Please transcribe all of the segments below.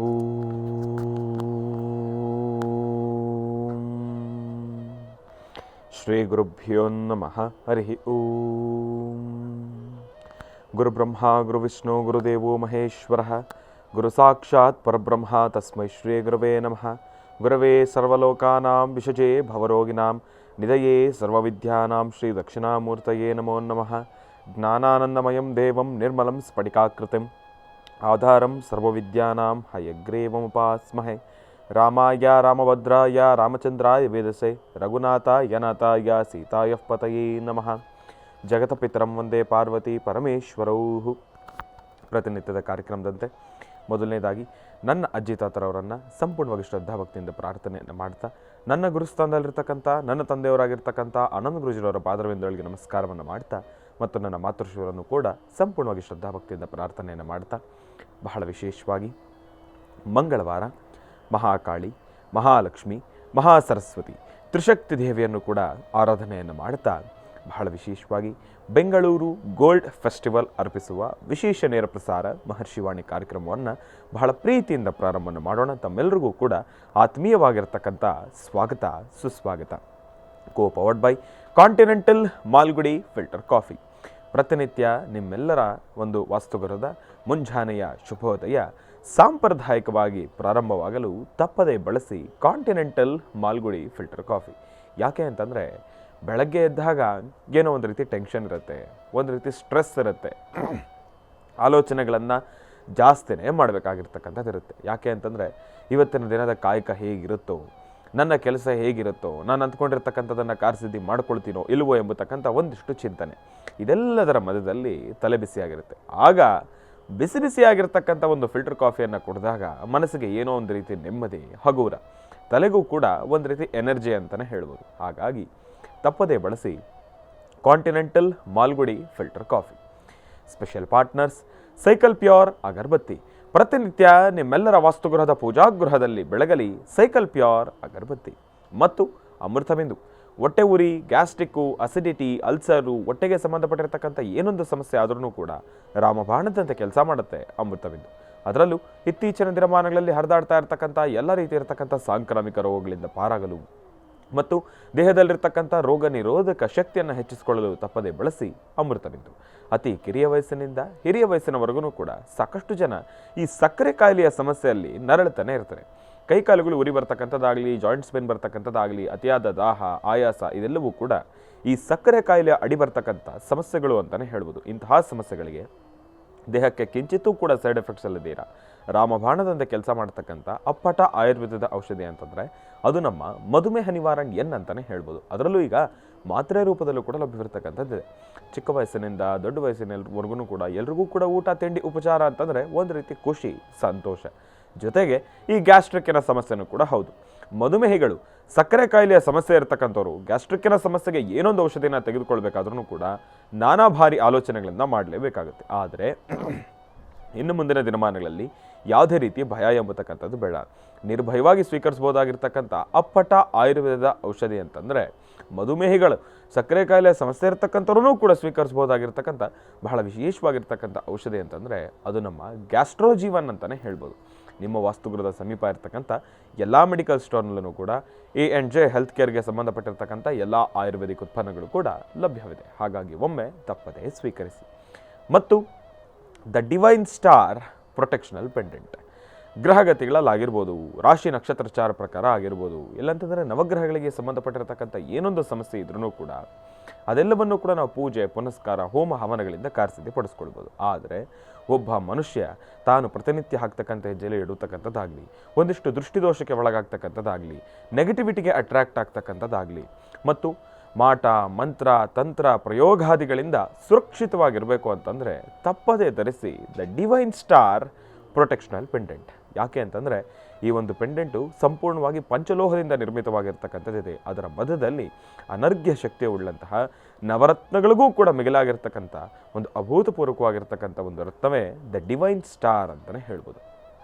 ಓಂ ಶ್ರೀ ಗುರುಭ್ಯೋ ನಮಃ. ಹರಿ ಓಂ. ಗುರುಬ್ರಹ್ಮ ಗುರುವಿಷ್ಣು ಗುರುದೇವೋ ಮಹೇಶ್ವರಃ. ಗುರು ಸಾಕ್ಷಾತ್ ಪರಬ್ರಹ್ಮ ತಸ್ಮೈ ಶ್ರೀ ಗುರವೇ ನಮಃ. ಗುರವೇ ಸರ್ವಲೋಕಾನಾಂ ವಿಷಜೇ ಭವರೋಗಿಣಾಂ ನಿಧಯೇ ಸರ್ವವಿದ್ಯಾನಾಂ ಶ್ರೀ ದಕ್ಷಿಣಾಮೂರ್ತಯೇ ನಮೋ ನಮಃ. ಜ್ಞಾನಾನಂದಮಯಂ ದೇವಂ ನಿರ್ಮಲಂ ಸ್ಫಟಿಕಾಕೃತಿಂ ಆಧಾರಂ ಸರ್ವವಿದ್ಯಾನಾಂ ಹಯಗ್ರೀವಮುಪಾಸ್ಮಹೇ. ರಾಮಾಯ ರಾಮಭದ್ರಾಯ ರಾಮಚಂದ್ರಾಯ ವೇದಸೆ ರಘುನಾಥಾಯ ನಾಥಾಯ ಸೀತಾಯ ಪತಯೇ ನಮಃ. ಜಗತಪಿತರಂ ವಂದೇ ಪಾರ್ವತಿ ಪರಮೇಶ್ವರೌ. ಪ್ರತಿನಿತ್ಯದ ಕಾರ್ಯಕ್ರಮದಂತೆ ಮೊದಲನೇದಾಗಿ ನನ್ನ ಅಜ್ಜಿ ತಾತರವರನ್ನು ಸಂಪೂರ್ಣವಾಗಿ ಶ್ರದ್ಧಾಭಕ್ತಿಯಿಂದ ಪ್ರಾರ್ಥನೆಯನ್ನು ಮಾಡ್ತಾ, ನನ್ನ ಗುರುಸ್ಥಾನದಲ್ಲಿರ್ತಕ್ಕಂಥ ನನ್ನ ತಂದೆಯವರಾಗಿರ್ತಕ್ಕಂಥ ಆನಂದ ಗುರುಜಿರವರ ಪಾದರವಿಂದಗಳಿಗೆ ನಮಸ್ಕಾರವನ್ನು ಮಾಡ್ತಾ, ಮತ್ತು ನನ್ನ ಮಾತೃಶ್ರೀಯವರನ್ನು ಕೂಡ ಸಂಪೂರ್ಣವಾಗಿ ಶ್ರದ್ಧಾಭಕ್ತಿಯಿಂದ ಪ್ರಾರ್ಥನೆಯನ್ನು ಮಾಡ್ತಾ, ಬಹಳ ವಿಶೇಷವಾಗಿ ಮಂಗಳವಾರ ಮಹಾಕಾಳಿ, ಮಹಾಲಕ್ಷ್ಮಿ, ಮಹಾಸರಸ್ವತಿ ತ್ರಿಶಕ್ತಿ ದೇವಿಯನ್ನು ಕೂಡ ಆರಾಧನೆಯನ್ನು ಮಾಡ್ತಾ, ಬಹಳ ವಿಶೇಷವಾಗಿ ಬೆಂಗಳೂರು ಗೋಲ್ಡ್ ಫೆಸ್ಟಿವಲ್ ಅರ್ಪಿಸುವ ವಿಶೇಷ ನೇರ ಪ್ರಸಾರ ಮಹರ್ಷಿವಾಣಿ ಕಾರ್ಯಕ್ರಮವನ್ನು ಬಹಳ ಪ್ರೀತಿಯಿಂದ ಪ್ರಾರಂಭವನ್ನು ಮಾಡೋಣ. ತಮ್ಮೆಲ್ಲರಿಗೂ ಕೂಡ ಆತ್ಮೀಯವಾಗಿರ್ತಕ್ಕಂಥ ಸ್ವಾಗತ ಸುಸ್ವಾಗತ. Co powered by Continental Malgudi filter coffee. ಪ್ರತಿನಿತ್ಯ ನಿಮ್ಮೆಲ್ಲರ ಒಂದು ವಾಸ್ತುಗೃಹದ ಮುಂಜಾನೆಯ ಶುಭೋದಯ ಸಾಂಪ್ರದಾಯಿಕವಾಗಿ ಪ್ರಾರಂಭವಾಗಲು ತಪ್ಪದೇ ಬಳಸಿ ಕಾಂಟಿನೆಂಟಲ್ ಮಾಲ್ಗುಡಿ ಫಿಲ್ಟರ್ ಕಾಫಿ. ಯಾಕೆ ಅಂತಂದರೆ, ಬೆಳಗ್ಗೆ ಎದ್ದಾಗ ಏನೋ ಒಂದು ರೀತಿ ಟೆನ್ಷನ್ ಇರುತ್ತೆ, ಒಂದು ರೀತಿ ಸ್ಟ್ರೆಸ್ ಇರುತ್ತೆ, ಆಲೋಚನೆಗಳನ್ನು ಜಾಸ್ತಿನೇ ಮಾಡಬೇಕಾಗಿರ್ತಕ್ಕಂಥದ್ದು ಇರುತ್ತೆ. ಯಾಕೆ ಅಂತಂದರೆ, ಇವತ್ತಿನ ದಿನದ ಕಾಯಕ ಹೇಗಿರುತ್ತೋ, ನನ್ನ ಕೆಲಸ ಹೇಗಿರುತ್ತೋ, ನಾನು ಅಂದ್ಕೊಂಡಿರ್ತಕ್ಕಂಥದ್ದನ್ನು ಕಾರ್ಯಸಿದ್ಧಿ ಮಾಡ್ಕೊಳ್ತೀನೋ ಇಲ್ವೋ ಎಂಬತಕ್ಕಂಥ ಒಂದಿಷ್ಟು ಚಿಂತನೆ ಇದೆಲ್ಲದರ ಮಧ್ಯದಲ್ಲಿ ತಲೆ ಬಿಸಿಯಾಗಿರುತ್ತೆ. ಆಗ ಬಿಸಿ ಬಿಸಿಯಾಗಿರ್ತಕ್ಕಂಥ ಒಂದು ಫಿಲ್ಟರ್ ಕಾಫಿಯನ್ನು ಕುಡಿದಾಗ ಮನಸ್ಸಿಗೆ ಏನೋ ಒಂದು ರೀತಿ ನೆಮ್ಮದಿ, ಹಗುರ, ತಲೆಗೂ ಕೂಡ ಒಂದು ರೀತಿ ಎನರ್ಜಿ ಅಂತಲೇ ಹೇಳ್ಬೋದು. ಹಾಗಾಗಿ ತಪ್ಪದೇ ಬಳಸಿ continental Malgudi filter coffee. Special partners cycle pure agarbatti. ಪ್ರತಿನಿತ್ಯ ನಿಮ್ಮೆಲ್ಲರ ವಾಸ್ತುಗೃಹದ ಪೂಜಾಗೃಹದಲ್ಲಿ ಬೆಳಗಲಿ ಸೈಕಲ್ ಪ್ಯೂರ್ ಅಗರಬತ್ತಿ. ಮತ್ತು ಅಮೃತಬಿಂದು. ಹೊಟ್ಟೆ ಉರಿ, ಗ್ಯಾಸ್ಟ್ರಿಕ್ಕು, ಅಸಿಡಿಟಿ, ಅಲ್ಸರು, ಹೊಟ್ಟೆಗೆ ಸಂಬಂಧಪಟ್ಟಿರ್ತಕ್ಕಂಥ ಏನೊಂದು ಸಮಸ್ಯೆ ಆದ್ರೂ ಕೂಡ ರಾಮಬಾಣದಂತೆ ಕೆಲಸ ಮಾಡುತ್ತೆ ಅಮೃತಬಿಂದು. ಅದರಲ್ಲೂ ಇತ್ತೀಚಿನ ದಿನಮಾನಗಳಲ್ಲಿ ಹರಿದಾಡ್ತಾ ಇರತಕ್ಕಂಥ ಎಲ್ಲ ರೀತಿ ಇರತಕ್ಕಂಥ ಸಾಂಕ್ರಾಮಿಕ ರೋಗಗಳಿಂದ ಪಾರಾಗಲು ಮತ್ತು ದೇಹದಲ್ಲಿರ್ತಕ್ಕಂಥ ರೋಗ ನಿರೋಧಕ ಶಕ್ತಿಯನ್ನು ಹೆಚ್ಚಿಸಿಕೊಳ್ಳಲು ತಪ್ಪದೇ ಬಳಸಿ ಅಮೃತಬಿಂದು. ಅತಿ ಕಿರಿಯ ವಯಸ್ಸಿನಿಂದ ಹಿರಿಯ ವಯಸ್ಸಿನವರೆಗೂ ಕೂಡ ಸಾಕಷ್ಟು ಜನ ಈ ಸಕ್ಕರೆ ಕಾಯಿಲೆಯ ಸಮಸ್ಯೆಯಲ್ಲಿ ನರಳುತ್ತಾನೆ ಇರ್ತಾರೆ. ಕೈಕಾಲುಗಳು ಉರಿ ಬರ್ತಕ್ಕಂಥದ್ದಾಗಲಿ, ಜಾಯಿಂಟ್ಸ್ ಪೇನ್ ಬರ್ತಕ್ಕಂಥದ್ದಾಗಲಿ, ಅತಿಯಾದ ದಾಹ, ಆಯಾಸ ಇದೆಲ್ಲವೂ ಕೂಡ ಈ ಸಕ್ಕರೆ ಕಾಯಿಲೆಯ ಅಡಿ ಬರ್ತಕ್ಕಂಥ ಸಮಸ್ಯೆಗಳು ಅಂತಲೇ ಹೇಳ್ಬೋದು. ಇಂತಹ ಸಮಸ್ಯೆಗಳಿಗೆ ದೇಹಕ್ಕೆ ಕಿಂಚಿತ್ತೂ ಕೂಡ ಸೈಡ್ ಎಫೆಕ್ಟ್ಸ್ ಅಲ್ಲದೀರ ರಾಮಬಾಣದಂತೆ ಕೆಲಸ ಮಾಡ್ತಕ್ಕಂಥ ಅಪ್ಪಟ ಆಯುರ್ವೇದದ ಔಷಧಿ ಅಂತಂದರೆ ಅದು ನಮ್ಮ ಮಧುಮೇಹ ನಿವಾರಣೆ ಅಂತಲೇ ಹೇಳ್ಬೋದು. ಅದರಲ್ಲೂ ಈಗ ಮಾತ್ರೆ ರೂಪದಲ್ಲೂ ಕೂಡ ಲಭ್ಯವಿರ್ತಕ್ಕಂಥದ್ದಿದೆ. ಚಿಕ್ಕ ವಯಸ್ಸಿನಿಂದ ದೊಡ್ಡ ವಯಸ್ಸಿನವರೆಗೂ ಕೂಡ ಎಲ್ರಿಗೂ ಕೂಡ ಊಟ ತಿಂಡಿ ಉಪಚಾರ ಅಂತಂದರೆ ಒಂದು ರೀತಿ ಖುಷಿ, ಸಂತೋಷ. ಜೊತೆಗೆ ಈ ಗ್ಯಾಸ್ಟ್ರಿಕ್ಕಿನ ಸಮಸ್ಯೆನೂ ಕೂಡ ಹೌದು. ಮಧುಮೇಹಿಗಳು, ಸಕ್ಕರೆ ಕಾಯಿಲೆಯ ಸಮಸ್ಯೆ ಇರತಕ್ಕಂಥವ್ರು ಗ್ಯಾಸ್ಟ್ರಿಕ್ಕಿನ ಸಮಸ್ಯೆಗೆ ಏನೊಂದು ಔಷಧಿನ ತೆಗೆದುಕೊಳ್ಬೇಕಾದ್ರೂ ಕೂಡ ನಾನಾ ಭಾರಿ ಆಲೋಚನೆಗಳಿಂದ ಮಾಡಲೇಬೇಕಾಗುತ್ತೆ. ಆದರೆ ಇನ್ನು ಮುಂದಿನ ದಿನಮಾನಗಳಲ್ಲಿ ಯಾವುದೇ ರೀತಿ ಭಯ ಎಂಬತಕ್ಕಂಥದ್ದು ಬೇಡ. ನಿರ್ಭಯವಾಗಿ ಸ್ವೀಕರಿಸಬಹುದಾಗಿರ್ತಕ್ಕಂಥ ಅಪ್ಪಟ ಆಯುರ್ವೇದದ ಔಷಧಿ ಅಂತಂದರೆ ಮಧುಮೇಹಿಗಳು, ಸಕ್ಕರೆ ಕಾಯಿಲೆ ಸಮಸ್ಯೆ ಇರತಕ್ಕಂಥವ್ರೂ ಕೂಡ ಸ್ವೀಕರಿಸಬಹುದಾಗಿರ್ತಕ್ಕಂಥ ಬಹಳ ವಿಶೇಷವಾಗಿರ್ತಕ್ಕಂಥ ಔಷಧಿ ಅಂತಂದರೆ ಅದು ನಮ್ಮ ಗ್ಯಾಸ್ಟ್ರೋಜೀವನ್ ಅಂತಲೇ ಹೇಳ್ಬೋದು. ನಿಮ್ಮ ವಾಸ್ತುಗೃಹದ ಸಮೀಪ ಇರತಕ್ಕಂಥ ಎಲ್ಲ ಮೆಡಿಕಲ್ ಸ್ಟೋರ್ನಲ್ಲೂ ಕೂಡ A&J ಹೆಲ್ತ್ ಕೇರ್ಗೆ ಸಂಬಂಧಪಟ್ಟಿರ್ತಕ್ಕಂಥ ಎಲ್ಲ ಆಯುರ್ವೇದಿಕ್ ಉತ್ಪನ್ನಗಳು ಕೂಡ ಲಭ್ಯವಿದೆ. ಹಾಗಾಗಿ ಒಮ್ಮೆ ತಪ್ಪದೇ ಸ್ವೀಕರಿಸಿ. ಮತ್ತು ದ ಡಿವೈನ್ ಸ್ಟಾರ್ ಪ್ರೊಟೆಕ್ಷನಲ್ ಪೆಂಡೆಂಟ್. ಗ್ರಹಗತಿಗಳಲ್ಲಾಗಿರ್ಬೋದು, ರಾಶಿ ನಕ್ಷತ್ರಚಾರ ಪ್ರಕಾರ ಆಗಿರ್ಬೋದು, ಇಲ್ಲಂತಂದರೆ ನವಗ್ರಹಗಳಿಗೆ ಸಂಬಂಧಪಟ್ಟಿರತಕ್ಕಂಥ ಏನೊಂದು ಸಮಸ್ಯೆ ಇದ್ರೂ ಕೂಡ ಅದೆಲ್ಲವನ್ನೂ ಕೂಡ ನಾವು ಪೂಜೆ, ಪುನಸ್ಕಾರ, ಹೋಮ ಹವನಗಳಿಂದ ಕಾರ್ಯಸಿದ್ಧಿ ಪಡಿಸ್ಕೊಳ್ಬೋದು. ಆದರೆ ಒಬ್ಬ ಮನುಷ್ಯ ತಾನು ಪ್ರತಿನಿತ್ಯ ಹಾಕ್ತಕ್ಕಂಥ ಹೆಜ್ಜೆಯಲ್ಲಿ ಇಡತಕ್ಕಂಥದ್ದಾಗಲಿ, ಒಂದಿಷ್ಟು ದೃಷ್ಟಿದೋಷಕ್ಕೆ ಒಳಗಾಗ್ತಕ್ಕಂಥದ್ದಾಗಲಿ, ನೆಗೆಟಿವಿಟಿಗೆ ಅಟ್ರಾಕ್ಟ್ ಆಗ್ತಕ್ಕಂಥದ್ದಾಗಲಿ, ಮತ್ತು ಮಾಟ, ಮಂತ್ರ, ತಂತ್ರ, ಪ್ರಯೋಗಾದಿಗಳಿಂದ ಸುರಕ್ಷಿತವಾಗಿರಬೇಕು ಅಂತಂದರೆ ತಪ್ಪದೇ ಧರಿಸಿ ದ ಡಿವೈನ್ ಸ್ಟಾರ್ ಪ್ರೊಟೆಕ್ಷನಲ್ ಪೆಂಡೆಂಟ್. ಯಾಕೆ ಅಂತಂದರೆ ಈ ಒಂದು ಪೆಂಡೆಂಟು ಸಂಪೂರ್ಣವಾಗಿ ಪಂಚಲೋಹದಿಂದ ನಿರ್ಮಿತವಾಗಿರ್ತಕ್ಕಂಥದ್ದಿದೆ. ಅದರ ಮಧ್ಯದಲ್ಲಿ ಅನರ್ಘ್ಯ ಶಕ್ತಿಯ ಉಳ್ಳಂತಹ ನವರತ್ನಗಳಿಗೂ ಕೂಡ ಮಿಗಿಲಾಗಿರ್ತಕ್ಕಂಥ ಒಂದು ಅಭೂತಪೂರ್ವಕವಾಗಿರ್ತಕ್ಕಂಥ ಒಂದು ರತ್ನವೇ ದ ಡಿವೈನ್ ಸ್ಟಾರ್ ಅಂತಲೇ ಹೇಳ್ಬೋದು.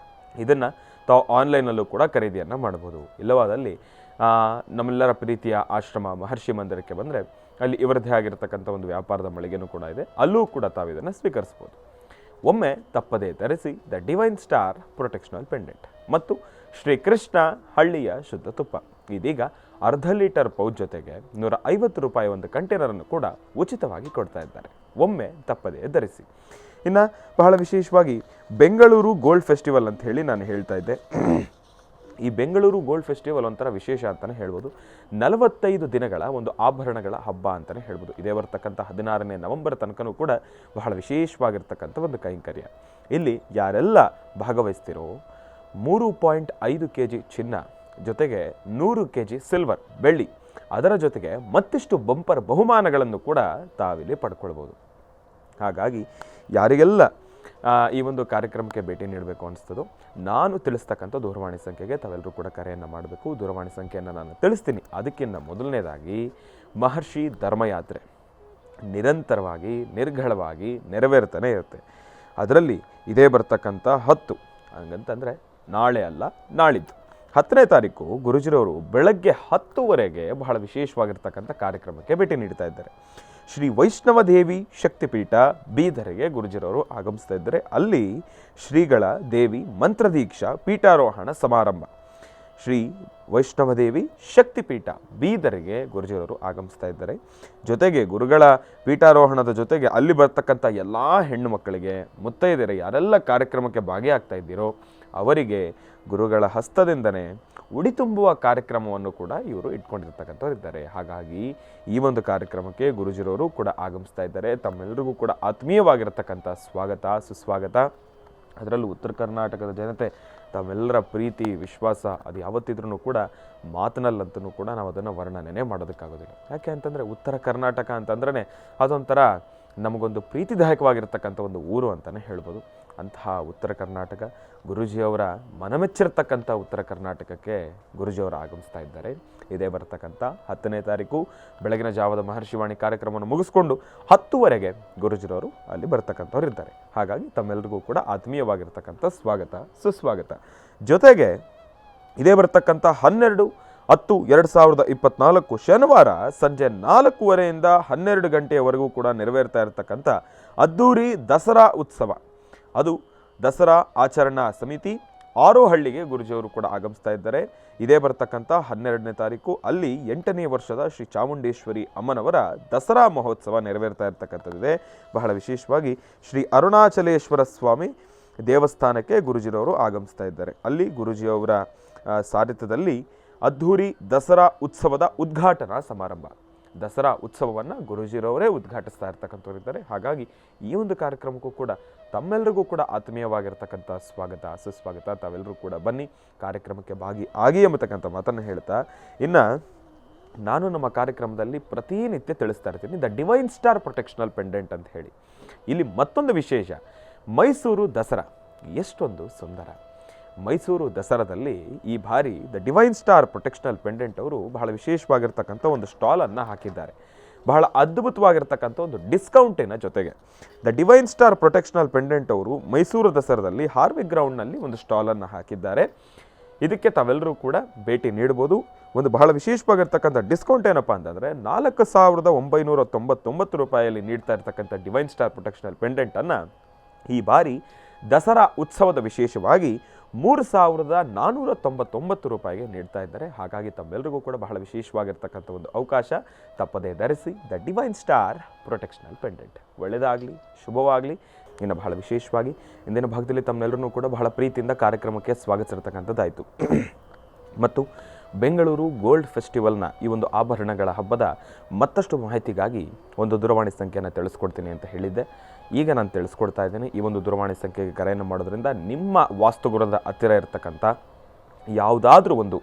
ಇದನ್ನು ತಾವು ಆನ್ಲೈನಲ್ಲೂ ಕೂಡ ಖರೀದಿಯನ್ನು ಮಾಡ್ಬೋದು. ಇಲ್ಲವಾದಲ್ಲಿ ನಮ್ಮೆಲ್ಲರ ಪ್ರೀತಿಯ ಆಶ್ರಮ ಮಹರ್ಷಿ ಮಂದಿರಕ್ಕೆ ಬಂದರೆ ಅಲ್ಲಿ ಇವರದ್ದೇ ಆಗಿರತಕ್ಕಂಥ ಒಂದು ವ್ಯಾಪಾರದ ಮಳಿಗೆನೂ ಕೂಡ ಇದೆ, ಅಲ್ಲೂ ಕೂಡ ತಾವು ಇದನ್ನು ಸ್ವೀಕರಿಸ್ಬೋದು. ಒಮ್ಮೆ ತಪ್ಪದೇ ಧರಿಸಿ ದ ಡಿವೈನ್ ಸ್ಟಾರ್ ಪ್ರೊಟೆಕ್ಷನಲ್ ಪೆಂಡೆಂಟ್ ಮತ್ತು ಶ್ರೀಕೃಷ್ಣ ಹಳ್ಳಿಯ ಶುದ್ಧ ತುಪ್ಪ. ಇದೀಗ ಅರ್ಧ ಲೀಟರ್ ಪೌಚ್ ಜೊತೆಗೆ ₹150 ಒಂದು ಕಂಟೈನರನ್ನು ಕೂಡ ಉಚಿತವಾಗಿ ಕೊಡ್ತಾ ಇದ್ದಾರೆ. ಒಮ್ಮೆ ತಪ್ಪದೇ ಧರಿಸಿ. ಇನ್ನು ಬಹಳ ವಿಶೇಷವಾಗಿ ಬೆಂಗಳೂರು ಗೋಲ್ಡ್ ಫೆಸ್ಟಿವಲ್ ಅಂತ ಹೇಳಿ ನಾನು ಹೇಳ್ತಾ ಇದ್ದೆ. ಈ ಬೆಂಗಳೂರು ಗೋಲ್ಡ್ ಫೆಸ್ಟಿವಲ್ ಒಂಥರ ವಿಶೇಷ ಅಂತಲೇ ಹೇಳ್ಬೋದು. 45 ದಿನಗಳ ಒಂದು ಆಭರಣಗಳ ಹಬ್ಬ ಅಂತಲೇ ಹೇಳ್ಬೋದು. ಇದೇ ಬರ್ತಕ್ಕಂಥ 16ನೇ ನವೆಂಬರ್ ತನಕನೂ ಕೂಡ ಬಹಳ ವಿಶೇಷವಾಗಿರ್ತಕ್ಕಂಥ ಒಂದು ಕೈಂಕರ್ಯ. ಇಲ್ಲಿ ಯಾರೆಲ್ಲ ಭಾಗವಹಿಸ್ತಿರೋ 3.5 kg ಚಿನ್ನ ಜೊತೆಗೆ 100 kg ಸಿಲ್ವರ್ ಬೆಳ್ಳಿ, ಅದರ ಜೊತೆಗೆ ಮತ್ತಿಷ್ಟು ಬಂಪರ್ ಬಹುಮಾನಗಳನ್ನು ಕೂಡ ತಾವಿಲ್ಲಿ ಪಡ್ಕೊಳ್ಬೋದು. ಹಾಗಾಗಿ ಯಾರಿಗೆಲ್ಲ ಈ ಒಂದು ಕಾರ್ಯಕ್ರಮಕ್ಕೆ ಭೇಟಿ ನೀಡಬೇಕು ಅನಿಸ್ತದೋ ನಾನು ತಿಳಿಸ್ತಕ್ಕಂಥ ದೂರವಾಣಿ ಸಂಖ್ಯೆಗೆ ತಾವೆಲ್ಲರೂ ಕೂಡ ಕರೆಯನ್ನು ಮಾಡಬೇಕು. ದೂರವಾಣಿ ಸಂಖ್ಯೆಯನ್ನು ನಾನು ತಿಳಿಸ್ತೀನಿ. ಅದಕ್ಕಿಂತ ಮೊದಲನೇದಾಗಿ ಮಹರ್ಷಿ ಧರ್ಮಯಾತ್ರೆ ನಿರಂತರವಾಗಿ ನಿರ್ಘಳವಾಗಿ ನೆರವೇರ್ತಾನೆ ಇರುತ್ತೆ. ಅದರಲ್ಲಿ ಇದೇ ಬರ್ತಕ್ಕಂಥ 10 ಹಂಗಂತಂದರೆ ನಾಳೆ ಅಲ್ಲ ನಾಳಿದ್ದು 10ನೇ ತಾರೀಕು ಗುರುಜಿರವರು ಬೆಳಗ್ಗೆ 10 ಬಹಳ ವಿಶೇಷವಾಗಿರ್ತಕ್ಕಂಥ ಕಾರ್ಯಕ್ರಮಕ್ಕೆ ಭೇಟಿ ನೀಡ್ತಾ ಇದ್ದಾರೆ. ಶ್ರೀ ವೈಷ್ಣವ ದೇವಿ ಶಕ್ತಿಪೀಠ ಬೀದರ್ಗೆ ಗುರುಜಿರವರು ಆಗಮಿಸ್ತಾ ಇದ್ದಾರೆ. ಅಲ್ಲಿ ಶ್ರೀಗಳ ದೇವಿ ಮಂತ್ರದೀಕ್ಷಾ ಪೀಠಾರೋಹಣ ಸಮಾರಂಭ. ಶ್ರೀ ವೈಷ್ಣವದೇವಿ ಶಕ್ತಿಪೀಠ ಬೀದರ್ಗೆ ಗುರುಜಿರವರು ಆಗಮಿಸ್ತಾ ಇದ್ದಾರೆ. ಜೊತೆಗೆ ಗುರುಗಳ ಪೀಠಾರೋಹಣದ ಜೊತೆಗೆ ಅಲ್ಲಿ ಬರ್ತಕ್ಕಂಥ ಎಲ್ಲ ಹೆಣ್ಣು ಮಕ್ಕಳಿಗೆ ಮುತ್ತೈದೆಯರು ಯಾರೆಲ್ಲ ಕಾರ್ಯಕ್ರಮಕ್ಕೆ ಭಾಗಿಯಾಗ್ತಾ ಇದ್ದೀರೋ ಅವರಿಗೆ ಗುರುಗಳ ಹಸ್ತದಿಂದನೇ ಉಡಿ ತುಂಬುವ ಕಾರ್ಯಕ್ರಮವನ್ನು ಕೂಡ ಇವರು ಇಟ್ಕೊಂಡಿರ್ತಕ್ಕಂಥವ್ರು ಇದ್ದಾರೆ. ಹಾಗಾಗಿ ಈ ಒಂದು ಕಾರ್ಯಕ್ರಮಕ್ಕೆ ಗುರುಜಿರವರು ಕೂಡ ಆಗಮಿಸ್ತಾ ಇದ್ದಾರೆ. ತಮ್ಮೆಲ್ಲರಿಗೂ ಕೂಡ ಆತ್ಮೀಯವಾಗಿರತಕ್ಕಂಥ ಸ್ವಾಗತ ಸುಸ್ವಾಗತ. ಅದರಲ್ಲೂ ಉತ್ತರ ಕರ್ನಾಟಕದ ಜನತೆ ತಮ್ಮೆಲ್ಲರ ಪ್ರೀತಿ ವಿಶ್ವಾಸ ಅದು ಯಾವತ್ತಿದ್ರೂ ಕೂಡ ಮಾತಿನಲ್ಲಂತೂ ಕೂಡ ನಾವು ಅದನ್ನು ವರ್ಣನೆ ಮಾಡೋದಕ್ಕಾಗೋದಿಲ್ಲ. ಯಾಕೆ ಅಂತಂದರೆ ಉತ್ತರ ಕರ್ನಾಟಕ ಅಂತಂದ್ರೆ ಅದೊಂಥರ ನಮಗೊಂದು ಪ್ರೀತಿದಾಯಕವಾಗಿರ್ತಕ್ಕಂಥ ಒಂದು ಊರು ಅಂತಲೇ ಹೇಳ್ಬೋದು. ಅಂತಹ ಉತ್ತರ ಕರ್ನಾಟಕ ಗುರೂಜಿಯವರ ಮನಮೆಚ್ಚಿರ್ತಕ್ಕಂಥ ಉತ್ತರ ಕರ್ನಾಟಕಕ್ಕೆ ಗುರೂಜಿಯವರು ಆಗಮಿಸ್ತಾ ಇದ್ದಾರೆ. ಇದೇ ಬರ್ತಕ್ಕಂಥ 10ನೇ ತಾರೀಕು ಬೆಳಗಿನ ಜಾವದ ಮಹರ್ಷಿವಾಣಿ ಕಾರ್ಯಕ್ರಮವನ್ನು ಮುಗಿಸ್ಕೊಂಡು 10 ಗುರೂಜಿರವರು ಅಲ್ಲಿ ಬರ್ತಕ್ಕಂಥವ್ರು ಇದ್ದಾರೆ. ಹಾಗಾಗಿ ತಮ್ಮೆಲ್ಲರಿಗೂ ಕೂಡ ಆತ್ಮೀಯವಾಗಿರ್ತಕ್ಕಂಥ ಸ್ವಾಗತ ಸುಸ್ವಾಗತ. ಜೊತೆಗೆ ಇದೇ ಬರ್ತಕ್ಕಂಥ 12/10/2024 ಶನಿವಾರ ಸಂಜೆ 4:15 12 ಗಂಟೆಯವರೆಗೂ ಕೂಡ ನೆರವೇರ್ತಾ ಇರತಕ್ಕಂಥ ಅದ್ದೂರಿ ದಸರಾ ಉತ್ಸವ, ಅದು ದಸರಾ ಆಚರಣಾ ಸಮಿತಿ ಆರೋಹಳ್ಳಿಗೆ ಗುರುಜಿಯವರು ಕೂಡ ಆಗಮಿಸ್ತಾ ಇದ್ದಾರೆ. ಇದೇ ಬರ್ತಕ್ಕಂಥ 12ನೇ ತಾರೀಕು ಅಲ್ಲಿ 8ನೇ ವರ್ಷದ ಶ್ರೀ ಚಾಮುಂಡೇಶ್ವರಿ ಅಮ್ಮನವರ ದಸರಾ ಮಹೋತ್ಸವ ನೆರವೇರ್ತಾ ಇರ್ತಕ್ಕಂಥದ್ದಿದೆ. ಬಹಳ ವಿಶೇಷವಾಗಿ ಶ್ರೀ ಅರುಣಾಚಲೇಶ್ವರ ಸ್ವಾಮಿ ದೇವಸ್ಥಾನಕ್ಕೆ ಗುರುಜಿರವರು ಆಗಮಿಸ್ತಾ ಇದ್ದಾರೆ. ಅಲ್ಲಿ ಗುರುಜಿಯವರ ಸಾರಥ್ಯದಲ್ಲಿ ಅದ್ಧೂರಿ ದಸರಾ ಉತ್ಸವದ ಉದ್ಘಾಟನಾ ಸಮಾರಂಭ. ದಸರಾ ಉತ್ಸವವನ್ನು ಗುರೂಜಿರವರೇ ಉದ್ಘಾಟಿಸ್ತಾ ಇರ್ತಕ್ಕಂಥವ್ರಿದ್ದಾರೆ. ಹಾಗಾಗಿ ಈ ಒಂದು ಕಾರ್ಯಕ್ರಮಕ್ಕೂ ಕೂಡ ತಮ್ಮೆಲ್ಲರಿಗೂ ಕೂಡ ಆತ್ಮೀಯವಾಗಿರ್ತಕ್ಕಂಥ ಸ್ವಾಗತ ಸುಸ್ವಾಗತ. ತಾವೆಲ್ಲರೂ ಕೂಡ ಬನ್ನಿ ಕಾರ್ಯಕ್ರಮಕ್ಕೆ ಆಗಿ ಎಂಬತಕ್ಕಂಥ ಮಾತನ್ನು ಹೇಳ್ತಾ, ಇನ್ನು ನಾನು ನಮ್ಮ ಕಾರ್ಯಕ್ರಮದಲ್ಲಿ ಪ್ರತಿನಿತ್ಯ ತಿಳಿಸ್ತಾ ಇರ್ತೀನಿ ದ ಡಿವೈನ್ ಸ್ಟಾರ್ ಪ್ರೊಟೆಕ್ಷನಲ್ ಪೆಂಡೆಂಟ್ ಅಂತ ಹೇಳಿ. ಇಲ್ಲಿ ಮತ್ತೊಂದು ವಿಶೇಷ, ಮೈಸೂರು ದಸರಾ ಎಷ್ಟೊಂದು ಸುಂದರ. ಮೈಸೂರು ದಸರಾದಲ್ಲಿ ಈ ಬಾರಿ ದ ಡಿವೈನ್ ಸ್ಟಾರ್ ಪ್ರೊಟೆಕ್ಷನಲ್ ಪೆಂಡೆಂಟ್ ಅವರು ಬಹಳ ವಿಶೇಷವಾಗಿರ್ತಕ್ಕಂಥ ಒಂದು ಸ್ಟಾಲನ್ನು ಹಾಕಿದ್ದಾರೆ. ಬಹಳ ಅದ್ಭುತವಾಗಿರ್ತಕ್ಕಂಥ ಒಂದು ಡಿಸ್ಕೌಂಟಿನ ಜೊತೆಗೆ ದ ಡಿವೈನ್ ಸ್ಟಾರ್ ಪ್ರೊಟೆಕ್ಷನಲ್ ಪೆಂಡೆಂಟ್ ಅವರು ಮೈಸೂರು ದಸರಾದಲ್ಲಿ ಹಾರ್ವಿ ಗ್ರೌಂಡ್ನಲ್ಲಿ ಒಂದು ಸ್ಟಾಲನ್ನು ಹಾಕಿದ್ದಾರೆ. ಇದಕ್ಕೆ ತಾವೆಲ್ಲರೂ ಕೂಡ ಭೇಟಿ ನೀಡ್ಬೋದು. ಒಂದು ಬಹಳ ವಿಶೇಷವಾಗಿರ್ತಕ್ಕಂಥ ಡಿಸ್ಕೌಂಟ್ ಏನಪ್ಪ ಅಂತಂದರೆ ₹4,999 ನೀಡ್ತಾ ಇರ್ತಕ್ಕಂಥ ಡಿವೈನ್ ಸ್ಟಾರ್ ಪ್ರೊಟೆಕ್ಷನಲ್ ಪೆಂಡೆಂಟನ್ನು ಈ ಬಾರಿ ದಸರಾ ಉತ್ಸವದ ವಿಶೇಷವಾಗಿ ₹3,499 ನೀಡ್ತಾ ಇದ್ದಾರೆ. ಹಾಗಾಗಿ ತಮ್ಮೆಲ್ಲರಿಗೂ ಕೂಡ ಬಹಳ ವಿಶೇಷವಾಗಿರ್ತಕ್ಕಂಥ ಒಂದು ಅವಕಾಶ. ತಪ್ಪದೇ ಧರಿಸಿ ದ ಡಿವೈನ್ ಸ್ಟಾರ್ ಪ್ರೊಟೆಕ್ಷನಲ್ ಪೆಂಡೆಂಟ್. ಒಳ್ಳೆಯದಾಗಲಿ, ಶುಭವಾಗಲಿ. ಇನ್ನು ಬಹಳ ವಿಶೇಷವಾಗಿ ಇಂದಿನ ಭಾಗದಲ್ಲಿ ತಮ್ಮೆಲ್ಲರೂ ಕೂಡ ಬಹಳ ಪ್ರೀತಿಯಿಂದ ಕಾರ್ಯಕ್ರಮಕ್ಕೆ ಸ್ವಾಗತಿಸಿರ್ತಕ್ಕಂಥದ್ದಾಯಿತು. ಮತ್ತು ಬೆಂಗಳೂರು ಗೋಲ್ಡ್ ಫೆಸ್ಟಿವಲ್ನ ಈ ಒಂದು ಆಭರಣಗಳ ಹಬ್ಬದ ಮತ್ತಷ್ಟು ಮಾಹಿತಿಗಾಗಿ ಒಂದು ದೂರವಾಣಿ ಸಂಖ್ಯೆಯನ್ನು ತಿಳಿಸ್ಕೊಡ್ತೀನಿ ಅಂತ ಹೇಳಿದ್ದೆ. ಈಗ ನಾನು ತಿಳಿಸ್ಕೊಡ್ತಾ ಇದ್ದೇನೆ. ಈ ಒಂದು ದೂರವಾಣಿ ಸಂಖ್ಯೆಗೆ ಕರೆಯನ್ನು ಮಾಡೋದ್ರಿಂದ ನಿಮ್ಮ ವಾಸ್ತುಗುಣದ ಹತ್ತಿರ ಇರತಕ್ಕಂಥ ಯಾವುದಾದ್ರೂ ಒಂದು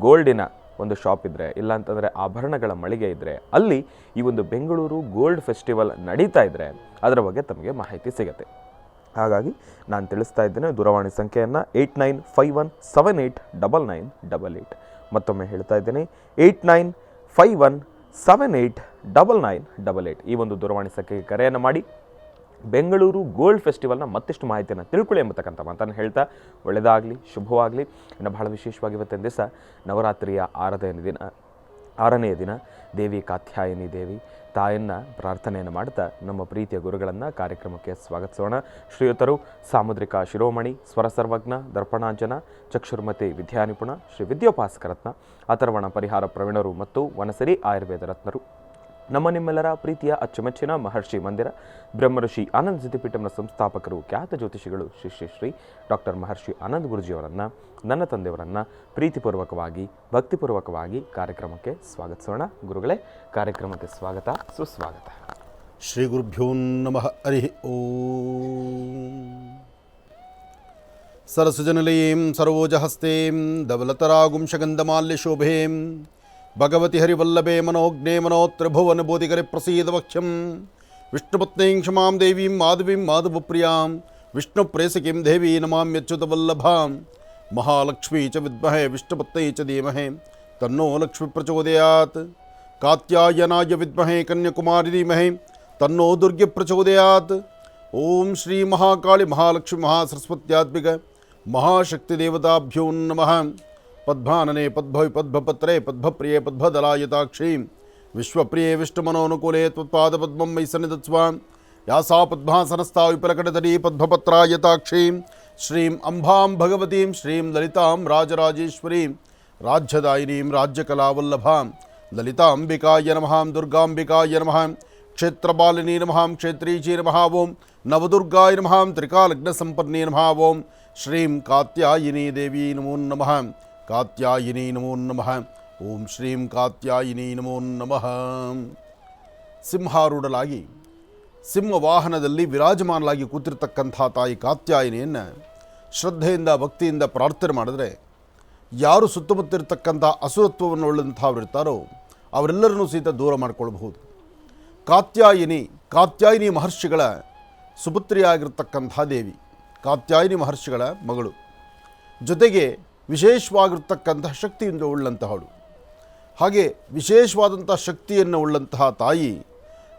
ಗೋಲ್ಡಿನ ಒಂದು ಶಾಪ್ ಇದ್ದರೆ, ಇಲ್ಲಾಂತಂದರೆ ಆಭರಣಗಳ ಮಳಿಗೆ ಇದ್ದರೆ, ಅಲ್ಲಿ ಈ ಒಂದು ಬೆಂಗಳೂರು ಗೋಲ್ಡ್ ಫೆಸ್ಟಿವಲ್ ನಡೀತಾ ಇದ್ದರೆ ಅದರ ಬಗ್ಗೆ ತಮಗೆ ಮಾಹಿತಿ ಸಿಗುತ್ತೆ. ಹಾಗಾಗಿ ನಾನು ತಿಳಿಸ್ತಾ ಇದ್ದೇನೆ ದೂರವಾಣಿ ಸಂಖ್ಯೆಯನ್ನು 8951789988. ಮತ್ತೊಮ್ಮೆ ಹೇಳ್ತಾ ಇದ್ದೇನೆ 8951789988. ಈ ಒಂದು ದೂರವಾಣಿ ಸಂಖ್ಯೆಗೆ ಕರೆಯನ್ನು ಮಾಡಿ ಬೆಂಗಳೂರು ಗೋಲ್ಡ್ ಫೆಸ್ಟಿವಲ್ನ ಮತ್ತಿಷ್ಟು ಮಾಹಿತಿಯನ್ನು ತಿಳ್ಕೊಳ್ಳಿ ಎಂಬತಕ್ಕಂಥ ಮಾತನ್ನು ಹೇಳ್ತಾ, ಒಳ್ಳೆಯದಾಗಲಿ, ಶುಭವಾಗಲಿ. ಇನ್ನು ಬಹಳ ವಿಶೇಷವಾಗಿ ಇವತ್ತಿನ ದಿವಸ ನವರಾತ್ರಿಯ 6ನೇ ದಿನ. 6ನೆಯ ದಿನ ದೇವಿ ಕಾತ್ಯಾಯಿನಿ ದೇವಿ ತಾಯಿಯನ್ನು ಪ್ರಾರ್ಥನೆಯನ್ನು ಮಾಡ್ತಾ ನಮ್ಮ ಪ್ರೀತಿಯ ಗುರುಗಳನ್ನು ಕಾರ್ಯಕ್ರಮಕ್ಕೆ ಸ್ವಾಗತಿಸೋಣ. ಶ್ರೀಯುತರು ಸಾಮುದ್ರಿಕ ಶಿರೋಮಣಿ, ಸ್ವರ ಸರ್ವಜ್ಞ, ದರ್ಪಣಾಂಜನ, ಚಕ್ಷುರ್ಮತಿ ವಿದ್ಯಾನಿಪುಣ, ಶ್ರೀ ವಿದ್ಯೋಪಾಸಕರತ್ನ, ಅಥರ್ವಣ ಪರಿಹಾರ ಪ್ರವೀಣರು ಮತ್ತು ವನಸರಿ ಆಯುರ್ವೇದ ರತ್ನರು, ನಮ್ಮ ನಿಮ್ಮೆಲ್ಲರ ಪ್ರೀತಿಯ ಅಚ್ಚುಮೆಚ್ಚಿನ ಮಹರ್ಷಿ ಮಂದಿರ ಬ್ರಹ್ಮಋಷಿ ಆನಂದ್ ಸಿದ್ಧಿಪೀಠಂನ ಸಂಸ್ಥಾಪಕರು, ಖ್ಯಾತ ಜ್ಯೋತಿಷಿಗಳು ಶ್ರೀ ಶ್ರೀ ಶ್ರೀ ಡಾಕ್ಟರ್ ಮಹರ್ಷಿ ಆನಂದ್ ಗುರುಜಿಯವರನ್ನು, ನನ್ನ ತಂದೆಯವರನ್ನು ಪ್ರೀತಿಪೂರ್ವಕವಾಗಿ ಭಕ್ತಿಪೂರ್ವಕವಾಗಿ ಕಾರ್ಯಕ್ರಮಕ್ಕೆ ಸ್ವಾಗತಿಸೋಣ. ಗುರುಗಳೇ, ಕಾರ್ಯಕ್ರಮಕ್ಕೆ ಸ್ವಾಗತ, ಸುಸ್ವಾಗತ. ಶ್ರೀ ಗುರುಭ್ಯೋ ನಮಃ. ಹರಿ ಓಂ. ಸರಸುಜನಲಯೀಂ ಸರೋಜಹಸ್ತೇಂ ಧವಲತರಾಗುಂಶಗಂಧಮಾಲ್ಯಶೋಭೇಂ ಭಗವತಿ ಹರಿವಲ್ಲಭೆ ಮನೋಜ್ಞೆ ಮನೋತ್ರಿಭುವನ ಬೋಧಿಕರೆ ಪ್ರಸೀದ ವಕ್ಷ್ಯಂ ವಿಷ್ಣುಪತ್ನೀಂ ಕ್ಷಮಾಂ ದೇವೀಂ ಮಾಧವೀಂ ಮಾಧವಪ್ರಿಯಾಂ ವಿಷ್ಣುಪ್ರೇಯಸೀಂ ದೇವಿ ನಮಾಮ್ಯಚ್ಯುತವಲ್ಲಭಾಂ ಮಹಾಲಕ್ಷ್ಮೀ ಚ ವಿದ್ಮಹೇ ವಿಷ್ಣುಪತ್ನೈ ಚ ಧೀಮಹಿ ತನ್ನೋ ಲಕ್ಷ್ಮೀ ಪ್ರಚೋದಯಾತ್. ಕಾತ್ಯಾಯನಾಯ ವಿದ್ಮಹೇ ಕನ್ಯಾಕುಮಾರಿ ಧೀಮಹಿ ತನ್ನೋ ದುರ್ಗೆ ಪ್ರಚೋದಯಾತ್. ಓಂ ಶ್ರೀ ಮಹಾಕಾಳಿ ಮಹಾಲಕ್ಷ್ಮಿ ಮಹಾಸರಸ್ವತ್ಯಾತ್ಮಿಕ ಮಹಾಶಕ್ತಿ ದೇವತಾಭ್ಯೋ ನಮಃ. ಪದ್ಮಾನನೆ ಪದ್ಭವಿ ಪದ್ಮಪತ್ರೆ ಪದ್ಮಪ್ರಿಯೆ ಪದ್ಮದಲಾಯತಾಕ್ಷೀ ವಿಶ್ವಪ್ರಿಯೆ ವಿಷ್ಣುಮನೋನುಕೂಲೆ ತ್ವತ್ಪಾದಪದ್ಮಂ ಮಯಿ ಸನ್ನಿಧತ್ಸ್ವ. ಯಾಸಾ ಪದ್ಮಾಸನಸ್ಥಾ ವಿಪರಕಟತಟೀ ಪದ್ಮಪತ್ರಾಯತಾಕ್ಷೀ ಶ್ರೀಂ ಅಂಬಾಂ ಭಗವತೀಂ ಶ್ರೀಂ ಲಲಿತಾಂ ರಾಜರಾಜೇಶ್ವರೀಂ ರಾಜ್ಯದಾಯಿನೀಂ ರಾಜ್ಯಕಲಾವಲ್ಲಭಾಂ ಲಲಿತಾಂಬಿಕಾಯ ನಮಃ. ದುರ್ಗಾಂಬಿಕಾಯ ನಮಃ. ಕ್ಷೇತ್ರಪಾಲಿನಿ ನಮಃ. ಕ್ಷೇತ್ರೀಚಿ ನಮಃ. ಓಂ ನವದುರ್ಗಾಯ ನಮಃ. ತ್ರಿಕಾಲಗ್ನಸಂಪನ್ನೇ ನಮಃ. ಓಂ ಶ್ರೀಂ ಕಾತ್ಯಾಯಿನಿ ದೇವಿ ನಮೋ ನಮಃ. ಕಾತ್ಯಾಯಿನಿ ನಮೋ ನಮಃ. ಓಂ ಶ್ರೀಂ ಕಾತ್ಯಾಯಿನಿ ನಮೋ ನಮಃ. ಸಿಂಹಾರೂಢಲಾಗಿ ಸಿಂಹವಾಹನದಲ್ಲಿ ವಿರಾಜಮಾನಲಾಗಿ ಕೂತಿರ್ತಕ್ಕಂಥ ತಾಯಿ ಕಾತ್ಯಾಯಿನಿಯನ್ನು ಶ್ರದ್ಧೆಯಿಂದ ಭಕ್ತಿಯಿಂದ ಪ್ರಾರ್ಥನೆ ಮಾಡಿದ್ರೆ ಯಾರು ಸುತ್ತಮುತ್ತಿರ್ತಕ್ಕಂಥ ಅಸುರತ್ವವನ್ನು ಉಳ್ಳಂಥವ್ರಿರ್ತಾರೋ ಅವರೆಲ್ಲರನ್ನೂ ಸಹಿತ ದೂರ ಮಾಡಿಕೊಳ್ಳಬಹುದು. ಕಾತ್ಯಾಯಿನಿ ಮಹರ್ಷಿಗಳ ಸುಪುತ್ರಿಯಾಗಿರ್ತಕ್ಕಂಥ ದೇವಿ, ಕಾತ್ಯಾಯಿನಿ ಮಹರ್ಷಿಗಳ ಮಗಳು, ಜೊತೆಗೆ ವಿಶೇಷವಾಗಿರ್ತಕ್ಕಂಥ ಶಕ್ತಿಯಿಂದ ಉಳ್ಳಂತಹಳು. ಹಾಗೆ ವಿಶೇಷವಾದಂಥ ಶಕ್ತಿಯನ್ನು ಉಳ್ಳಂತಹ ತಾಯಿ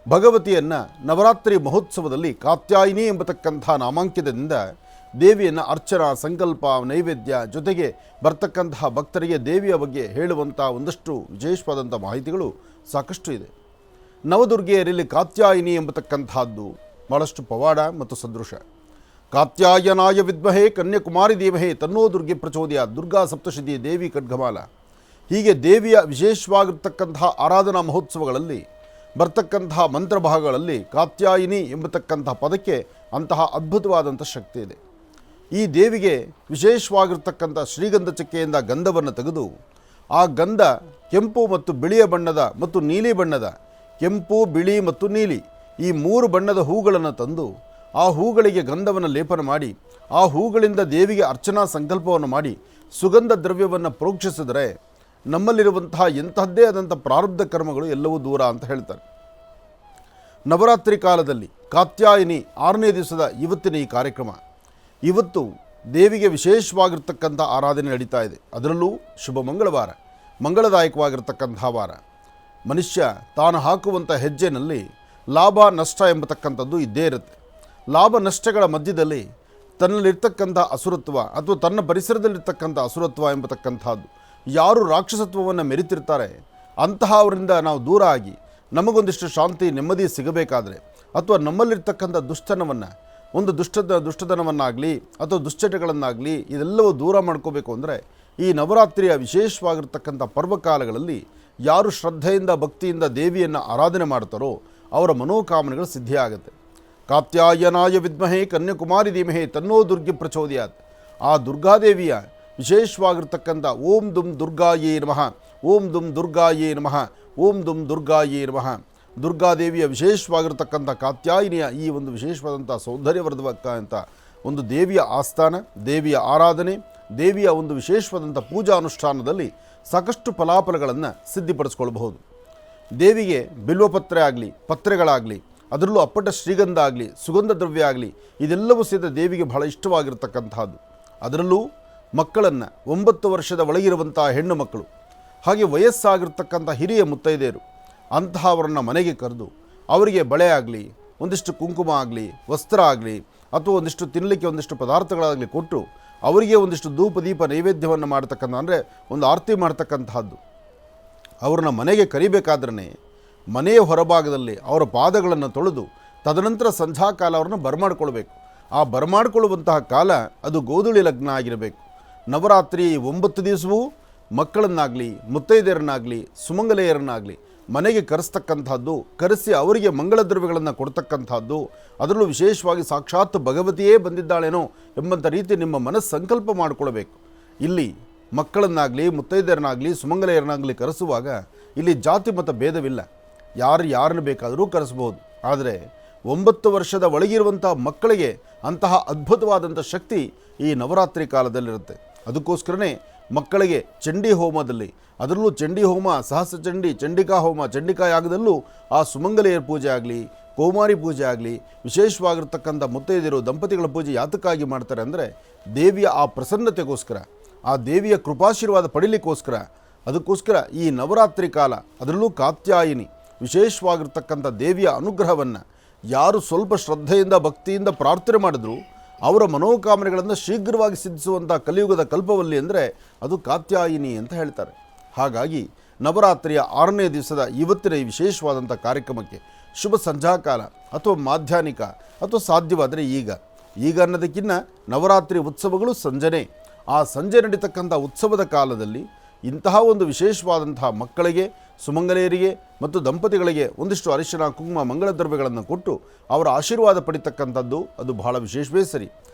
ಭಗವತಿಯನ್ನು ನವರಾತ್ರಿ ಮಹೋತ್ಸವದಲ್ಲಿ ಕಾತ್ಯಾಯಿನಿ ಎಂಬತಕ್ಕಂಥ ನಾಮಾಂಕಿತದಿಂದ ದೇವಿಯನ್ನು ಅರ್ಚನಾ, ಸಂಕಲ್ಪ, ನೈವೇದ್ಯ ಜೊತೆಗೆ ಬರ್ತಕ್ಕಂತಹ ಭಕ್ತರಿಗೆ ದೇವಿಯ ಬಗ್ಗೆ ಹೇಳುವಂಥ ಒಂದಷ್ಟು ವಿಶೇಷವಾದಂಥ ಮಾಹಿತಿಗಳು ಸಾಕಷ್ಟು ಇದೆ. ನವದುರ್ಗೆಯರಲ್ಲಿ ಕಾತ್ಯಾಯಿನಿ ಎಂಬತಕ್ಕಂಥದ್ದು ಭಾಳಷ್ಟು ಪವಾಡ ಮತ್ತು ಸದೃಶ. ಕಾತ್ಯಾಯನಾಯ ವಿದ್ಮಹೇ ಕನ್ಯಾಕುಮಾರಿ ಧೀಮಹಿ ತನ್ನೋ ದುರ್ಗೆ ಪ್ರಚೋದಯ. ದುರ್ಗಾ ಸಪ್ತಶತಿ, ದೇವಿ ಖಡ್ಗಮಾಲ, ಹೀಗೆ ದೇವಿಯ ವಿಶೇಷವಾಗಿರ್ತಕ್ಕಂತಹ ಆರಾಧನಾ ಮಹೋತ್ಸವಗಳಲ್ಲಿ ಬರ್ತಕ್ಕಂತಹ ಮಂತ್ರಭಾಗಗಳಲ್ಲಿ ಕಾತ್ಯಾಯಿನಿ ಎಂಬತಕ್ಕಂಥ ಪದಕ್ಕೆ ಅಂತಹ ಅದ್ಭುತವಾದಂಥ ಶಕ್ತಿ ಇದೆ. ಈ ದೇವಿಗೆ ವಿಶೇಷವಾಗಿರ್ತಕ್ಕಂಥ ಶ್ರೀಗಂಧ ಚಕ್ಕೆಯಿಂದ ಗಂಧವನ್ನು ತೆಗೆದು ಆ ಗಂಧ ಕೆಂಪು ಮತ್ತು ಬಿಳಿಯ ಬಣ್ಣದ ಮತ್ತು ನೀಲಿ ಬಣ್ಣದ, ಕೆಂಪು, ಬಿಳಿ ಮತ್ತು ನೀಲಿ ಈ 3 ಬಣ್ಣದ ಹೂಗಳನ್ನು ತಂದು ಆ ಹೂಗಳಿಗೆ ಗಂಧವನ್ನು ಲೇಪನ ಮಾಡಿ ಆ ಹೂಗಳಿಂದ ದೇವಿಗೆ ಅರ್ಚನಾ ಸಂಕಲ್ಪವನ್ನು ಮಾಡಿ ಸುಗಂಧ ದ್ರವ್ಯವನ್ನು ಪ್ರೋಕ್ಷಿಸಿದರೆ ನಮ್ಮಲ್ಲಿರುವಂತಹ ಎಂತಹದ್ದೇ ಆದಂಥ ಪ್ರಾರಬ್ಧ ಕರ್ಮಗಳು ಎಲ್ಲವೂ ದೂರ ಅಂತ ಹೇಳ್ತಾರೆ. ನವರಾತ್ರಿ ಕಾಲದಲ್ಲಿ ಕಾತ್ಯಾಯಿನಿ 6ನೇ ದಿವಸದ ಇವತ್ತಿನ ಈ ಕಾರ್ಯಕ್ರಮ, ಇವತ್ತು ದೇವಿಗೆ ವಿಶೇಷವಾಗಿರ್ತಕ್ಕಂಥ ಆರಾಧನೆ ನಡೀತಾ ಇದೆ. ಅದರಲ್ಲೂ ಶುಭ ಮಂಗಳವಾರ, ಮಂಗಳದಾಯಕವಾಗಿರ್ತಕ್ಕಂಥ ವಾರ. ಮನುಷ್ಯ ತಾನು ಹಾಕುವಂಥ ಹೆಜ್ಜೆನಲ್ಲಿ ಲಾಭ ನಷ್ಟ ಎಂಬತಕ್ಕಂಥದ್ದು ಇದ್ದೇ ಇರುತ್ತೆ. ಲಾಭ ನಷ್ಟಗಳ ಮಧ್ಯದಲ್ಲಿ ತನ್ನಲ್ಲಿರ್ತಕ್ಕಂಥ ಅಸುರತ್ವ ಅಥವಾ ತನ್ನ ಪರಿಸರದಲ್ಲಿರ್ತಕ್ಕಂಥ ಅಸುರತ್ವ ಎಂಬತಕ್ಕಂಥದ್ದು, ಯಾರು ರಾಕ್ಷಸತ್ವವನ್ನು ಮೆರಿತಿರ್ತಾರೆ ಅಂತಹ ಅವರಿಂದ ನಾವು ದೂರ ಆಗಿ ನಮಗೊಂದಿಷ್ಟು ಶಾಂತಿ ನೆಮ್ಮದಿ ಸಿಗಬೇಕಾದರೆ ಅಥವಾ ನಮ್ಮಲ್ಲಿರ್ತಕ್ಕಂಥ ದುಷ್ಟತನವನ್ನು, ಒಂದು ದುಷ್ಟತನವನ್ನಾಗಲಿ ಅಥವಾ ದುಶ್ಚಟಗಳನ್ನಾಗಲಿ ಇದೆಲ್ಲವೂ ದೂರ ಮಾಡ್ಕೋಬೇಕು ಅಂದರೆ ಈ ನವರಾತ್ರಿಯ ವಿಶೇಷವಾಗಿರ್ತಕ್ಕಂಥ ಪರ್ವಕಾಲಗಳಲ್ಲಿ ಯಾರು ಶ್ರದ್ಧೆಯಿಂದ ಭಕ್ತಿಯಿಂದ ದೇವಿಯನ್ನು ಆರಾಧನೆ ಮಾಡ್ತಾರೋ ಅವರ ಮನೋಕಾಮನೆಗಳು ಸಿದ್ಧಿಯಾಗುತ್ತೆ. ಕಾತ್ಯಾಯನಾಯ ವಿದ್ಮಹೇ ಕನ್ಯಾಕುಮಾರಿ ಧೀಮಹಿ ತನ್ನೋ ದುರ್ಗೆ ಪ್ರಚೋದಯಾತ್. ಆ ದುರ್ಗಾದೇವಿಯ ವಿಶೇಷವಾಗಿರ್ತಕ್ಕಂಥ ಓಂ ದುಂ ದುರ್ಗಾಯೇ ನಮಃ, ಓಂ ದುಂ ದುರ್ಗಾಯೇ ನಮಃ, ಓಂ ದುಂ ದುರ್ಗಾಯೇ ನಮಃ. ದುರ್ಗಾದೇವಿಯ ವಿಶೇಷವಾಗಿರ್ತಕ್ಕಂಥ ಕಾತ್ಯಾಯಿನಿಯ ಈ ಒಂದು ವಿಶೇಷವಾದಂಥ ಸೌಂದರ್ಯವರ್ಧಕ ಒಂದು ದೇವಿಯ ಆಸ್ಥಾನ, ದೇವಿಯ ಆರಾಧನೆ, ದೇವಿಯ ಒಂದು ವಿಶೇಷವಾದಂಥ ಪೂಜಾ ಅನುಷ್ಠಾನದಲ್ಲಿ ಸಾಕಷ್ಟು ಫಲಾಫಲಗಳನ್ನು ಸಿದ್ಧಿಪಡಿಸ್ಕೊಳ್ಬಹುದು. ದೇವಿಗೆ ಬಿಲ್ವಪತ್ರೆ ಆಗಲಿ, ಪತ್ರೆಗಳಾಗಲಿ, ಅದರಲ್ಲೂ ಅಪ್ಪಟ ಶ್ರೀಗಂಧ ಆಗಲಿ, ಸುಗಂಧ ದ್ರವ್ಯ ಆಗಲಿ, ಇದೆಲ್ಲವೂ ಸಹಿತ ದೇವಿಗೆ ಬಹಳ ಇಷ್ಟವಾಗಿರ್ತಕ್ಕಂಥದ್ದು. ಅದರಲ್ಲೂ ಮಕ್ಕಳನ್ನು 9 ವರ್ಷದ ಒಳಗಿರುವಂಥ ಹೆಣ್ಣು ಮಕ್ಕಳು, ಹಾಗೆ ವಯಸ್ಸಾಗಿರ್ತಕ್ಕಂಥ ಹಿರಿಯ ಮುತ್ತೈದೆಯರು ಅಂತಹವರನ್ನು ಮನೆಗೆ ಕರೆದು ಅವರಿಗೆ ಬಳೆ ಆಗಲಿ, ಒಂದಿಷ್ಟು ಕುಂಕುಮ ಆಗಲಿ, ವಸ್ತ್ರ ಆಗಲಿ ಅಥವಾ ಒಂದಿಷ್ಟು ತಿನ್ನಲಿಕ್ಕೆ ಒಂದಿಷ್ಟು ಪದಾರ್ಥಗಳಾಗಲಿ ಕೊಟ್ಟು ಅವರಿಗೆ ಒಂದಿಷ್ಟು ಧೂಪ ದೀಪ ನೈವೇದ್ಯವನ್ನು ಮಾಡ್ತಕ್ಕಂಥ, ಅಂದರೆ ಒಂದು ಆರತಿ ಮಾಡ್ತಕ್ಕಂತಹದ್ದು. ಅವ್ರನ್ನ ಮನೆಗೆ ಕರಿಬೇಕಾದ್ರೆ ಮನೆಯ ಹೊರಭಾಗದಲ್ಲಿ ಅವರ ಪಾದಗಳನ್ನು ತೊಳೆದು ತದನಂತರ ಸಂಧ್ಯಾಕಾಲ ಅವ್ರನ್ನ ಬರಮಾಡ್ಕೊಳ್ಬೇಕು. ಆ ಬರಮಾಡ್ಕೊಳ್ಳುವಂತಹ ಕಾಲ ಅದು ಗೋಧೂಳಿ ಲಗ್ನ ಆಗಿರಬೇಕು. ನವರಾತ್ರಿ 9 ದಿವಸವೂ ಮಕ್ಕಳನ್ನಾಗಲಿ ಮುತ್ತೈದೆಯರನ್ನಾಗಲಿ ಸುಮಂಗಲೆಯರನ್ನಾಗಲಿ ಮನೆಗೆ ಕರೆಸ್ತಕ್ಕಂಥದ್ದು, ಕರೆಸಿ ಅವರಿಗೆ ಮಂಗಳ ದ್ರವ್ಯಗಳನ್ನು ಕೊಡ್ತಕ್ಕಂಥದ್ದು, ಅದರಲ್ಲೂ ವಿಶೇಷವಾಗಿ ಸಾಕ್ಷಾತ್ ಭಗವತಿಯೇ ಬಂದಿದ್ದಾಳೇನೋ ಎಂಬಂಥ ರೀತಿ ನಿಮ್ಮ ಮನಸ್ಸು ಸಂಕಲ್ಪ ಮಾಡಿಕೊಳ್ಬೇಕು. ಇಲ್ಲಿ ಮಕ್ಕಳನ್ನಾಗಲಿ ಮುತ್ತೈದೆಯರನ್ನಾಗಲಿ ಸುಮಂಗಲೆಯರನ್ನಾಗಲಿ ಕರೆಸುವಾಗ ಇಲ್ಲಿ ಜಾತಿ ಮತ ಭೇದವಿಲ್ಲ, ಯಾರನ್ನು ಬೇಕಾದರೂ ಕರೆಸ್ಬೋದು. ಆದರೆ 9 ವರ್ಷದ ಒಳಗಿರುವಂಥ ಮಕ್ಕಳಿಗೆ ಅಂತಹ ಅದ್ಭುತವಾದಂಥ ಶಕ್ತಿ ಈ ನವರಾತ್ರಿ ಕಾಲದಲ್ಲಿರುತ್ತೆ. ಅದಕ್ಕೋಸ್ಕರನೇ ಮಕ್ಕಳಿಗೆ ಚಂಡಿ ಹೋಮದಲ್ಲಿ, ಅದರಲ್ಲೂ ಚಂಡಿ ಹೋಮ, ಸಹಸ್ರ ಚಂಡಿ, ಚಂಡಿಕಾ ಹೋಮ, ಚಂಡಿಕಾ ಯಾಗದಲ್ಲೂ ಆ ಸುಮಂಗಲೆಯರ ಪೂಜೆ ಆಗಲಿ, ಕೌಮಾರಿ ಪೂಜೆ ಆಗಲಿ, ವಿಶೇಷವಾಗಿರ್ತಕ್ಕಂಥ ಮುತ್ತೈದೆಯರು ದಂಪತಿಗಳ ಪೂಜೆ ಯಾತಕ್ಕಾಗಿ ಮಾಡ್ತಾರೆ ಅಂದರೆ ದೇವಿಯ ಆ ಪ್ರಸನ್ನತೆಗೋಸ್ಕರ, ಆ ದೇವಿಯ ಕೃಪಾಶೀರ್ವಾದ ಪಡೀಲಿಕ್ಕೋಸ್ಕರ. ಅದಕ್ಕೋಸ್ಕರ ಈ ನವರಾತ್ರಿ ಕಾಲ, ಅದರಲ್ಲೂ ಕಾತ್ಯಾಯಿನಿ ವಿಶೇಷವಾಗಿರ್ತಕ್ಕಂಥ ದೇವಿಯ ಅನುಗ್ರಹವನ್ನು ಯಾರು ಸ್ವಲ್ಪ ಶ್ರದ್ಧೆಯಿಂದ ಭಕ್ತಿಯಿಂದ ಪ್ರಾರ್ಥನೆ ಮಾಡಿದ್ರು ಅವರ ಮನೋಕಾಮನೆಗಳನ್ನು ಶೀಘ್ರವಾಗಿ ಸಿದ್ಧಿಸುವಂಥ ಕಲಿಯುಗದ ಕಲ್ಪವಲ್ಲಿ ಅಂದರೆ ಅದು ಕಾತ್ಯಾಯಿನಿ ಅಂತ ಹೇಳ್ತಾರೆ. ಹಾಗಾಗಿ ನವರಾತ್ರಿಯ 6ನೇ ದಿವಸದ ಇವತ್ತಿನ ಈ ವಿಶೇಷವಾದಂಥ ಕಾರ್ಯಕ್ರಮಕ್ಕೆ ಶುಭ ಸಂಧ್ಯಾಕಾಲ ಅಥವಾ ಮಾಧ್ಯಾಹ್ನಿಕ ಅಥವಾ ಸಾಧ್ಯವಾದರೆ ಈಗ ಅನ್ನೋದಕ್ಕಿಂತ ನವರಾತ್ರಿ ಉತ್ಸವಗಳು ಸಂಜೆನೇ. ಆ ಸಂಜೆ ನಡೀತಕ್ಕಂಥ ಉತ್ಸವದ ಕಾಲದಲ್ಲಿ ಇಂತಹ ಒಂದು ವಿಶೇಷವಾದಂತಹ ಮಕ್ಕಳಿಗೆ, ಸುಮಂಗಲೆಯರಿಗೆ ಮತ್ತು ದಂಪತಿಗಳಿಗೆ ಒಂದಿಷ್ಟು ಅರಿಶಿನ ಕುಂಕುಮ ಮಂಗಳ ದ್ರವ್ಯಗಳನ್ನು ಕೊಟ್ಟು ಅವರ ಆಶೀರ್ವಾದ ಪಡಿತಕ್ಕಂಥದ್ದು ಅದು ಬಹಳ ವಿಶೇಷವೇ ಸರಿ.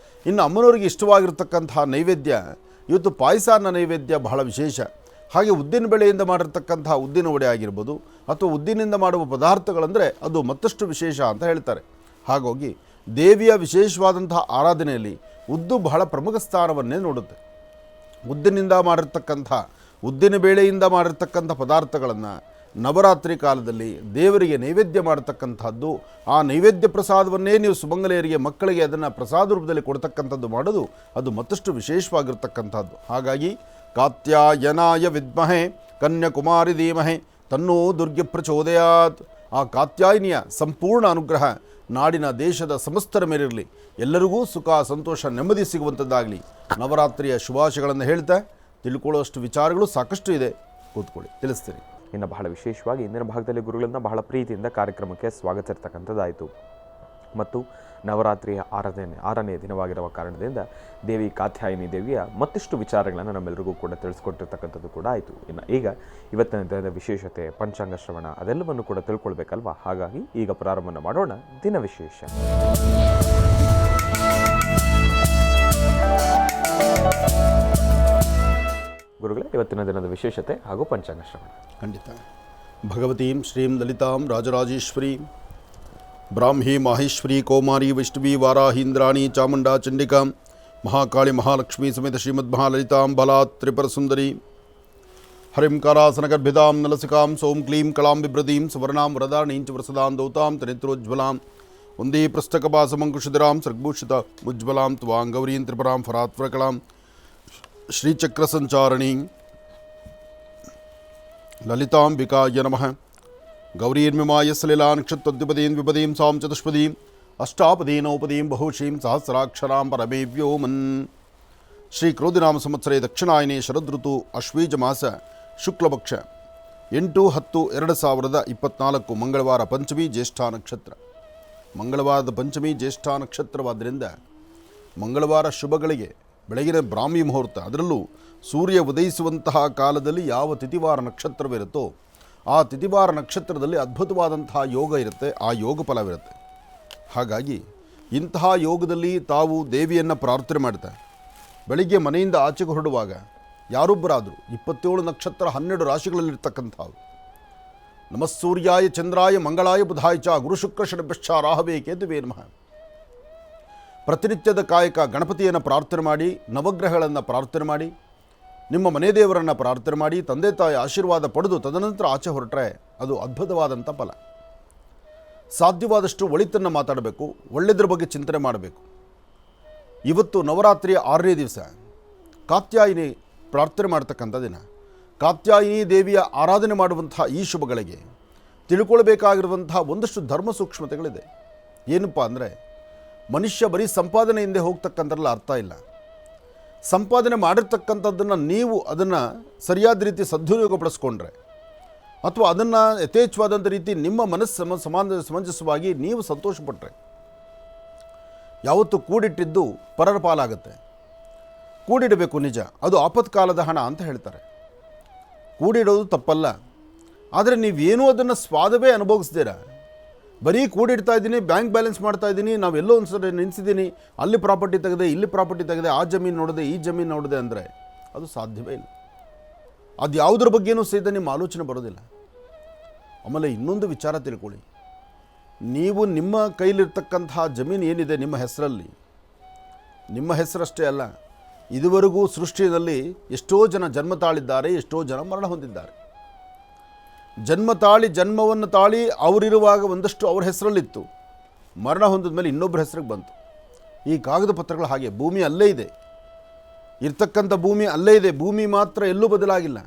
ಇನ್ನು ಅಮ್ಮನವರಿಗೆ ಇಷ್ಟವಾಗಿರ್ತಕ್ಕಂತಹ ನೈವೇದ್ಯ ಇವತ್ತು ಪಾಯಸ ಅನ್ನೋ ನೈವೇದ್ಯ ಬಹಳ ವಿಶೇಷ. ಹಾಗೆ ಉದ್ದಿನ ಬೇಳೆಯಿಂದ ಮಾಡಿರ್ತಕ್ಕಂತಹ ಉದ್ದಿನ ವಡೆ ಆಗಿರ್ಬೋದು ಅಥವಾ ಉದ್ದಿನಿಂದ ಮಾಡುವ ಪದಾರ್ಥಗಳಂದರೆ ಅದು ಮತ್ತಷ್ಟು ವಿಶೇಷ ಅಂತ ಹೇಳ್ತಾರೆ. ಹಾಗಾಗಿ ದೇವಿಯ ವಿಶೇಷವಾದಂತಹ ಆರಾಧನೆಯಲ್ಲಿ ಉದ್ದು ಬಹಳ ಪ್ರಮುಖ ಸ್ಥಾನವನ್ನೇ ನೋಡುತ್ತೆ. ಉದ್ದಿನಿಂದ ಮಾಡಿರ್ತಕ್ಕಂಥ, ಉದ್ದಿನ ಬೇಳೆಯಿಂದ ಮಾಡಿರ್ತಕ್ಕಂಥ ಪದಾರ್ಥಗಳನ್ನು ನವರಾತ್ರಿ ಕಾಲದಲ್ಲಿ ದೇವರಿಗೆ ನೈವೇದ್ಯ ಮಾಡತಕ್ಕಂಥದ್ದು, ಆ ನೈವೇದ್ಯ ಪ್ರಸಾದವನ್ನೇ ನೀವು ಸುಮಂಗಲೆಯರಿಗೆ, ಮಕ್ಕಳಿಗೆ ಅದನ್ನು ಪ್ರಸಾದ ರೂಪದಲ್ಲಿ ಕೊಡ್ತಕ್ಕಂಥದ್ದು ಮಾಡೋದು ಅದು ಮತ್ತಷ್ಟು ವಿಶೇಷವಾಗಿರ್ತಕ್ಕಂಥದ್ದು. ಹಾಗಾಗಿ ಕಾತ್ಯಾಯನಾಯ ವಿದ್ಮಹೆ ಕನ್ಯಾಕುಮಾರಿ ಧೀಮಹೆ ತನ್ನೋ ದುರ್ಗೆ ಪ್ರಚೋದಯಾತ್. ಆ ಕಾತ್ಯಾಯಿನಿಯ ಸಂಪೂರ್ಣ ಅನುಗ್ರಹ ನಾಡಿನ ದೇಶದ ಸಮಸ್ತರ ಮೇಲಿರಲಿ, ಎಲ್ಲರಿಗೂ ಸುಖ ಸಂತೋಷ ನೆಮ್ಮದಿ ಸಿಗುವಂಥದ್ದಾಗಲಿ. ನವರಾತ್ರಿಯ ಶುಭಾಶಯಗಳನ್ನು ಹೇಳ್ತಾ ತಿಳ್ಕೊಳ್ಳುವಷ್ಟು ವಿಚಾರಗಳು ಸಾಕಷ್ಟು ಇದೆ, ಕೂತ್ಕೊಳ್ಳಿ ತಿಳಿಸ್ತೀನಿ. ಇನ್ನು ಬಹಳ ವಿಶೇಷವಾಗಿ ಇಂದಿನ ಭಾಗದಲ್ಲಿ ಗುರುಗಳನ್ನ ಬಹಳ ಪ್ರೀತಿಯಿಂದ ಕಾರ್ಯಕ್ರಮಕ್ಕೆ ಸ್ವಾಗತಿಸಿರ್ತಕ್ಕಂಥದ್ದಾಯಿತು. ಮತ್ತು ನವರಾತ್ರಿಯ 6ನೇ ದಿನವಾಗಿರುವ ಕಾರಣದಿಂದ ದೇವಿ ಕಾತ್ಯಾಯಿನಿ ದೇವಿಯ ಮತ್ತಿಷ್ಟು ವಿಚಾರಗಳನ್ನು ನಮ್ಮೆಲ್ಲರಿಗೂ ಕೂಡ ತಿಳಿಸ್ಕೊಟ್ಟಿರ್ತಕ್ಕಂಥದ್ದು ಕೂಡ ಆಯಿತು. ಇನ್ನು ಈಗ ಇವತ್ತಿನ ದಿನದ ವಿಶೇಷತೆ, ಪಂಚಾಂಗ ಶ್ರವಣ ಅದೆಲ್ಲವನ್ನು ಕೂಡ ತಿಳ್ಕೊಳ್ಬೇಕಲ್ವಾ. ಹಾಗಾಗಿ ಈಗ ಪ್ರಾರಂಭ ಮಾಡೋಣ ದಿನ ವಿಶೇಷ. ಗುರುಗಳೇ, ಇವತ್ತಿನ ದಿನದ ವಿಶೇಷತೆ ಹಾಗೂ ಪಂಚಾಂಗ ಶ್ರವಣ. ಖಂಡಿತ. ಭಗವತೀಂ ಶ್ರೀಂ ಲಲಿತಾಂ ರಾಜರಾಜೇಶ್ವರಿ ಬ್ರಾಹ್ಮೀ ಮಾಹೇಶ್ವರಿ ಕೌಮಾರಿ ವೈಷ್ಣವಿ ವಾರಾಹೀಂದ್ರಾಣಿ ಚಾಮುಂಡಾ ಚಂಡಿಕಾಂ ಮಹಾಕಾಳಿ ಮಹಾಲಕ್ಷ್ಮೀ ಸಮೇತ ಶ್ರೀಮದ್ ಮಹಾಲಲಿತಾಂ ಬಲಾತ್ ತ್ರಿಪುರ ಸುಂದರಿ ಹರಿಂಕಾರಾಸನಗರ್ಭಿದಾಂ ನಲಸಿಕಾಂ ಸೋಂ ಕ್ಲೀಂ ಕಳಾಂ ಬಿಭ್ರದೀಂ ಸುವರ್ಣಾಂ ವರದಾಣೀಂಚ ವರಸದಾಂ ದೌತಾಂ ತನಿತ್ರೋಜ್ವಲಾಂ ಒಂದೇ ಪೃಷ್ಟಕಪಾಸಮಂಕುಶಿಧರಾಂ ಸರ್ಗಭೂಷಿತ ಉಜ್ವಲಾಂ ತ್ವಾಂ ಗೌರೀಂ ತ್ರಿಪುರಾಂ ಫರಾತ್ವರಕಳಾಂ ಶ್ರೀಚಕ್ರಸಂಚಾರಣಿ ಲಲಿತಾಂಬಿಕಾಯ ನಮಃ. ಗೌರೀರ್ಮಿಮಾಯ ಸಲಿಲಾ ನಕ್ಷತ್ರೋದ್ಯುಪದೀಂ ವಿಪದೀಂ ಸಾಂ ಚತುಷ್ಪದೀಂ ಅಷ್ಟಾಪದೀನೋಪದೀಂ ಬಹುಶೀಂ ಸಹಸ್ರಾಕ್ಷರಾಂ ಪರಮೇ ವ್ಯೋಮನ್. ಶ್ರೀ ಕ್ರೋಧಿನಾಮ ಸಂವತ್ಸರೇ ದಕ್ಷಿಣಾಯನೇ ಶರದೃತು ಅಶ್ವೀಜ ಮಾಸ ಶುಕ್ಲಪಕ್ಷ 8-10-2024 ಮಂಗಳವಾರ ಪಂಚಮಿ ಜ್ಯೇಷ್ಠ ನಕ್ಷತ್ರ. ಮಂಗಳವಾರದ ಪಂಚಮಿ ಜ್ಯೇಷ್ಠ ನಕ್ಷತ್ರವಾದ್ದರಿಂದ ಮಂಗಳವಾರ ಶುಭಗಳಿಗೆ ಬೆಳಗಿನ ಬ್ರಾಹ್ಮಿ ಮುಹೂರ್ತ, ಅದರಲ್ಲೂ ಸೂರ್ಯ ಉದಯಿಸುವಂತಹ ಕಾಲದಲ್ಲಿ ಯಾವ ತಿಥಿವಾರ ನಕ್ಷತ್ರವಿರುತ್ತೋ ಆ ತಿಥಿವಾರ ನಕ್ಷತ್ರದಲ್ಲಿ ಅದ್ಭುತವಾದಂತಹ ಯೋಗ ಇರುತ್ತೆ, ಆ ಯೋಗ ಫಲವಿರುತ್ತೆ. ಹಾಗಾಗಿ ಇಂತಹ ಯೋಗದಲ್ಲಿ ತಾವು ದೇವಿಯನ್ನು ಪ್ರಾರ್ಥನೆ ಮಾಡ್ತಾರೆ. ಬೆಳಿಗ್ಗೆ ಮನೆಯಿಂದ ಆಚೆಗೆ ಹೊರಡುವಾಗ ಯಾರೊಬ್ಬರಾದರೂ 27 ನಕ್ಷತ್ರ 12 ರಾಶಿಗಳಲ್ಲಿರ್ತಕ್ಕಂಥವು ನಮಸ್ಸೂರ್ಯಾಯ ಚಂದ್ರಾಯ ಮಂಗಳಾಯ ಬುಧಾಯ ಚ ಗುರು ಶುಕ್ರ ಶನಿಭ್ಯಶ್ಚ ರಾಹವೇ ಕೇತುವೇ ನಮಃ. ಪ್ರತಿನಿತ್ಯದ ಕಾಯಕ ಗಣಪತಿಯನ್ನು ಪ್ರಾರ್ಥನೆ ಮಾಡಿ, ನವಗ್ರಹಗಳನ್ನು ಪ್ರಾರ್ಥನೆ ಮಾಡಿ, ನಿಮ್ಮ ಮನೆ ದೇವರನ್ನು ಪ್ರಾರ್ಥನೆ ಮಾಡಿ, ತಂದೆ ತಾಯಿ ಆಶೀರ್ವಾದ ಪಡೆದು ತದನಂತರ ಆಚೆ ಹೊರಟ್ರೆ ಅದು ಅದ್ಭುತವಾದಂಥ ಫಲ. ಸಾಧ್ಯವಾದಷ್ಟು ಒಳಿತನ್ನು ಮಾತಾಡಬೇಕು, ಒಳ್ಳೆಯದ್ರ ಬಗ್ಗೆ ಚಿಂತನೆ ಮಾಡಬೇಕು. ಇವತ್ತು ನವರಾತ್ರಿಯ 6ನೇ ದಿವಸ ಕಾತ್ಯಾಯಿನಿ ಪ್ರಾರ್ಥನೆ ಮಾಡ್ತಕ್ಕಂಥ ದಿನ. ಕಾತ್ಯಾಯಿನಿ ದೇವಿಯ ಆರಾಧನೆ ಮಾಡುವಂತಹ ಈ ಶುಭಗಳಿಗೆ ತಿಳ್ಕೊಳ್ಬೇಕಾಗಿರುವಂತಹ ಒಂದಷ್ಟು ಧರ್ಮ ಸೂಕ್ಷ್ಮತೆಗಳಿದೆ. ಏನಪ್ಪ ಅಂದರೆ, ಮನುಷ್ಯ ಬರೀ ಸಂಪಾದನೆ ಹಿಂದೆ ಹೋಗ್ತಕ್ಕಂಥದ್ರಲ್ಲಿ ಅರ್ಥ ಇಲ್ಲ. ಸಂಪಾದನೆ ಮಾಡಿರ್ತಕ್ಕಂಥದ್ದನ್ನು ನೀವು ಅದನ್ನು ಸರಿಯಾದ ರೀತಿ ಸದ್ವಿನಿಯೋಗಪಡಿಸ್ಕೊಂಡ್ರೆ ಅಥವಾ ಅದನ್ನು ಯಥೇಚ್ಛವಾದಂಥ ರೀತಿ ನಿಮ್ಮ ಮನಸ್ಸು ಸಮಂಜಸವಾಗಿ ನೀವು ಸಂತೋಷಪಟ್ಟರೆ ಯಾವತ್ತು ಕೂಡಿಟ್ಟಿದ್ದು ಪರರ ಪಾಲಾಗುತ್ತೆ. ಕೂಡಿಡಬೇಕು ನಿಜ, ಅದು ಆಪತ್ಕಾಲದ ಹಣ ಅಂತ ಹೇಳ್ತಾರೆ. ಕೂಡಿಡೋದು ತಪ್ಪಲ್ಲ, ಆದರೆ ನೀವೇನೂ ಅದನ್ನು ಸ್ವಾದವೇ ಅನುಭವಿಸ್ತೀರ. ಬರೀ ಕೂಡಿಡ್ತಾ ಇದ್ದೀನಿ, ಬ್ಯಾಂಕ್ ಬ್ಯಾಲೆನ್ಸ್ ಮಾಡ್ತಾ ಇದ್ದೀನಿ, ನಾವೆಲ್ಲೋ ಒಂದು ಸರಿ ನಿಲ್ಲಿಸಿದ್ದೀನಿ, ಅಲ್ಲಿ ಪ್ರಾಪರ್ಟಿ ತೆಗೆದೆ, ಇಲ್ಲಿ ಪ್ರಾಪರ್ಟಿ ತೆಗೆದೆ, ಆ ಜಮೀನು ನೋಡಿದೆ, ಈ ಜಮೀನು ನೋಡಿದೆ ಅಂದರೆ ಅದು ಸಾಧ್ಯವೇ ಇಲ್ಲ. ಅದು ಯಾವುದ್ರ ಬಗ್ಗೆನೂ ಸಹಿತ ನಿಮ್ಮ ಆಲೋಚನೆ ಬರೋದಿಲ್ಲ. ಆಮೇಲೆ ಇನ್ನೊಂದು ವಿಚಾರ ತಿಳ್ಕೊಳ್ಳಿ, ನೀವು ನಿಮ್ಮ ಕೈಲಿರ್ತಕ್ಕಂತಹ ಜಮೀನು ಏನಿದೆ ನಿಮ್ಮ ಹೆಸರಲ್ಲಿ, ನಿಮ್ಮ ಹೆಸರಷ್ಟೇ ಅಲ್ಲ, ಇದುವರೆಗೂ ಸೃಷ್ಟಿಯಲ್ಲಿ ಎಷ್ಟೋ ಜನ ಜನ್ಮ ತಾಳಿದ್ದಾರೆ, ಎಷ್ಟೋ ಜನ ಮರಣ ಹೊಂದಿದ್ದಾರೆ. ಜನ್ಮವನ್ನು ತಾಳಿ ಅವರಿರುವಾಗ ಒಂದಷ್ಟು ಅವ್ರ ಹೆಸರಲ್ಲಿತ್ತು, ಮರಣ ಹೊಂದಿದ ಮೇಲೆ ಇನ್ನೊಬ್ಬರ ಹೆಸರಿಗೆ ಬಂತು. ಈ ಕಾಗದ ಪತ್ರಗಳು ಹಾಗೆ, ಭೂಮಿ ಅಲ್ಲೇ ಇದೆ, ಇರ್ತಕ್ಕಂಥ ಭೂಮಿ ಅಲ್ಲೇ ಇದೆ, ಭೂಮಿ ಮಾತ್ರ ಎಲ್ಲೂ ಬದಲಾಗಿಲ್ಲ.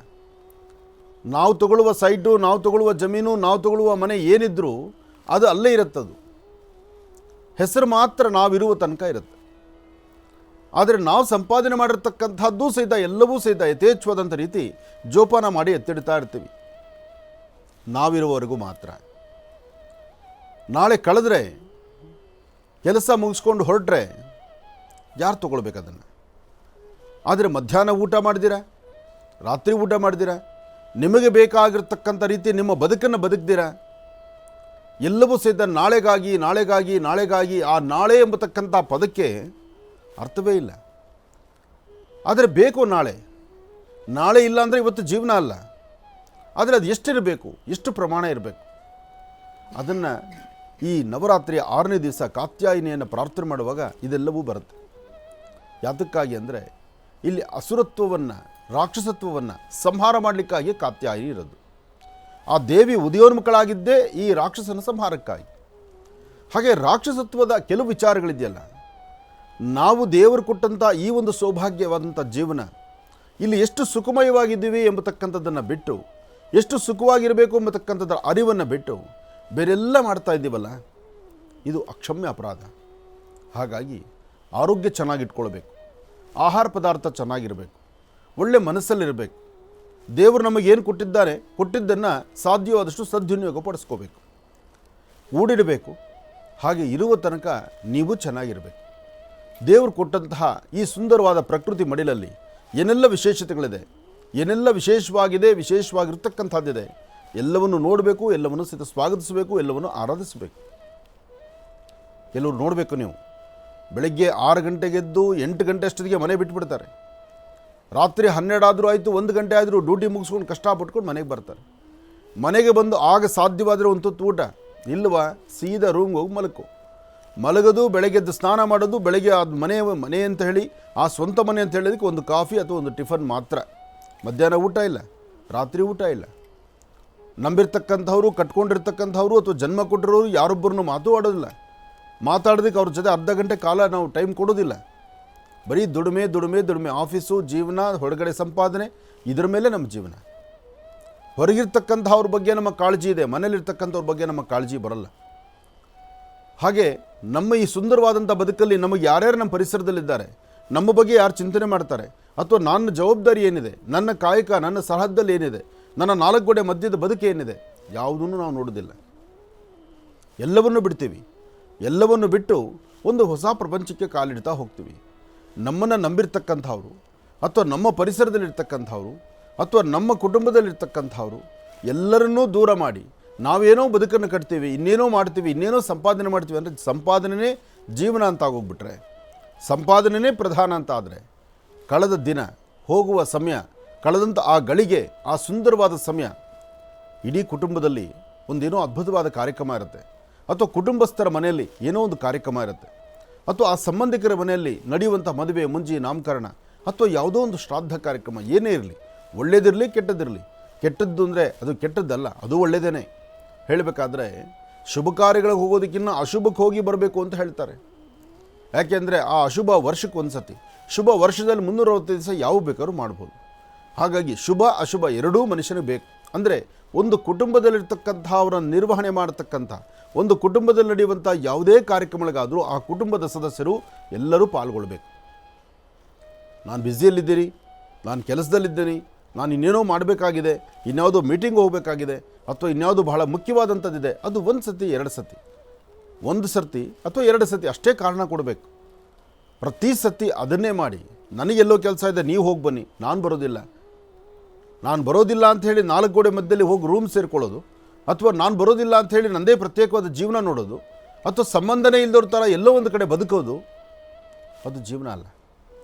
ನಾವು ತಗೊಳ್ಳುವ ಸೈಟು, ನಾವು ತಗೊಳ್ಳುವ ಜಮೀನು, ನಾವು ತಗೊಳ್ಳುವ ಮನೆ ಏನಿದ್ರೂ ಅದು ಅಲ್ಲೇ ಇರುತ್ತದು. ಹೆಸರು ಮಾತ್ರ ನಾವಿರುವ ತನಕ ಇರುತ್ತೆ. ಆದರೆ ನಾವು ಸಂಪಾದನೆ ಮಾಡಿರ್ತಕ್ಕಂಥದ್ದು ಸಹಿತ ಎಲ್ಲವೂ ಸಹಿತ ಯಥೇಚ್ಛವಾದಂಥ ರೀತಿ ಜೋಪಾನ ಮಾಡಿ ಎತ್ತಿಡ್ತಾ ಇರ್ತೀವಿ, ನಾವಿರುವವರೆಗೂ ಮಾತ್ರ. ನಾಳೆ ಕಳೆದ್ರೆ, ಕೆಲಸ ಮುಗಿಸ್ಕೊಂಡು ಹೊರಟ್ರೆ ಯಾರು ತೊಗೊಳ್ಬೇಕು ಅದನ್ನು? ಆದರೆ ಮಧ್ಯಾಹ್ನ ಊಟ ಮಾಡಿದಿರ, ರಾತ್ರಿ ಊಟ ಮಾಡಿದಿರ, ನಿಮಗೆ ಬೇಕಾಗಿರ್ತಕ್ಕಂಥ ರೀತಿ ನಿಮ್ಮ ಬದುಕನ್ನು ಬದುಕ್ದಿರ, ಎಲ್ಲವೂ ಸಹಿತ ನಾಳೆಗಾಗಿ ನಾಳೆಗಾಗಿ ನಾಳೆಗಾಗಿ, ಆ ನಾಳೆ ಎಂಬತಕ್ಕಂಥ ಪದಕ್ಕೆ ಅರ್ಥವೇ ಇಲ್ಲ. ಆದರೆ ಬೇಕು ನಾಳೆ, ನಾಳೆ ಇಲ್ಲ ಅಂದರೆ ಇವತ್ತು ಜೀವನ ಅಲ್ಲ. ಆದರೆ ಅದು ಎಷ್ಟಿರಬೇಕು, ಎಷ್ಟು ಪ್ರಮಾಣ ಇರಬೇಕು, ಅದನ್ನು ಈ ನವರಾತ್ರಿಯ 6ನೇ ದಿವಸ ಕಾತ್ಯಾಯಿನಿಯನ್ನು ಪ್ರಾರ್ಥನೆ ಮಾಡುವಾಗ ಇದೆಲ್ಲವೂ ಬರುತ್ತೆ. ಯಾತಕ್ಕಾಗಿ ಅಂದರೆ ಇಲ್ಲಿ ಅಸುರತ್ವವನ್ನು, ರಾಕ್ಷಸತ್ವವನ್ನು ಸಂಹಾರ ಮಾಡಲಿಕ್ಕಾಗಿ ಕಾತ್ಯಾಯಿನಿ ಇರೋದು. ಆ ದೇವಿ ಉದಯೋನ್ಮುಖಳಾಗಿದ್ದೇ ಈ ರಾಕ್ಷಸನ ಸಂಹಾರಕ್ಕಾಗಿ. ಹಾಗೆ ರಾಕ್ಷಸತ್ವದ ಕೆಲವು ವಿಚಾರಗಳಿದೆಯಲ್ಲ, ನಾವು ದೇವರು ಕೊಟ್ಟಂಥ ಈ ಒಂದು ಸೌಭಾಗ್ಯವಾದಂಥ ಜೀವನ ಇಲ್ಲಿ ಎಷ್ಟು ಸುಖಮಯವಾಗಿದ್ದೀವಿ ಎಂಬತಕ್ಕಂಥದ್ದನ್ನು ಬಿಟ್ಟು, ಎಷ್ಟು ಸುಖವಾಗಿರಬೇಕು ಎಂಬತಕ್ಕಂಥದ್ದರ ಅರಿವನ್ನು ಬಿಟ್ಟು ಬೇರೆಲ್ಲ ಮಾಡ್ತಾ ಇದ್ದೀವಲ್ಲ, ಇದು ಅಕ್ಷಮ್ಯ ಅಪರಾಧ. ಹಾಗಾಗಿ ಆರೋಗ್ಯ ಚೆನ್ನಾಗಿಟ್ಕೊಳ್ಬೇಕು, ಆಹಾರ ಪದಾರ್ಥ ಚೆನ್ನಾಗಿರಬೇಕು, ಒಳ್ಳೆ ಮನಸ್ಸಲ್ಲಿರಬೇಕು, ದೇವರು ನಮಗೇನು ಕೊಟ್ಟಿದ್ದನ್ನು ಸಾಧ್ಯವಾದಷ್ಟು ಸದ್ವಿನಿಯೋಗ ಪಡಿಸ್ಕೋಬೇಕು, ಕೂಡಿಡಬೇಕು. ಹಾಗೆ ಇರುವ ತನಕ ನೀವು ಚೆನ್ನಾಗಿರಬೇಕು. ದೇವರು ಕೊಟ್ಟಂತಹ ಈ ಸುಂದರವಾದ ಪ್ರಕೃತಿ ಮಡಿಲಲ್ಲಿ ಏನೆಲ್ಲ ವಿಶೇಷತೆಗಳಿದೆ, ಏನೆಲ್ಲ ವಿಶೇಷವಾಗಿದೆ, ವಿಶೇಷವಾಗಿರ್ತಕ್ಕಂಥದ್ದಿದೆ, ಎಲ್ಲವನ್ನು ನೋಡಬೇಕು, ಎಲ್ಲವನ್ನು ಸಹಿತ ಸ್ವಾಗತಿಸಬೇಕು, ಎಲ್ಲವನ್ನು ಆರಾಧಿಸಬೇಕು. ಎಲ್ಲರೂ ನೋಡಬೇಕು, ನೀವು ಬೆಳಗ್ಗೆ 6 ಗಂಟೆಗೆದ್ದು 8 ಗಂಟೆ ಅಷ್ಟೊತ್ತಿಗೆ ಮನೆ ಬಿಟ್ಟುಬಿಡ್ತಾರೆ. ರಾತ್ರಿ 12 ಆದರೂ ಆಯಿತು, 1 ಗಂಟೆ ಆದರೂ ಡ್ಯೂಟಿ ಮುಗಿಸ್ಕೊಂಡು ಕಷ್ಟಪಟ್ಕೊಂಡು ಮನೆಗೆ ಬರ್ತಾರೆ. ಮನೆಗೆ ಬಂದು ಆಗ ಸಾಧ್ಯವಾದರೆ ಒಂದು ತುತ್ತು ಊಟ, ಇಲ್ವಾ ಸೀದಾ ರೂಮ್ಗೆ ಹೋಗಿ ಮಲಗೋದು, ಬೆಳಗ್ಗೆದ್ದು ಸ್ನಾನ ಮಾಡೋದು, ಬೆಳಗ್ಗೆ ಅದು ಮನೆ ಅಂತ ಹೇಳಿ, ಆ ಸ್ವಂತ ಮನೆ ಅಂತ ಹೇಳೋದಕ್ಕೆ ಒಂದು ಕಾಫಿ ಅಥವಾ ಒಂದು ಟಿಫನ್ ಮಾತ್ರ. ಮಧ್ಯಾಹ್ನ ಊಟ ಇಲ್ಲ, ರಾತ್ರಿ ಊಟ ಇಲ್ಲ. ನಂಬಿರ್ತಕ್ಕಂಥವ್ರು, ಕಟ್ಕೊಂಡಿರ್ತಕ್ಕಂಥವ್ರು ಅಥವಾ ಜನ್ಮ ಕೊಟ್ಟಿರೋರು ಯಾರೊಬ್ಬರನ್ನು ಮಾತು ಆಡೋದಿಲ್ಲ. ಮಾತಾಡೋದಕ್ಕೆ ಅವ್ರ ಜೊತೆ ಅರ್ಧ ಗಂಟೆ ಕಾಲ ನಾವು ಟೈಮ್ ಕೊಡೋದಿಲ್ಲ. ಬರೀ ದುಡಿಮೆ ದುಡಿಮೆ ದುಡಿಮೆ, ಆಫೀಸು, ಜೀವನ, ಹೊರಗಡೆ ಸಂಪಾದನೆ, ಇದರ ಮೇಲೆ ನಮ್ಮ ಜೀವನ. ಹೊರಗಿರ್ತಕ್ಕಂಥವ್ರ ಬಗ್ಗೆ ನಮ್ಮ ಕಾಳಜಿ ಇದೆ, ಮನೇಲಿರ್ತಕ್ಕಂಥವ್ರ ಬಗ್ಗೆ ನಮ್ಮ ಕಾಳಜಿ ಬರಲ್ಲ. ಹಾಗೆ ನಮ್ಮ ಈ ಸುಂದರವಾದಂಥ ಬದುಕಲ್ಲಿ ನಮಗೆ ಯಾರ್ಯಾರು ನಮ್ಮ ಪರಿಸರದಲ್ಲಿದ್ದಾರೆ, ನಮ್ಮ ಬಗ್ಗೆ ಯಾರು ಚಿಂತನೆ ಮಾಡ್ತಾರೆ, ಅಥವಾ ನನ್ನ ಜವಾಬ್ದಾರಿ ಏನಿದೆ, ನನ್ನ ಕಾಯಕ, ನನ್ನ ಸರಹದ್ದಲ್ಲಿ ಏನಿದೆ, ನನ್ನ 4 ಗೋಡೆ ಮಧ್ಯದ ಬದುಕು ಏನಿದೆ, ಯಾವುದನ್ನು ನಾವು ನೋಡೋದಿಲ್ಲ. ಎಲ್ಲವನ್ನು ಬಿಡ್ತೀವಿ. ಎಲ್ಲವನ್ನು ಬಿಟ್ಟು ಒಂದು ಹೊಸ ಪ್ರಪಂಚಕ್ಕೆ ಕಾಲಿಡ್ತಾ ಹೋಗ್ತೀವಿ. ನಮ್ಮನ್ನು ನಂಬಿರ್ತಕ್ಕಂಥವ್ರು, ಅಥವಾ ನಮ್ಮ ಪರಿಸರದಲ್ಲಿರ್ತಕ್ಕಂಥವ್ರು, ಅಥವಾ ನಮ್ಮ ಕುಟುಂಬದಲ್ಲಿರ್ತಕ್ಕಂಥವ್ರು ಎಲ್ಲರನ್ನೂ ದೂರ ಮಾಡಿ ನಾವೇನೋ ಬದುಕನ್ನು ಕಟ್ತೀವಿ, ಇನ್ನೇನೋ ಮಾಡ್ತೀವಿ, ಇನ್ನೇನೋ ಸಂಪಾದನೆ ಮಾಡ್ತೀವಿ ಅಂದರೆ ಸಂಪಾದನೆಯೇ ಜೀವನ ಅಂತ ಆಗೋಗ್ಬಿಟ್ರೆ, ಸಂಪಾದನೆಯೇ ಪ್ರಧಾನ ಅಂತ ಆದರೆ, ಕಳೆದ ದಿನ, ಹೋಗುವ ಸಮಯ, ಕಳೆದಂಥ ಆ ಗಳಿಗೆ, ಆ ಸುಂದರವಾದ ಸಮಯ, ಇಡೀ ಕುಟುಂಬದಲ್ಲಿ ಒಂದೇನೋ ಅದ್ಭುತವಾದ ಕಾರ್ಯಕ್ರಮ ಇರುತ್ತೆ, ಅಥವಾ ಕುಟುಂಬಸ್ಥರ ಮನೆಯಲ್ಲಿ ಏನೋ ಒಂದು ಕಾರ್ಯಕ್ರಮ ಇರುತ್ತೆ, ಅಥವಾ ಆ ಸಂಬಂಧಿಕರ ಮನೆಯಲ್ಲಿ ನಡೆಯುವಂಥ ಮದುವೆ, ಮುಂಜಿ, ನಾಮಕರಣ, ಅಥವಾ ಯಾವುದೋ ಒಂದು ಶ್ರಾದ್ದ ಕಾರ್ಯಕ್ರಮ, ಏನೇ ಇರಲಿ, ಒಳ್ಳೆಯದಿರಲಿ ಕೆಟ್ಟದ್ದಿರಲಿ. ಕೆಟ್ಟದ್ದು ಅಂದರೆ ಅದು ಕೆಟ್ಟದ್ದಲ್ಲ, ಅದು ಒಳ್ಳೆಯದೇನೆ. ಹೇಳಬೇಕಾದ್ರೆ ಶುಭ ಕಾರ್ಯಗಳಿಗೆ ಹೋಗೋದಕ್ಕಿಂತ ಅಶುಭಕ್ಕೆ ಹೋಗಿ ಬರಬೇಕು ಅಂತ ಹೇಳ್ತಾರೆ. ಯಾಕೆಂದರೆ ಆ ಅಶುಭ ವರ್ಷಕ್ಕೆ ಒಂದು ಸತಿ, ಶುಭ ವರ್ಷದಲ್ಲಿ 365 ದಿವಸ ಯಾವ ಬೇಕಾದ್ರೂ ಮಾಡ್ಬೋದು. ಹಾಗಾಗಿ ಶುಭ ಅಶುಭ ಎರಡೂ ಮನುಷ್ಯನಿಗೆ ಬೇಕು. ಅಂದರೆ ಒಂದು ಕುಟುಂಬದಲ್ಲಿರ್ತಕ್ಕಂಥ ಅವರನ್ನು ನಿರ್ವಹಣೆ ಮಾಡತಕ್ಕಂಥ, ಒಂದು ಕುಟುಂಬದಲ್ಲಿ ನಡೆಯುವಂಥ ಯಾವುದೇ ಕಾರ್ಯಕ್ರಮಗಳಿಗಾದರೂ ಆ ಕುಟುಂಬದ ಸದಸ್ಯರು ಎಲ್ಲರೂ ಪಾಲ್ಗೊಳ್ಬೇಕು. ನಾನು ಬ್ಯುಸಿಯಲ್ಲಿದ್ದೀನಿ, ನಾನು ಕೆಲಸದಲ್ಲಿದ್ದೀನಿ, ನಾನು ಇನ್ನೇನೋ ಮಾಡಬೇಕಾಗಿದೆ, ಇನ್ಯಾವುದೋ ಮೀಟಿಂಗ್ ಹೋಗಬೇಕಾಗಿದೆ, ಅಥವಾ ಇನ್ಯಾವುದೋ ಬಹಳ ಮುಖ್ಯವಾದಂಥದ್ದಿದೆ, ಅದು ಒಂದು ಸತಿ 2 ಸತಿ, 1 ಸರ್ತಿ ಅಥವಾ 2 ಸತಿ ಅಷ್ಟೇ ಕಾರಣ ಕೊಡಬೇಕು. ಪ್ರತಿ ಸತಿ ಅದನ್ನೇ ಮಾಡಿ, ನನಗೆಲ್ಲೋ ಕೆಲಸ ಇದೆ ನೀವು ಹೋಗಿ ಬನ್ನಿ, ನಾನು ಬರೋದಿಲ್ಲ ಅಂಥೇಳಿ 4 ಗೋಡೆ ಮಧ್ಯದಲ್ಲಿ ಹೋಗಿ ರೂಮ್ ಸೇರ್ಕೊಳ್ಳೋದು, ಅಥವಾ ನಾನು ಬರೋದಿಲ್ಲ ಅಂಥೇಳಿ ನನ್ನದೇ ಪ್ರತ್ಯೇಕವಾದ ಜೀವನ ನೋಡೋದು, ಅಥವಾ ಸಂಬಂಧನೇ ಇಲ್ಲದವ್ರ ಥರ ಎಲ್ಲೋ ಒಂದು ಕಡೆ ಬದುಕೋದು, ಅದು ಜೀವನ ಅಲ್ಲ.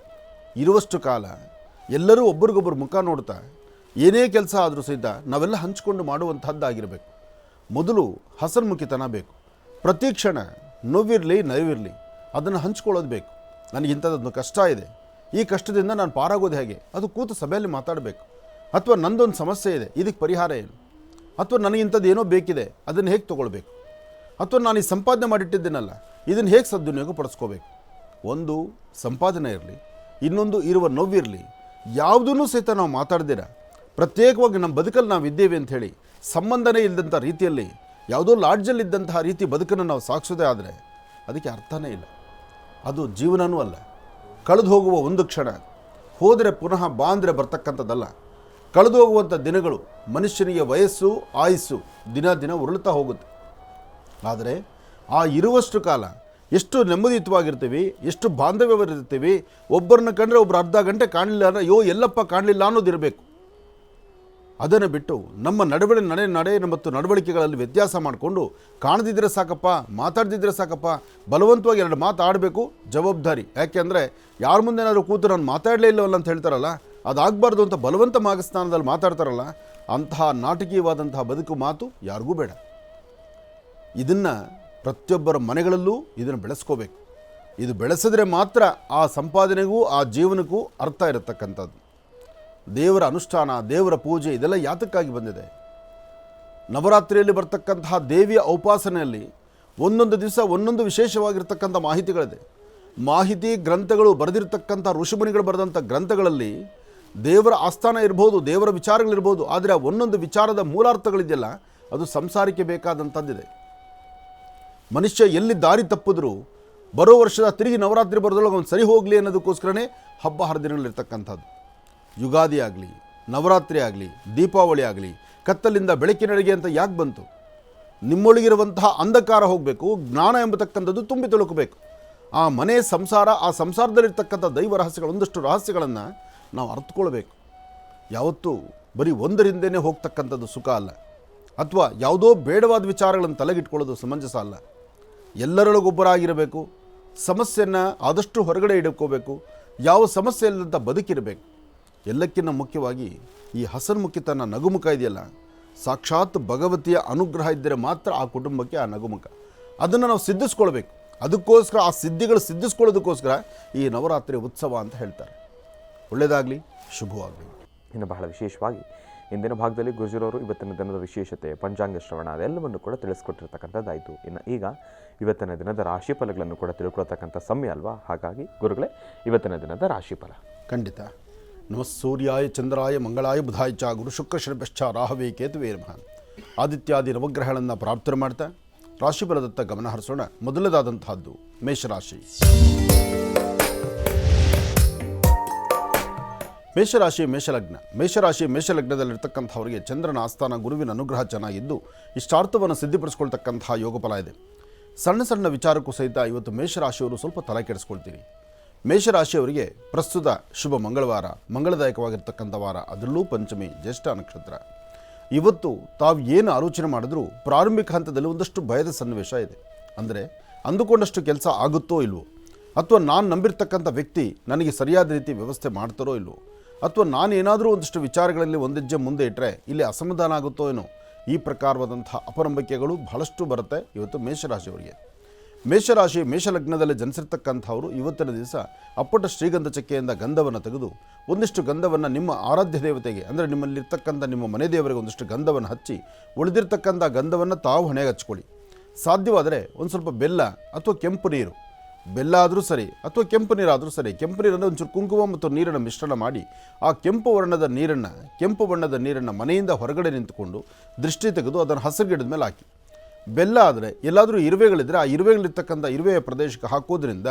ಇರುವಷ್ಟು ಕಾಲ ಎಲ್ಲರೂ ಒಬ್ರಿಗೊಬ್ಬರು ಮುಖ ನೋಡ್ತಾ ಏನೇ ಕೆಲಸ ಆದರೂ ಸಹಿತ ನಾವೆಲ್ಲ ಹಂಚಿಕೊಂಡು ಮಾಡುವಂಥದ್ದಾಗಿರಬೇಕು. ಮೊದಲು ಹಸನ್ಮುಖಿತನ ಬೇಕು. ಪ್ರತಿ ಕ್ಷಣ ನೋವಿರಲಿ ನೈವಿರಲಿ ಅದನ್ನು ಹಂಚ್ಕೊಳ್ಳೋದು ಬೇಕು. ನನಗಿಂಥದ್ದೊಂದು ಕಷ್ಟ ಇದೆ, ಈ ಕಷ್ಟದಿಂದ ನಾನು ಪಾರಾಗೋದು ಹೇಗೆ, ಅದು ಕೂತು ಸಭೆಯಲ್ಲಿ ಮಾತಾಡಬೇಕು. ಅಥವಾ ನಂದೊಂದು ಸಮಸ್ಯೆ ಇದೆ, ಇದಕ್ಕೆ ಪರಿಹಾರ ಏನು, ಅಥವಾ ನನಗಿಂಥದ್ದು ಏನೋ ಬೇಕಿದೆ, ಅದನ್ನು ಹೇಗೆ ತೊಗೊಳ್ಬೇಕು, ಅಥವಾ ನಾನು ಈ ಸಂಪಾದನೆ ಮಾಡಿಟ್ಟಿದ್ದೀನಲ್ಲ ಇದನ್ನು ಹೇಗೆ ಸದ್ವಿನಿಯೋಗ ಪಡಿಸ್ಕೋಬೇಕು. ಒಂದು ಸಂಪಾದನೆ ಇರಲಿ, ಇನ್ನೊಂದು ಇರುವ ನೋವಿರಲಿ, ಯಾವುದೂ ಸಹಿತ ನಾವು ಮಾತಾಡ್ದಿರ ಪ್ರತ್ಯೇಕವಾಗಿ ನಮ್ಮ ಬದುಕಲ್ಲಿ ನಾವು ಇದ್ದೇವೆ ಅಂಥೇಳಿ ಸಂಬಂಧನೇ ಇಲ್ಲದಂಥ ರೀತಿಯಲ್ಲಿ ಯಾವುದೋ ಲಾಡ್ಜಲ್ಲಿದ್ದಂತಹ ರೀತಿ ಬದುಕನ್ನು ನಾವು ಸಾಗಿಸೋದೇ ಆದರೆ ಅದಕ್ಕೆ ಅರ್ಥನೇ ಇಲ್ಲ, ಅದು ಜೀವನವೂ ಅಲ್ಲ. ಕಳೆದು ಹೋಗುವ ಒಂದು ಕ್ಷಣ ಹೋದರೆ ಪುನಃ ಬಾ ಅಂದರೆ ಬರ್ತಕ್ಕಂಥದ್ದಲ್ಲ. ಕಳೆದು ಹೋಗುವಂಥ ದಿನಗಳು, ಮನುಷ್ಯನಿಗೆ ವಯಸ್ಸು ಆಯುಸ್ಸು ದಿನ ದಿನ ಉರುಳುತ್ತಾ ಹೋಗುತ್ತೆ. ಆದರೆ ಆ ಇರುವಷ್ಟು ಕಾಲ ಎಷ್ಟು ನೆಮ್ಮದಿಯುತವಾಗಿರ್ತೀವಿ, ಎಷ್ಟು ಬಾಂಧವ್ಯವಿರ್ತೀವಿ, ಒಬ್ಬರನ್ನ ಕಂಡ್ರೆ ಒಬ್ಬರು ಅರ್ಧ ಗಂಟೆ ಕಾಣಲಿಲ್ಲ ಅಂದರೆ ಅಯ್ಯೋ ಎಲ್ಲಪ್ಪ ಕಾಣಲಿಲ್ಲ ಅನ್ನೋದಿರಬೇಕು. ಅದನ್ನು ಬಿಟ್ಟು ನಮ್ಮ ನಡೆ ಮತ್ತು ನಡವಳಿಕೆಗಳಲ್ಲಿ ವ್ಯತ್ಯಾಸ ಮಾಡಿಕೊಂಡು ಕಾಣದಿದ್ದರೆ ಸಾಕಪ್ಪ, ಮಾತಾಡ್ದಿದ್ರೆ ಸಾಕಪ್ಪ, ಬಲವಂತವಾಗಿ 2 ಮಾತು ಆಡಬೇಕು, ಜವಾಬ್ದಾರಿ. ಯಾಕೆಂದರೆ ಯಾರ ಮುಂದೆನಾದರೂ ಕೂತು ನಾನು ಮಾತಾಡಲೇ ಇಲ್ಲವಲ್ಲ ಅಂತ ಹೇಳ್ತಾರಲ್ಲ, ಅದಾಗಬಾರ್ದು ಅಂತ ಬಲವಂತ ಮಾಗಸ್ಥಾನದಲ್ಲಿ ಮಾತಾಡ್ತಾರಲ್ಲ, ಅಂತಹ ನಾಟಕೀಯವಾದಂತಹ ಬದುಕು ಮಾತು ಯಾರಿಗೂ ಬೇಡ. ಇದನ್ನು ಪ್ರತಿಯೊಬ್ಬರ ಮನೆಗಳಲ್ಲೂ ಇದನ್ನು ಬೆಳೆಸ್ಕೋಬೇಕು. ಇದು ಬೆಳೆಸಿದ್ರೆ ಮಾತ್ರ ಆ ಸಂಪಾದನೆಗೂ ಆ ಜೀವನಕ್ಕೂ ಅರ್ಥ ಇರತಕ್ಕಂಥದ್ದು. ದೇವರ ಅನುಷ್ಠಾನ, ದೇವರ ಪೂಜೆ ಇದೆಲ್ಲ ಯಾತಕ್ಕಾಗಿ ಬಂದಿದೆ? ನವರಾತ್ರಿಯಲ್ಲಿ ಬರ್ತಕ್ಕಂತಹ ದೇವಿಯ ಉಪಾಸನೆಯಲ್ಲಿ ಒಂದೊಂದು ದಿವಸ ಒಂದೊಂದು ವಿಶೇಷವಾಗಿರ್ತಕ್ಕಂಥ ಮಾಹಿತಿಗಳಿದೆ. ಮಾಹಿತಿ ಗ್ರಂಥಗಳು ಬರೆದಿರ್ತಕ್ಕಂಥ ಋಷಿಮುನಿಗಳು ಬರೆದಂಥ ಗ್ರಂಥಗಳಲ್ಲಿ ದೇವರ ಆಸ್ಥಾನ ಇರ್ಬೋದು, ದೇವರ ವಿಚಾರಗಳಿರ್ಬೋದು, ಆದರೆ ಆ ಒಂದೊಂದು ವಿಚಾರದ ಮೂಲಾರ್ಥಗಳಿದೆಯಲ್ಲ ಅದು ಸಂಸಾರಕ್ಕೆ ಬೇಕಾದಂಥದ್ದಿದೆ. ಮನುಷ್ಯ ಎಲ್ಲಿ ದಾರಿ ತಪ್ಪಿದ್ರೂ ಬರೋ ವರ್ಷದ ತಿರುಗಿ ನವರಾತ್ರಿ ಬರೋದ್ರೊಳಗೆ ಒಂದು ಸರಿ ಹೋಗಲಿ ಅನ್ನೋದಕ್ಕೋಸ್ಕರನೇ ಹಬ್ಬ ಹರಿದಿನಗಳಿರ್ತಕ್ಕಂಥದ್ದು. ಯುಗಾದಿ ಆಗಲಿ, ನವರಾತ್ರಿ ಆಗಲಿ, ದೀಪಾವಳಿ ಆಗಲಿ, ಕತ್ತಲಿಂದ ಬೆಳಕಿನೆಡೆಗೆ ಅಂತ ಯಾಕೆ ಬಂತು? ನಿಮ್ಮೊಳಗಿರುವಂತಹ ಅಂಧಕಾರ ಹೋಗಬೇಕು, ಜ್ಞಾನ ಎಂಬತಕ್ಕಂಥದ್ದು ತುಂಬಿ ತುಳುಕಬೇಕು. ಆ ಮನೆ ಸಂಸಾರ, ಆ ಸಂಸಾರದಲ್ಲಿರ್ತಕ್ಕಂಥ ದೈವ ರಹಸ್ಯಗಳು, ಒಂದಷ್ಟು ರಹಸ್ಯಗಳನ್ನು ನಾವು ಅರ್ಥಕೊಳ್ಬೇಕು. ಯಾವತ್ತೂ ಬರೀ ಒಂದರಿಂದನೇ ಹೋಗ್ತಕ್ಕಂಥದ್ದು ಸುಖ ಅಲ್ಲ, ಅಥವಾ ಯಾವುದೋ ಬೇಡವಾದ ವಿಚಾರಗಳನ್ನು ತಲೆಗಿಟ್ಕೊಳ್ಳೋದು ಸಮಂಜಸ ಅಲ್ಲ. ಎಲ್ಲರೊಳಗೊಬ್ಬರಾಗಿರಬೇಕು, ಸಮಸ್ಯೆಯನ್ನು ಆದಷ್ಟು ಹೊರಗಡೆ ಇಟ್ಕೋಬೇಕು, ಯಾವ ಸಮಸ್ಯೆ ಇಲ್ಲದಂಥ ಬದುಕಿರಬೇಕು. ಎಲ್ಲಕ್ಕಿಂತ ಮುಖ್ಯವಾಗಿ ಈ ಹಸನ್ಮುಖಿತನ ನಗುಮುಖ ಇದೆಯಲ್ಲ, ಸಾಕ್ಷಾತ್ ಭಗವತಿಯ ಅನುಗ್ರಹ ಇದ್ದರೆ ಮಾತ್ರ ಆ ಕುಟುಂಬಕ್ಕೆ ಆ ನಗುಮುಖ. ಅದನ್ನು ನಾವು ಸಿದ್ಧಿಸ್ಕೊಳ್ಬೇಕು. ಅದಕ್ಕೋಸ್ಕರ ಆ ಸಿದ್ಧಿಗಳು ಸಿದ್ಧಿಸ್ಕೊಳ್ಳೋದಕ್ಕೋಸ್ಕರ ಈ ನವರಾತ್ರಿ ಉತ್ಸವ ಅಂತ ಹೇಳ್ತಾರೆ. ಒಳ್ಳೆಯದಾಗಲಿ, ಶುಭವಾಗಲಿ. ಇನ್ನು ಬಹಳ ವಿಶೇಷವಾಗಿ ಇಂದಿನ ಭಾಗದಲ್ಲಿ ಗುರುಜರವರು ಇವತ್ತಿನ ದಿನದ ವಿಶೇಷತೆ, ಪಂಚಾಂಗ ಶ್ರವಣ ಅದೆಲ್ಲವನ್ನು ಕೂಡ ತಿಳಿಸ್ಕೊಟ್ಟಿರ್ತಕ್ಕಂಥದ್ದಾಯಿತು. ಇನ್ನು ಈಗ ಇವತ್ತಿನ ದಿನದ ರಾಶಿ ಫಲಗಳನ್ನು ಕೂಡ ತಿಳ್ಕೊಳ್ತಕ್ಕಂಥ ಸಮಯ ಅಲ್ವಾ? ಹಾಗಾಗಿ ಗುರುಗಳೇ, ಇವತ್ತಿನ ದಿನದ ರಾಶಿ ಫಲ. ಖಂಡಿತ. ನಮಃ ಸೂರ್ಯಾಯ ಚಂದ್ರಾಯ ಮಂಗಳಾಯ ಬುಧಾಯ ಚ ಗುರು ಶುಕ್ರ ಶನಿಶ್ಚ ರಾಹವೇ ಕೇತುವೇ ನಮಃ. ಆದಿತ್ಯಾದಿ ನವಗ್ರಹಗಳನ್ನು ಪ್ರಾರ್ಥನೆ ಮಾಡ್ತಾ ರಾಶಿಫಲದತ್ತ ಗಮನ ಹರಿಸೋಣ. ಮೊದಲದಾದಂತಹದ್ದು ಮೇಷರಾಶಿ. ಮೇಷಲಗ್ನದಲ್ಲಿರ್ತಕ್ಕಂಥವರಿಗೆ ಚಂದ್ರನ ಆಸ್ಥಾನ ಗುರುವಿನ ಅನುಗ್ರಹ ಚೆನ್ನಾಗಿದ್ದು ಇಷ್ಟಾರ್ಥವನ್ನು ಸಿದ್ಧಿಪಡಿಸ್ಕೊಳ್ತಕ್ಕಂತಹ ಯೋಗಫಲ ಇದೆ. ಸಣ್ಣ ಸಣ್ಣ ವಿಚಾರಕ್ಕೂ ಸಹಿತ ಇವತ್ತು ಮೇಷರಾಶಿಯವರು ಸ್ವಲ್ಪ ತಲೆ ಕೆಡಿಸ್ಕೊಳ್ತೀರಿ. ಮೇಷರಾಶಿಯವರಿಗೆ ಪ್ರಸ್ತುತ ಶುಭ ಮಂಗಳವಾರ, ಮಂಗಳದಾಯಕವಾಗಿರ್ತಕ್ಕಂಥ ವಾರ, ಅದರಲ್ಲೂ ಪಂಚಮಿ, ಜ್ಯೇಷ್ಠ ನಕ್ಷತ್ರ. ಇವತ್ತು ತಾವು ಏನು ಆಲೋಚನೆ ಮಾಡಿದ್ರೂ ಪ್ರಾರಂಭಿಕ ಹಂತದಲ್ಲಿ ಒಂದಷ್ಟು ಭಯದ ಸನ್ನಿವೇಶ ಇದೆ. ಅಂದರೆ ಅಂದುಕೊಂಡಷ್ಟು ಕೆಲಸ ಆಗುತ್ತೋ ಇಲ್ವೋ, ಅಥವಾ ನಾನು ನಂಬಿರ್ತಕ್ಕಂಥ ವ್ಯಕ್ತಿ ನನಗೆ ಸರಿಯಾದ ರೀತಿ ವ್ಯವಸ್ಥೆ ಮಾಡ್ತಾರೋ ಇಲ್ವೋ, ಅಥವಾ ನಾನೇನಾದರೂ ಒಂದಷ್ಟು ವಿಚಾರಗಳಲ್ಲಿ ಒಂದೆಜ್ಜೆ ಮುಂದೆ ಇಟ್ಟರೆ ಇಲ್ಲಿ ಅಸಮಾಧಾನ ಆಗುತ್ತೋ ಏನೋ, ಈ ಪ್ರಕಾರವಾದಂಥ ಅಪನಂಬಿಕೆಗಳು ಬಹಳಷ್ಟು ಬರುತ್ತೆ ಇವತ್ತು ಮೇಷರಾಶಿಯವರಿಗೆ. ಮೇಷಲಗ್ನದಲ್ಲಿ ಜನಿಸಿರ್ತಕ್ಕಂಥವರು ಇವತ್ತಿನ ದಿವಸ ಅಪ್ಪಟ ಶ್ರೀಗಂಧ ಚಕ್ಕೆಯಿಂದ ಗಂಧವನ್ನು ತೆಗೆದು ಒಂದಿಷ್ಟು ಗಂಧವನ್ನು ನಿಮ್ಮ ಆರಾಧ್ಯ ದೇವತೆಗೆ, ಅಂದರೆ ನಿಮ್ಮಲ್ಲಿರ್ತಕ್ಕಂಥ ನಿಮ್ಮ ಮನೆ ದೇವರಿಗೆ ಒಂದಿಷ್ಟು ಗಂಧವನ್ನು ಹಚ್ಚಿ ಉಳಿದಿರ್ತಕ್ಕಂಥ ಗಂಧವನ್ನು ತಾವು ಹಣೆಗೆ ಹಚ್ಕೊಳ್ಳಿ. ಸಾಧ್ಯವಾದರೆ ಒಂದು ಸ್ವಲ್ಪ ಬೆಲ್ಲ ಅಥವಾ ಕೆಂಪು ನೀರು, ಬೆಲ್ಲ ಆದರೂ ಸರಿ ಅಥವಾ ಕೆಂಪು ನೀರಾದರೂ ಸರಿ, ಕೆಂಪು ನೀರನ್ನು ಒಂಚೂರು ಕುಂಕುಮ ಮತ್ತು ನೀರನ್ನು ಮಿಶ್ರಣ ಮಾಡಿ ಆ ಕೆಂಪು ಬಣ್ಣದ ನೀರನ್ನು ಮನೆಯಿಂದ ಹೊರಗಡೆ ನಿಂತುಕೊಂಡು ದೃಷ್ಟಿ ತೆಗೆದು ಅದನ್ನು ಹಸಿರು ಗಿಡದ ಮೇಲೆ ಹಾಕಿ. ಬೆಲ್ಲ ಆದರೆ ಎಲ್ಲಾದರೂ ಇರುವೆಗಳಿದ್ದರೆ ಆ ಇರುವೆಯ ಪ್ರದೇಶಕ್ಕೆ ಹಾಕೋದ್ರಿಂದ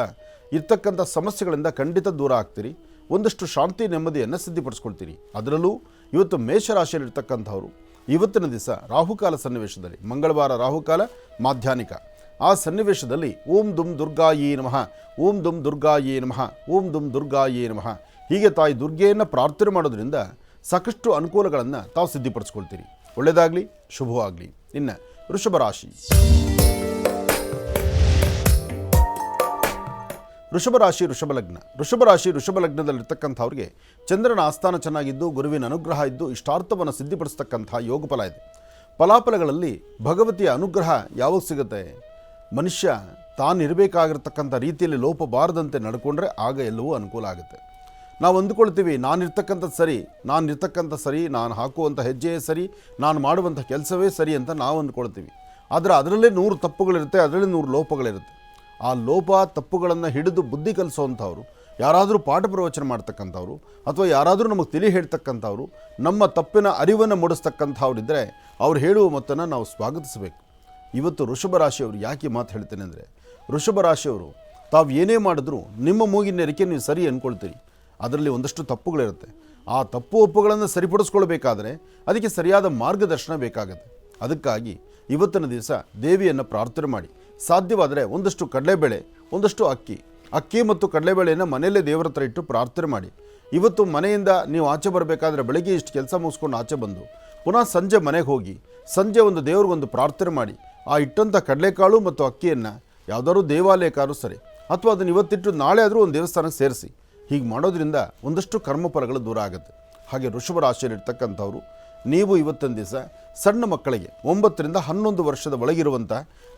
ಇರ್ತಕ್ಕಂಥ ಸಮಸ್ಯೆಗಳಿಂದ ಖಂಡಿತ ದೂರ ಆಗ್ತೀರಿ. ಒಂದಷ್ಟು ಶಾಂತಿ ನೆಮ್ಮದಿಯನ್ನು ಸಿದ್ಧಿಪಡಿಸ್ಕೊಳ್ತೀರಿ. ಅದರಲ್ಲೂ ಇವತ್ತು ಮೇಷರಾಶಿಯಲ್ಲಿರ್ತಕ್ಕಂಥವ್ರು ಇವತ್ತಿನ ದಿವಸ ರಾಹುಕಾಲ ಸನ್ನಿವೇಶದಲ್ಲಿ, ಮಂಗಳವಾರ ರಾಹುಕಾಲ ಮಾಧ್ಯಾಹ್ನಿಕ, ಆ ಸನ್ನಿವೇಶದಲ್ಲಿ ಓಂ ದುಂ ದುರ್ಗಾಯೇ ನಮಃ, ಓಂ ದುಂ ದುರ್ಗಾಯೇ ನಮಃ, ಓಂ ದುಂ ದುರ್ಗಾಯೇ ನಮಃ ಹೀಗೆ ತಾಯಿ ದುರ್ಗೆಯನ್ನು ಪ್ರಾರ್ಥನೆ ಮಾಡೋದ್ರಿಂದ ಸಾಕಷ್ಟು ಅನುಕೂಲಗಳನ್ನು ತಾವು ಸಿದ್ಧಿಪಡಿಸ್ಕೊಳ್ತೀರಿ. ಒಳ್ಳೆಯದಾಗಲಿ, ಶುಭವಾಗಲಿ. ಇನ್ನು ವೃಷಭ ರಾಶಿ. ವೃಷಭ ರಾಶಿ ವೃಷಭ ಲಗ್ನದಲ್ಲಿರ್ತಕ್ಕಂಥವ್ರಿಗೆ ಚಂದ್ರನ ಆಸ್ಥಾನ ಚೆನ್ನಾಗಿದ್ದು, ಗುರುವಿನ ಅನುಗ್ರಹ ಇದ್ದು, ಇಷ್ಟಾರ್ಥವನ್ನು ಸಿದ್ಧಿಪಡಿಸ್ತಕ್ಕಂಥ ಯೋಗ ಫಲ ಇದೆ. ಫಲಾಫಲಗಳಲ್ಲಿ ಭಗವತಿಯ ಅನುಗ್ರಹ ಯಾವಾಗ ಸಿಗುತ್ತೆ? ಮನುಷ್ಯ ತಾನಿರಬೇಕಾಗಿರ್ತಕ್ಕಂಥ ರೀತಿಯಲ್ಲಿ ಲೋಪ ಬಾರದಂತೆ ನಡ್ಕೊಂಡ್ರೆ ಆಗ ಎಲ್ಲವೂ ಅನುಕೂಲ ಆಗುತ್ತೆ. ನಾವು ಅಂದುಕೊಳ್ತೀವಿ ನಾನಿರ್ತಕ್ಕಂಥ ಸರಿ, ನಾನು ಹಾಕುವಂಥ ಹೆಜ್ಜೆಯೇ ಸರಿ, ನಾನು ಮಾಡುವಂಥ ಕೆಲಸವೇ ಸರಿ ಅಂತ ನಾವು ಅಂದ್ಕೊಳ್ತೀವಿ. ಆದರೆ ಅದರಲ್ಲೇ 100 ತಪ್ಪುಗಳಿರುತ್ತೆ, ಅದರಲ್ಲೇ 100 ಲೋಪಗಳಿರುತ್ತೆ. ಆ ಲೋಪ ತಪ್ಪುಗಳನ್ನು ಹಿಡಿದು ಬುದ್ಧಿ ಕಲಿಸೋವಂಥವ್ರು, ಯಾರಾದರೂ ಪಾಠ ಪ್ರವಚನ ಮಾಡ್ತಕ್ಕಂಥವ್ರು ಅಥವಾ ಯಾರಾದರೂ ನಮಗೆ ತಿಳಿ ಹೇಳ್ತಕ್ಕಂಥವ್ರು, ನಮ್ಮ ತಪ್ಪಿನ ಅರಿವನ್ನು ಮೂಡಿಸ್ತಕ್ಕಂಥವ್ರಿದ್ದರೆ ಅವ್ರು ಹೇಳುವ ಮಾತನ್ನು ನಾವು ಸ್ವಾಗತಿಸಬೇಕು. ಇವತ್ತು ವೃಷಭ ರಾಶಿಯವರು ಯಾಕೆ ಮಾತು ಹೇಳ್ತೇನೆ ಅಂದರೆ, ವೃಷಭ ರಾಶಿಯವರು ತಾವು ಏನೇ ಮಾಡಿದ್ರೂ ನಿಮ್ಮ ಮೂಗಿನೇರಿಕೆ ನೀವು ಸರಿ ಅಂದ್ಕೊಳ್ತೀರಿ. ಅದರಲ್ಲಿ ಒಂದಷ್ಟು ತಪ್ಪುಗಳಿರುತ್ತೆ. ಆ ತಪ್ಪು ಒಪ್ಪುಗಳನ್ನು ಸರಿಪಡಿಸ್ಕೊಳ್ಬೇಕಾದ್ರೆ ಅದಕ್ಕೆ ಸರಿಯಾದ ಮಾರ್ಗದರ್ಶನ ಬೇಕಾಗುತ್ತೆ. ಅದಕ್ಕಾಗಿ ಇವತ್ತಿನ ದಿವಸ ದೇವಿಯನ್ನು ಪ್ರಾರ್ಥನೆ ಮಾಡಿ, ಸಾಧ್ಯವಾದರೆ ಒಂದಷ್ಟು ಕಡಲೆಬೇಳೆ, ಒಂದಷ್ಟು ಅಕ್ಕಿ ಮತ್ತು ಕಡಲೆಬೇಳೆಯನ್ನು ಮನೆಯಲ್ಲೇ ದೇವರ ಹತ್ರ ಇಟ್ಟು ಪ್ರಾರ್ಥನೆ ಮಾಡಿ. ಇವತ್ತು ಮನೆಯಿಂದ ನೀವು ಆಚೆ ಬರಬೇಕಾದ್ರೆ ಬೆಳಗ್ಗೆ ಇಷ್ಟು ಕೆಲಸ ಮುಗಿಸ್ಕೊಂಡು ಆಚೆ ಬಂದು ಪುನಃ ಸಂಜೆ ಮನೆಗೆ ಹೋಗಿ ಸಂಜೆ ಒಂದು ದೇವ್ರಿಗೊಂದು ಪ್ರಾರ್ಥನೆ ಮಾಡಿ, ಆ ಇಟ್ಟಂಥ ಕಡಲೆಕಾಳು ಮತ್ತು ಅಕ್ಕಿಯನ್ನು ಯಾವುದಾದ್ರೂ ದೇವಾಲಯಕ್ಕಾದ್ರೂ ಸರಿ, ಅಥವಾ ಅದನ್ನು ಇವತ್ತಿಟ್ಟು ನಾಳೆ ಆದರೂ ಒಂದು ದೇವಸ್ಥಾನಕ್ಕೆ ಸೇರಿಸಿ. ಹೀಗೆ ಮಾಡೋದ್ರಿಂದ ಒಂದಷ್ಟು ಕರ್ಮಫಲಗಳು ದೂರ ಆಗುತ್ತೆ. ಹಾಗೆ ವೃಷಭ ರಾಶಿಯಲ್ಲಿರ್ತಕ್ಕಂಥವ್ರು ನೀವು ಇವತ್ತಿನ ದಿವಸ ಸಣ್ಣ ಮಕ್ಕಳಿಗೆ 9 ರಿಂದ 11 ವರ್ಷದ ಒಳಗಿರುವಂಥ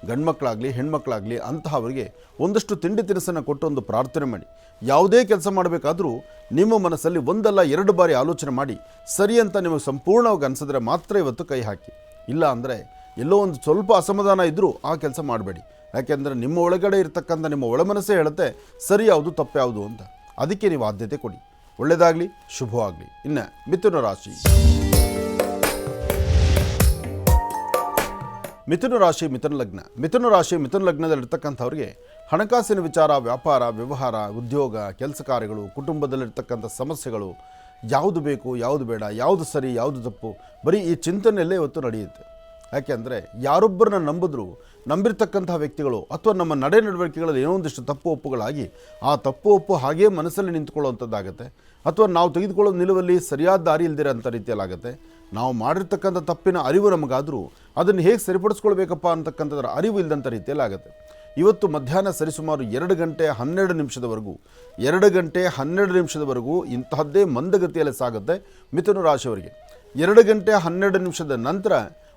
ಗಂಡ್ಮಕ್ಕಳಾಗಲಿ ಹೆಣ್ಮಕ್ಳಾಗಲಿ ಅಂತಹವರಿಗೆ ಒಂದಷ್ಟು ತಿಂಡಿ ತಿನಿಸನ್ನು ಕೊಟ್ಟು ಒಂದು ಪ್ರಾರ್ಥನೆ ಮಾಡಿ. ಯಾವುದೇ ಕೆಲಸ ಮಾಡಬೇಕಾದ್ರೂ ನಿಮ್ಮ ಮನಸ್ಸಲ್ಲಿ ಒಂದಲ್ಲ 2 ಬಾರಿ ಆಲೋಚನೆ ಮಾಡಿ ಸರಿ ಅಂತ ನಿಮಗೆ ಸಂಪೂರ್ಣವಾಗಿ ಅನಿಸಿದ್ರೆ ಮಾತ್ರ ಇವತ್ತು ಕೈ ಹಾಕಿ. ಇಲ್ಲ ಅಂದರೆ ಎಲ್ಲೋ ಒಂದು ಸ್ವಲ್ಪ ಅಸಮಾಧಾನ ಇದ್ದರೂ ಆ ಕೆಲಸ ಮಾಡಬೇಡಿ. ಯಾಕೆಂದರೆ ನಿಮ್ಮ ಒಳಗಡೆ ಇರತಕ್ಕಂಥ ನಿಮ್ಮ ಒಳಮನಸ್ಸೇ ಹೇಳುತ್ತೆ ಸರಿ ಯಾವುದು ತಪ್ಪು ಯಾವುದು ಅಂತ. ಅದಕ್ಕೆ ನೀವು ಆದ್ಯತೆ ಕೊಡಿ. ಒಳ್ಳೆಯದಾಗಲಿ, ಶುಭವಾಗಲಿ. ಇನ್ನು ಮಿಥುನ ರಾಶಿ. ಮಿಥುನ ರಾಶಿ ಲಗ್ನದಲ್ಲಿರ್ತಕ್ಕಂಥವ್ರಿಗೆ ಹಣಕಾಸಿನ ವಿಚಾರ, ವ್ಯಾಪಾರ, ವ್ಯವಹಾರ, ಉದ್ಯೋಗ, ಕೆಲಸ ಕಾರ್ಯಗಳು, ಕುಟುಂಬದಲ್ಲಿರ್ತಕ್ಕಂಥ ಸಮಸ್ಯೆಗಳು, ಯಾವುದು ಬೇಕು ಯಾವುದು ಬೇಡ, ಯಾವುದು ಸರಿ ಯಾವುದು ತಪ್ಪು, ಬರೀ ಈ ಚಿಂತನೆಯಲ್ಲೇ ಇವತ್ತು ನಡೆಯುತ್ತೆ. ಯಾಕೆಂದರೆ ಯಾರೊಬ್ಬರನ್ನ ನಂಬಿರ್ತಕ್ಕಂಥ ವ್ಯಕ್ತಿಗಳು ಅಥವಾ ನಮ್ಮ ನಡವಳಿಕೆಗಳಲ್ಲಿ ಏನೋ ಒಂದಿಷ್ಟು ತಪ್ಪು ಒಪ್ಪುಗಳಾಗಿ ಆ ತಪ್ಪು ಒಪ್ಪು ಹಾಗೇ ಮನಸ್ಸಲ್ಲಿ ನಿಂತ್ಕೊಳ್ಳುವಂಥದ್ದಾಗುತ್ತೆ. ಅಥವಾ ನಾವು ತೆಗೆದುಕೊಳ್ಳೋ ನಿಲುವಲ್ಲಿ ಸರಿಯಾದ ದಾರಿ ಇಲ್ದಿರೋ ಅಂಥ ರೀತಿಯಲ್ಲಾಗುತ್ತೆ. ನಾವು ಮಾಡಿರ್ತಕ್ಕಂಥ ತಪ್ಪಿನ ಅರಿವು ನಮಗಾದರೂ ಅದನ್ನು ಹೇಗೆ ಸರಿಪಡಿಸ್ಕೊಳ್ಬೇಕಪ್ಪ ಅಂತಕ್ಕಂಥದ್ರ ಅರಿವು ಇಲ್ಲದಂಥ ರೀತಿಯಲ್ಲಾಗುತ್ತೆ. ಇವತ್ತು ಮಧ್ಯಾಹ್ನ ಸರಿಸುಮಾರು 2 ಗಂಟೆ 12 ನಿಮಿಷದವರೆಗೂ ಇಂತಹದ್ದೇ ಮಂದಗತಿಯಲ್ಲಿ ಸಾಗುತ್ತೆ ಮಿಥುನ ರಾಶಿಯವರಿಗೆ. 2 ಗಂಟೆ 12 ನಿಮಿಷದ ನಂತರ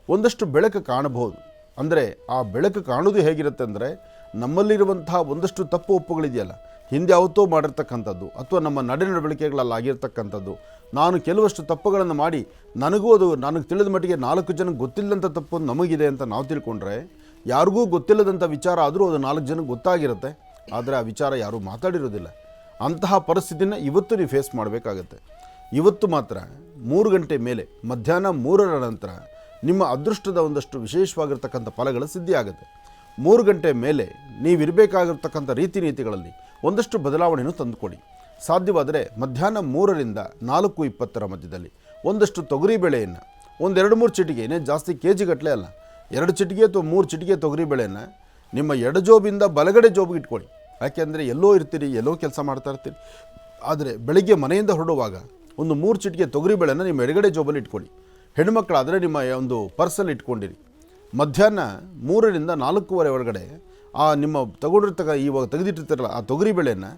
ಒಂದಷ್ಟು ಬೆಳಕು ಕಾಣಬಹುದು. ಅಂದರೆ ಆ ಬೆಳಕು ಕಾಣೋದು ಹೇಗಿರುತ್ತೆ ಅಂದರೆ, ನಮ್ಮಲ್ಲಿರುವಂತಹ ಒಂದಷ್ಟು ತಪ್ಪು ಒಪ್ಪುಗಳಿದೆಯಲ್ಲ, ಹಿಂದೆ ಯಾವತ್ತೋ ಮಾಡಿರ್ತಕ್ಕಂಥದ್ದು ಅಥವಾ ನಮ್ಮ ನಡವಳಿಕೆಗಳಲ್ಲಾಗಿರ್ತಕ್ಕಂಥದ್ದು, ನಾನು ಕೆಲವಷ್ಟು ತಪ್ಪುಗಳನ್ನು ಮಾಡಿ ನನಗೆ ತಿಳಿದ ಮಟ್ಟಿಗೆ 4 ಜನಕ್ಕೆ ಗೊತ್ತಿಲ್ಲದಂಥ ತಪ್ಪು ನಮಗಿದೆ ಅಂತ ನಾವು ತಿಳ್ಕೊಂಡ್ರೆ, ಯಾರಿಗೂ ಗೊತ್ತಿಲ್ಲದಂಥ ವಿಚಾರ ಆದರೂ ಅದು 4 ಜನಕ್ಕೆ ಗೊತ್ತಾಗಿರುತ್ತೆ. ಆದರೆ ಆ ವಿಚಾರ ಯಾರೂ ಮಾತಾಡಿರೋದಿಲ್ಲ. ಅಂತಹ ಪರಿಸ್ಥಿತಿನ ಇವತ್ತು ನೀವು ಫೇಸ್ ಮಾಡಬೇಕಾಗತ್ತೆ. ಇವತ್ತು ಮಾತ್ರ 3 ಗಂಟೆ ಮೇಲೆ, ಮಧ್ಯಾಹ್ನ 3ರ ನಂತರ ನಿಮ್ಮ ಅದೃಷ್ಟದ ಒಂದಷ್ಟು ವಿಶೇಷವಾಗಿರ್ತಕ್ಕಂಥ ಫಲಗಳ ಸಿದ್ಧಿ ಆಗುತ್ತೆ. 3 ಗಂಟೆ ಮೇಲೆ ನೀವಿರಬೇಕಾಗಿರ್ತಕ್ಕಂಥ ರೀತಿ ನೀತಿಗಳಲ್ಲಿ ಒಂದಷ್ಟು ಬದಲಾವಣೆಯನ್ನು ತಂದುಕೊಡಿ. ಸಾಧ್ಯವಾದರೆ ಮಧ್ಯಾಹ್ನ 3 ರಿಂದ 4:20 ಮಧ್ಯದಲ್ಲಿ ಒಂದಷ್ಟು ತೊಗರಿಬೇಳೆಯನ್ನು, 1-2-3 ಚಿಟಿಕೆ, ಏನೇ ಜಾಸ್ತಿ ಕೆಜಿ ಗಟ್ಟಲೆ ಅಲ್ಲ, 2 ಚಿಟಿಕೆ ಅಥವಾ 3 ಚಿಟಿಕೆ ತೊಗರಿಬೇಳೆಯನ್ನು ನಿಮ್ಮ ಎಡಜೋಬಿಂದ ಬಲಗಡೆ ಜೋಬಿಗೆ ಇಟ್ಕೊಳ್ಳಿ. ಯಾಕೆಂದರೆ ಎಲ್ಲೋ ಇರ್ತೀರಿ, ಎಲ್ಲೋ ಕೆಲಸ ಮಾಡ್ತಾ ಇರ್ತೀರಿ. ಆದರೆ ಬೆಳಿಗ್ಗೆ ಮನೆಯಿಂದ ಹೊರಡುವಾಗ ಒಂದು 3 ಚಿಟಿಕೆ ತೊಗರಿಬೇಳೆಯನ್ನು ನಿಮ್ಮ ಎಡಗಡೆ ಜೋಬಲ್ಲಿ ಇಟ್ಕೊಳ್ಳಿ. ಹೆಣ್ಣುಮಕ್ಕಳಾದರೆ ನಿಮ್ಮ ಒಂದು ಪರ್ಸಲ್ಲಿ ಇಟ್ಕೊಂಡಿರಿ. ಮಧ್ಯಾಹ್ನ 3 ರಿಂದ 4:15 ಒಳಗಡೆ ಆ ನಿಮ್ಮ ಇವಾಗ ತೆಗೆದಿಟ್ಟಿರ್ತಾರಲ್ಲ ಆ ತೊಗರಿಬೇಳೆಯನ್ನು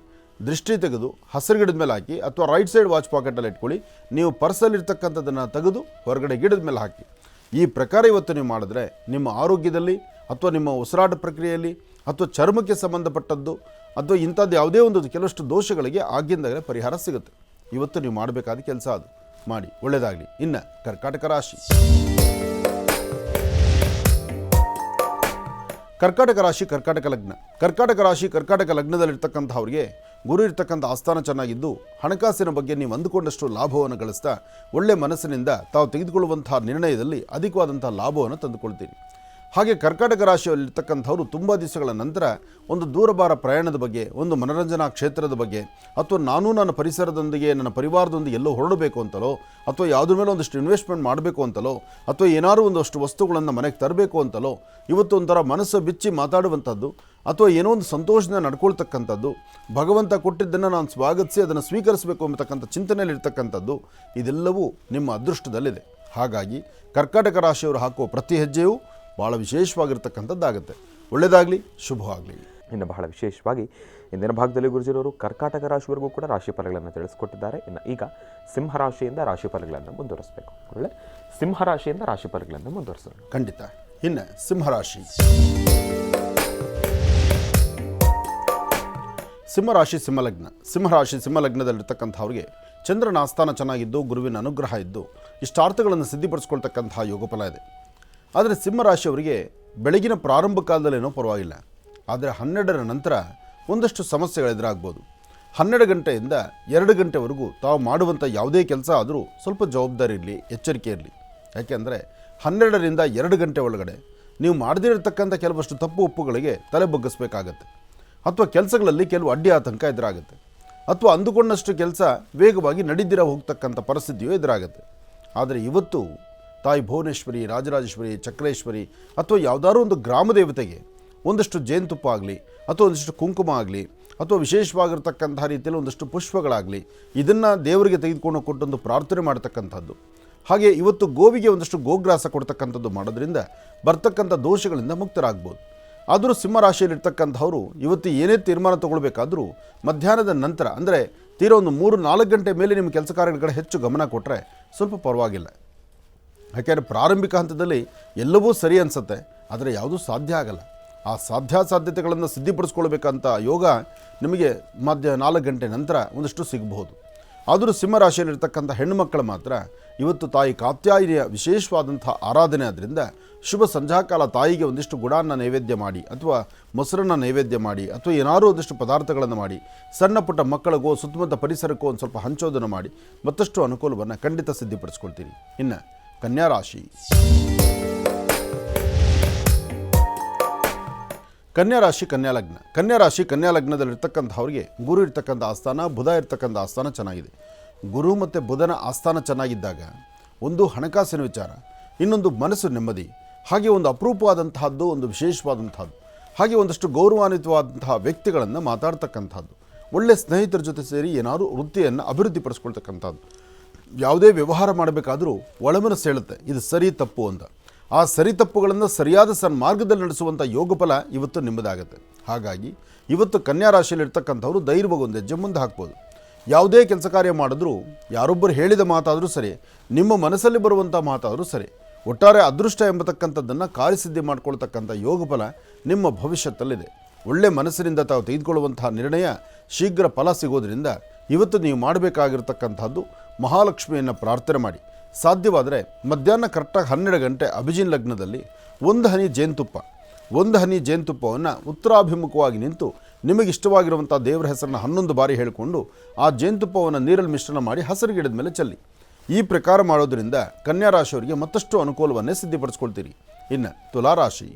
ದೃಷ್ಟಿ ತೆಗೆದು ಹಸಿರು ಗಿಡದ ಮೇಲೆ ಹಾಕಿ, ಅಥವಾ ರೈಟ್ ಸೈಡ್ ವಾಚ್ ಪಾಕೆಟಲ್ಲಿ ಇಟ್ಕೊಳ್ಳಿ. ನೀವು ಪರ್ಸಲ್ಲಿರ್ತಕ್ಕಂಥದ್ದನ್ನು ತೆಗೆದು ಹೊರಗಡೆ ಗಿಡದ ಮೇಲೆ ಹಾಕಿ. ಈ ಪ್ರಕಾರ ಇವತ್ತು ನೀವು ಮಾಡಿದ್ರೆ ನಿಮ್ಮ ಆರೋಗ್ಯದಲ್ಲಿ ಅಥವಾ ನಿಮ್ಮ ಉಸಿರಾಟ ಪ್ರಕ್ರಿಯೆಯಲ್ಲಿ ಅಥವಾ ಚರ್ಮಕ್ಕೆ ಸಂಬಂಧಪಟ್ಟದ್ದು ಅಥವಾ ಇಂಥದ್ದು ಯಾವುದೇ ಒಂದು ಕೆಲವಷ್ಟು ದೋಷಗಳಿಗೆ ಆಗಿಂದಾಗಲೇ ಪರಿಹಾರ ಸಿಗುತ್ತೆ. ಇವತ್ತು ನೀವು ಮಾಡಬೇಕಾದ ಕೆಲಸ ಅದು ಮಾಡಿ. ಒಳ್ಳೆಯದಾಗಲಿ. ಇನ್ನು ಕರ್ಕಾಟಕ ರಾಶಿ. ಕರ್ಕಾಟಕ ಲಗ್ನದಲ್ಲಿರ್ತಕ್ಕಂಥವ್ರಿಗೆ ಗುರು ಇರ್ತಕ್ಕಂಥ ಆಸ್ಥಾನ ಚೆನ್ನಾಗಿದ್ದು, ಹಣಕಾಸಿನ ಬಗ್ಗೆ ನೀವು ಅಂದುಕೊಂಡಷ್ಟು ಲಾಭವನ್ನು ಗಳಿಸ್ತಾ ಒಳ್ಳೆ ಮನಸ್ಸಿನಿಂದ ತಾವು ತೆಗೆದುಕೊಳ್ಳುವಂತಹ ನಿರ್ಣಯದಲ್ಲಿ ಅಧಿಕವಾದಂಥ ಲಾಭವನ್ನು ತಂದುಕೊಳ್ತೀರಿ. ಹಾಗೆ ಕರ್ಕಾಟಕ ರಾಶಿಯಲ್ಲಿರ್ತಕ್ಕಂಥವ್ರು ತುಂಬ ದಿವಸಗಳ ನಂತರ ಒಂದು ದೂರಭಾರ ಪ್ರಯಾಣದ ಬಗ್ಗೆ, ಒಂದು ಮನರಂಜನಾ ಕ್ಷೇತ್ರದ ಬಗ್ಗೆ, ಅಥವಾ ನಾನು ನನ್ನ ಪರಿಸರದೊಂದಿಗೆ ನನ್ನ ಪರಿವಾರದೊಂದಿಗೆ ಎಲ್ಲೋ ಹೊರಡಬೇಕು ಅಂತಲೋ, ಅಥವಾ ಯಾವುದ್ರ ಮೇಲೆ ಒಂದಷ್ಟು ಇನ್ವೆಸ್ಟ್ಮೆಂಟ್ ಮಾಡಬೇಕು ಅಂತಲೋ, ಅಥವಾ ಏನಾದರೂ ಒಂದಷ್ಟು ವಸ್ತುಗಳನ್ನು ಮನೆಗೆ ತರಬೇಕು ಅಂತಲೋ, ಇವತ್ತು ಒಂಥರ ಮನಸ್ಸು ಬಿಚ್ಚಿ ಮಾತಾಡುವಂಥದ್ದು, ಅಥವಾ ಏನೋ ಒಂದು ಸಂತೋಷದಿಂದ ನಡ್ಕೊಳ್ತಕ್ಕಂಥದ್ದು, ಭಗವಂತ ಕೊಟ್ಟಿದ್ದನ್ನು ನಾನು ಸ್ವಾಗತಿಸಿ ಅದನ್ನು ಸ್ವೀಕರಿಸಬೇಕು ಎಂಬತಕ್ಕಂಥ ಚಿಂತನೆಯಲ್ಲಿರ್ತಕ್ಕಂಥದ್ದು, ಇದೆಲ್ಲವೂ ನಿಮ್ಮ ಅದೃಷ್ಟದಲ್ಲಿದೆ. ಹಾಗಾಗಿ ಕರ್ಕಾಟಕ ರಾಶಿಯವರು ಹಾಕುವ ಪ್ರತಿ ಹೆಜ್ಜೆಯೂ ಭಾಳ ವಿಶೇಷವಾಗಿರ್ತಕ್ಕಂಥದ್ದಾಗುತ್ತೆ. ಒಳ್ಳೆಯದಾಗಲಿ, ಶುಭವಾಗಲಿ. ಇನ್ನು ಬಹಳ ವಿಶೇಷವಾಗಿ ಇಂದಿನ ಭಾಗದಲ್ಲಿ ಗುರುಜಿರವರು ಕರ್ಕಾಟಕ ರಾಶಿವರೆಗೂ ಕೂಡ ರಾಶಿ ಫಲಗಳನ್ನು ತಿಳಿಸ್ಕೊಟ್ಟಿದ್ದಾರೆ. ಇನ್ನು ಈಗ ಸಿಂಹರಾಶಿಯಿಂದ ರಾಶಿ ಫಲಗಳನ್ನು ಮುಂದುವರಿಸಬೇಕು. ಒಳ್ಳೆ ಸಿಂಹರಾಶಿಯಿಂದ ರಾಶಿ ಫಲಗಳನ್ನು ಮುಂದುವರಿಸೋಣ. ಖಂಡಿತ. ಇನ್ನು ಸಿಂಹರಾಶಿ. ಸಿಂಹರಾಶಿ ಸಿಂಹಲಗ್ನದಲ್ಲಿರ್ತಕ್ಕಂಥವ್ರಿಗೆ ಚಂದ್ರನ ಆಸ್ಥಾನ ಚೆನ್ನಾಗಿದ್ದು, ಗುರುವಿನ ಅನುಗ್ರಹ ಇದ್ದು, ಇಷ್ಟಾರ್ಥಗಳನ್ನು ಸಿದ್ಧಿಪಡಿಸ್ಕೊಳ್ತಕ್ಕಂತಹ ಯೋಗಫಲ ಇದೆ. ಆದರೆ ಸಿಂಹರಾಶಿಯವರಿಗೆ ಬೆಳಗಿನ ಪ್ರಾರಂಭ ಕಾಲದಲ್ಲೇನೋ ಪರವಾಗಿಲ್ಲ, ಆದರೆ 12ರ ನಂತರ ಒಂದಷ್ಟು ಸಮಸ್ಯೆಗಳು ಎದುರಾಗ್ಬೋದು. 12 ಗಂಟೆಯಿಂದ 2 ಗಂಟೆವರೆಗೂ ತಾವು ಮಾಡುವಂಥ ಯಾವುದೇ ಕೆಲಸ ಆದರೂ ಸ್ವಲ್ಪ ಜವಾಬ್ದಾರಿ ಇರಲಿ, ಎಚ್ಚರಿಕೆ ಇರಲಿ. ಯಾಕೆಂದರೆ 12ರಿಂದ 2 ಗಂಟೆ ಒಳಗಡೆ ನೀವು ಮಾಡದಿರತಕ್ಕಂಥ ಕೆಲವಷ್ಟು ತಪ್ಪು ಒಪ್ಪುಗಳಿಗೆ ತಲೆ ಬಗ್ಗಿಸ್ಬೇಕಾಗತ್ತೆ, ಅಥವಾ ಕೆಲಸಗಳಲ್ಲಿ ಕೆಲವು ಅಡ್ಡಿ ಆತಂಕ ಎದುರಾಗುತ್ತೆ, ಅಥವಾ ಅಂದುಕೊಂಡಷ್ಟು ಕೆಲಸ ವೇಗವಾಗಿ ನಡೀದಿರ ಹೋಗ್ತಕ್ಕಂಥ ಪರಿಸ್ಥಿತಿಯೂ ಎದುರಾಗುತ್ತೆ. ಆದರೆ ಇವತ್ತು ತಾಯಿ ಭುವನೇಶ್ವರಿ, ರಾಜರಾಜೇಶ್ವರಿ, ಚಕ್ರೇಶ್ವರಿ ಅಥವಾ ಯಾವುದಾದ್ರೂ ಒಂದು ಗ್ರಾಮ ದೇವತೆಗೆ ಒಂದಷ್ಟು ಜೇನುತುಪ್ಪ ಆಗಲಿ, ಅಥವಾ ಒಂದಷ್ಟು ಕುಂಕುಮ ಆಗಲಿ, ಅಥವಾ ವಿಶೇಷವಾಗಿರ್ತಕ್ಕಂಥ ರೀತಿಯಲ್ಲಿ ಒಂದಷ್ಟು ಪುಷ್ಪಗಳಾಗಲಿ, ಇದನ್ನು ದೇವರಿಗೆ ತೆಗೆದುಕೊಂಡು ಕೊಟ್ಟೊಂದು ಪ್ರಾರ್ಥನೆ ಮಾಡ್ತಕ್ಕಂಥದ್ದು. ಹಾಗೆ ಇವತ್ತು ಗೋವಿಗೆ ಒಂದಷ್ಟು ಗೋಗ್ರಾಸ ಕೊಡ್ತಕ್ಕಂಥದ್ದು ಮಾಡೋದ್ರಿಂದ ಬರ್ತಕ್ಕಂಥ ದೋಷಗಳಿಂದ ಮುಕ್ತರಾಗ್ಬೋದು. ಆದರೂ ಸಿಂಹರಾಶಿಯಲ್ಲಿರ್ತಕ್ಕಂಥವ್ರು ಇವತ್ತು ಏನೇ ತೀರ್ಮಾನ ತೊಗೊಳ್ಬೇಕಾದ್ರೂ ಮಧ್ಯಾಹ್ನದ ನಂತರ, ಅಂದರೆ ತೀರಾ ಒಂದು 3-4 ಗಂಟೆ ಮೇಲೆ ನಿಮ್ಮ ಕೆಲಸ ಕಾರ್ಯಗಳ ಕಡೆ ಹೆಚ್ಚು ಗಮನ ಕೊಟ್ಟರೆ ಸ್ವಲ್ಪ ಪರವಾಗಿಲ್ಲ. ಯಾಕೆಂದರೆ ಪ್ರಾರಂಭಿಕ ಹಂತದಲ್ಲಿ ಎಲ್ಲವೂ ಸರಿ ಅನಿಸುತ್ತೆ, ಆದರೆ ಯಾವುದೂ ಸಾಧ್ಯ ಆಗಲ್ಲ. ಆ ಸಾಧ್ಯತೆಗಳನ್ನು ಸಿದ್ಧಿಪಡಿಸ್ಕೊಳ್ಬೇಕಂತ ಯೋಗ ನಿಮಗೆ 4 ಗಂಟೆ ನಂತರ ಒಂದಷ್ಟು ಸಿಗಬಹುದು. ಆದರೂ ಸಿಂಹರಾಶಿಯಲ್ಲಿರ್ತಕ್ಕಂಥ ಹೆಣ್ಣುಮಕ್ಕಳು ಮಾತ್ರ ಇವತ್ತು ತಾಯಿ ಕಾತ್ಯಾಯಿನಿಯ ವಿಶೇಷವಾದಂಥ ಆರಾಧನೆ ಆದ್ದರಿಂದ ಶುಭ ಸಂಧ್ಯಾಕಾಲ ತಾಯಿಗೆ ಒಂದಿಷ್ಟು ಗುಡಾನ್ನ ನೈವೇದ್ಯ ಮಾಡಿ, ಅಥವಾ ಮೊಸರನ್ನ ನೈವೇದ್ಯ ಮಾಡಿ, ಅಥವಾ ಏನಾದರೂ ಒಂದಿಷ್ಟು ಪದಾರ್ಥಗಳನ್ನು ಮಾಡಿ ಸಣ್ಣ ಪುಟ್ಟ ಮಕ್ಕಳಿಗೋ ಸುತ್ತಮುತ್ತ ಪರಿಸರಕ್ಕೋ ಒಂದು ಸ್ವಲ್ಪ ಹಂಚೋದನ್ನು ಮಾಡಿ ಮತ್ತಷ್ಟು ಅನುಕೂಲವನ್ನು ಖಂಡಿತ ಸಿದ್ಧಿಪಡಿಸ್ಕೊಳ್ತೀರಿ. ಇನ್ನು ಕನ್ಯಾರಾಶಿ. ಕನ್ಯಾಲಗ್ನದಲ್ಲಿರ್ತಕ್ಕಂಥವ್ರಿಗೆ ಗುರು ಇರ್ತಕ್ಕಂಥ ಆಸ್ಥಾನ, ಬುಧ ಇರ್ತಕ್ಕಂಥ ಆಸ್ಥಾನ ಚೆನ್ನಾಗಿದೆ. ಗುರು ಮತ್ತು ಬುಧನ ಆಸ್ಥಾನ ಚೆನ್ನಾಗಿದ್ದಾಗ ಒಂದು ಹಣಕಾಸಿನ ವಿಚಾರ, ಇನ್ನೊಂದು ಮನಸ್ಸು ನೆಮ್ಮದಿ, ಹಾಗೆ ಒಂದು ಅಪರೂಪವಾದಂತಹದ್ದು, ಒಂದು ವಿಶೇಷವಾದಂತಹದ್ದು, ಹಾಗೆ ಒಂದಷ್ಟು ಗೌರವಾನ್ವಿತವಾದಂತಹ ವ್ಯಕ್ತಿಗಳನ್ನು ಮಾತಾಡ್ತಕ್ಕಂಥದ್ದು, ಒಳ್ಳೆಯ ಸ್ನೇಹಿತರ ಜೊತೆ ಸೇರಿ ಏನಾದರೂ ವೃತ್ತಿಯನ್ನು ಅಭಿವೃದ್ಧಿಪಡಿಸ್ಕೊಳ್ತಕ್ಕಂಥದ್ದು. ಯಾವುದೇ ವ್ಯವಹಾರ ಮಾಡಬೇಕಾದರೂ ಒಳಮನಸ್ಸು ಹೇಳುತ್ತೆ ಇದು ಸರಿ ತಪ್ಪು ಅಂತ. ಆ ಸರಿ ತಪ್ಪುಗಳನ್ನು ಸರಿಯಾದ ಸನ್ಮಾರ್ಗದಲ್ಲಿ ನಡೆಸುವಂಥ ಯೋಗಫಲ ಇವತ್ತು ನಿಮ್ಮದಾಗುತ್ತೆ. ಹಾಗಾಗಿ ಇವತ್ತು ಕನ್ಯಾ ರಾಶಿಯಲ್ಲಿರ್ತಕ್ಕಂಥವ್ರು ಧೈರ್ಯವಾಗಿ ಒಂದು ಹೆಜ್ಜೆ ಮುಂದೆ ಹಾಕ್ಬೋದು. ಯಾವುದೇ ಕೆಲಸ ಕಾರ್ಯ ಮಾಡಿದ್ರೂ, ಯಾರೊಬ್ಬರು ಹೇಳಿದ ಮಾತಾದರೂ ಸರಿ, ನಿಮ್ಮ ಮನಸ್ಸಲ್ಲಿ ಬರುವಂಥ ಮಾತಾದರೂ ಸರಿ, ಒಟ್ಟಾರೆ ಅದೃಷ್ಟ ಎಂಬತಕ್ಕಂಥದ್ದನ್ನು ಕಾರ್ಯಸಿದ್ಧಿ ಮಾಡ್ಕೊಳ್ತಕ್ಕಂಥ ಯೋಗಫಲ ನಿಮ್ಮ ಭವಿಷ್ಯತ್ತಲ್ಲಿದೆ. ಒಳ್ಳೆ ಮನಸ್ಸಿನಿಂದ ತಾವು ತೆಗೆದುಕೊಳ್ಳುವಂತಹ ನಿರ್ಣಯ ಶೀಘ್ರ ಫಲ ಸಿಗೋದ್ರಿಂದ ಇವತ್ತು ನೀವು ಮಾಡಬೇಕಾಗಿರ್ತಕ್ಕಂಥದ್ದು ಮಹಾಲಕ್ಷ್ಮಿಯನ್ನು ಪ್ರಾರ್ಥನೆ ಮಾಡಿ. ಸಾಧ್ಯವಾದರೆ ಮಧ್ಯಾಹ್ನ ಕರೆಕ್ಟಾಗಿ 12 ಗಂಟೆ ಅಭಿಜಿನ್ ಲಗ್ನದಲ್ಲಿ ಒಂದು ಹನಿ ಜೇನುತುಪ್ಪವನ್ನು ಉತ್ತರಾಭಿಮುಖವಾಗಿ ನಿಂತು ನಿಮಗಿಷ್ಟವಾಗಿರುವಂಥ ದೇವರ ಹೆಸರನ್ನು 11 ಬಾರಿ ಹೇಳಿಕೊಂಡು ಆ ಜೇನುತುಪ್ಪವನ್ನು ನೀರಲ್ಲಿ ಮಿಶ್ರಣ ಮಾಡಿ ಹಸಿರು ಗಿಡದ ಮೇಲೆ ಚೆಲ್ಲಿ. ಈ ಪ್ರಕಾರ ಮಾಡೋದ್ರಿಂದ ಕನ್ಯಾ ರಾಶಿಯವರಿಗೆ ಮತ್ತಷ್ಟು ಅನುಕೂಲವನ್ನೇ ಸಿದ್ಧಿಪಡಿಸ್ಕೊಳ್ತೀರಿ. ಇನ್ನು ತುಲಾರಾಶಿ.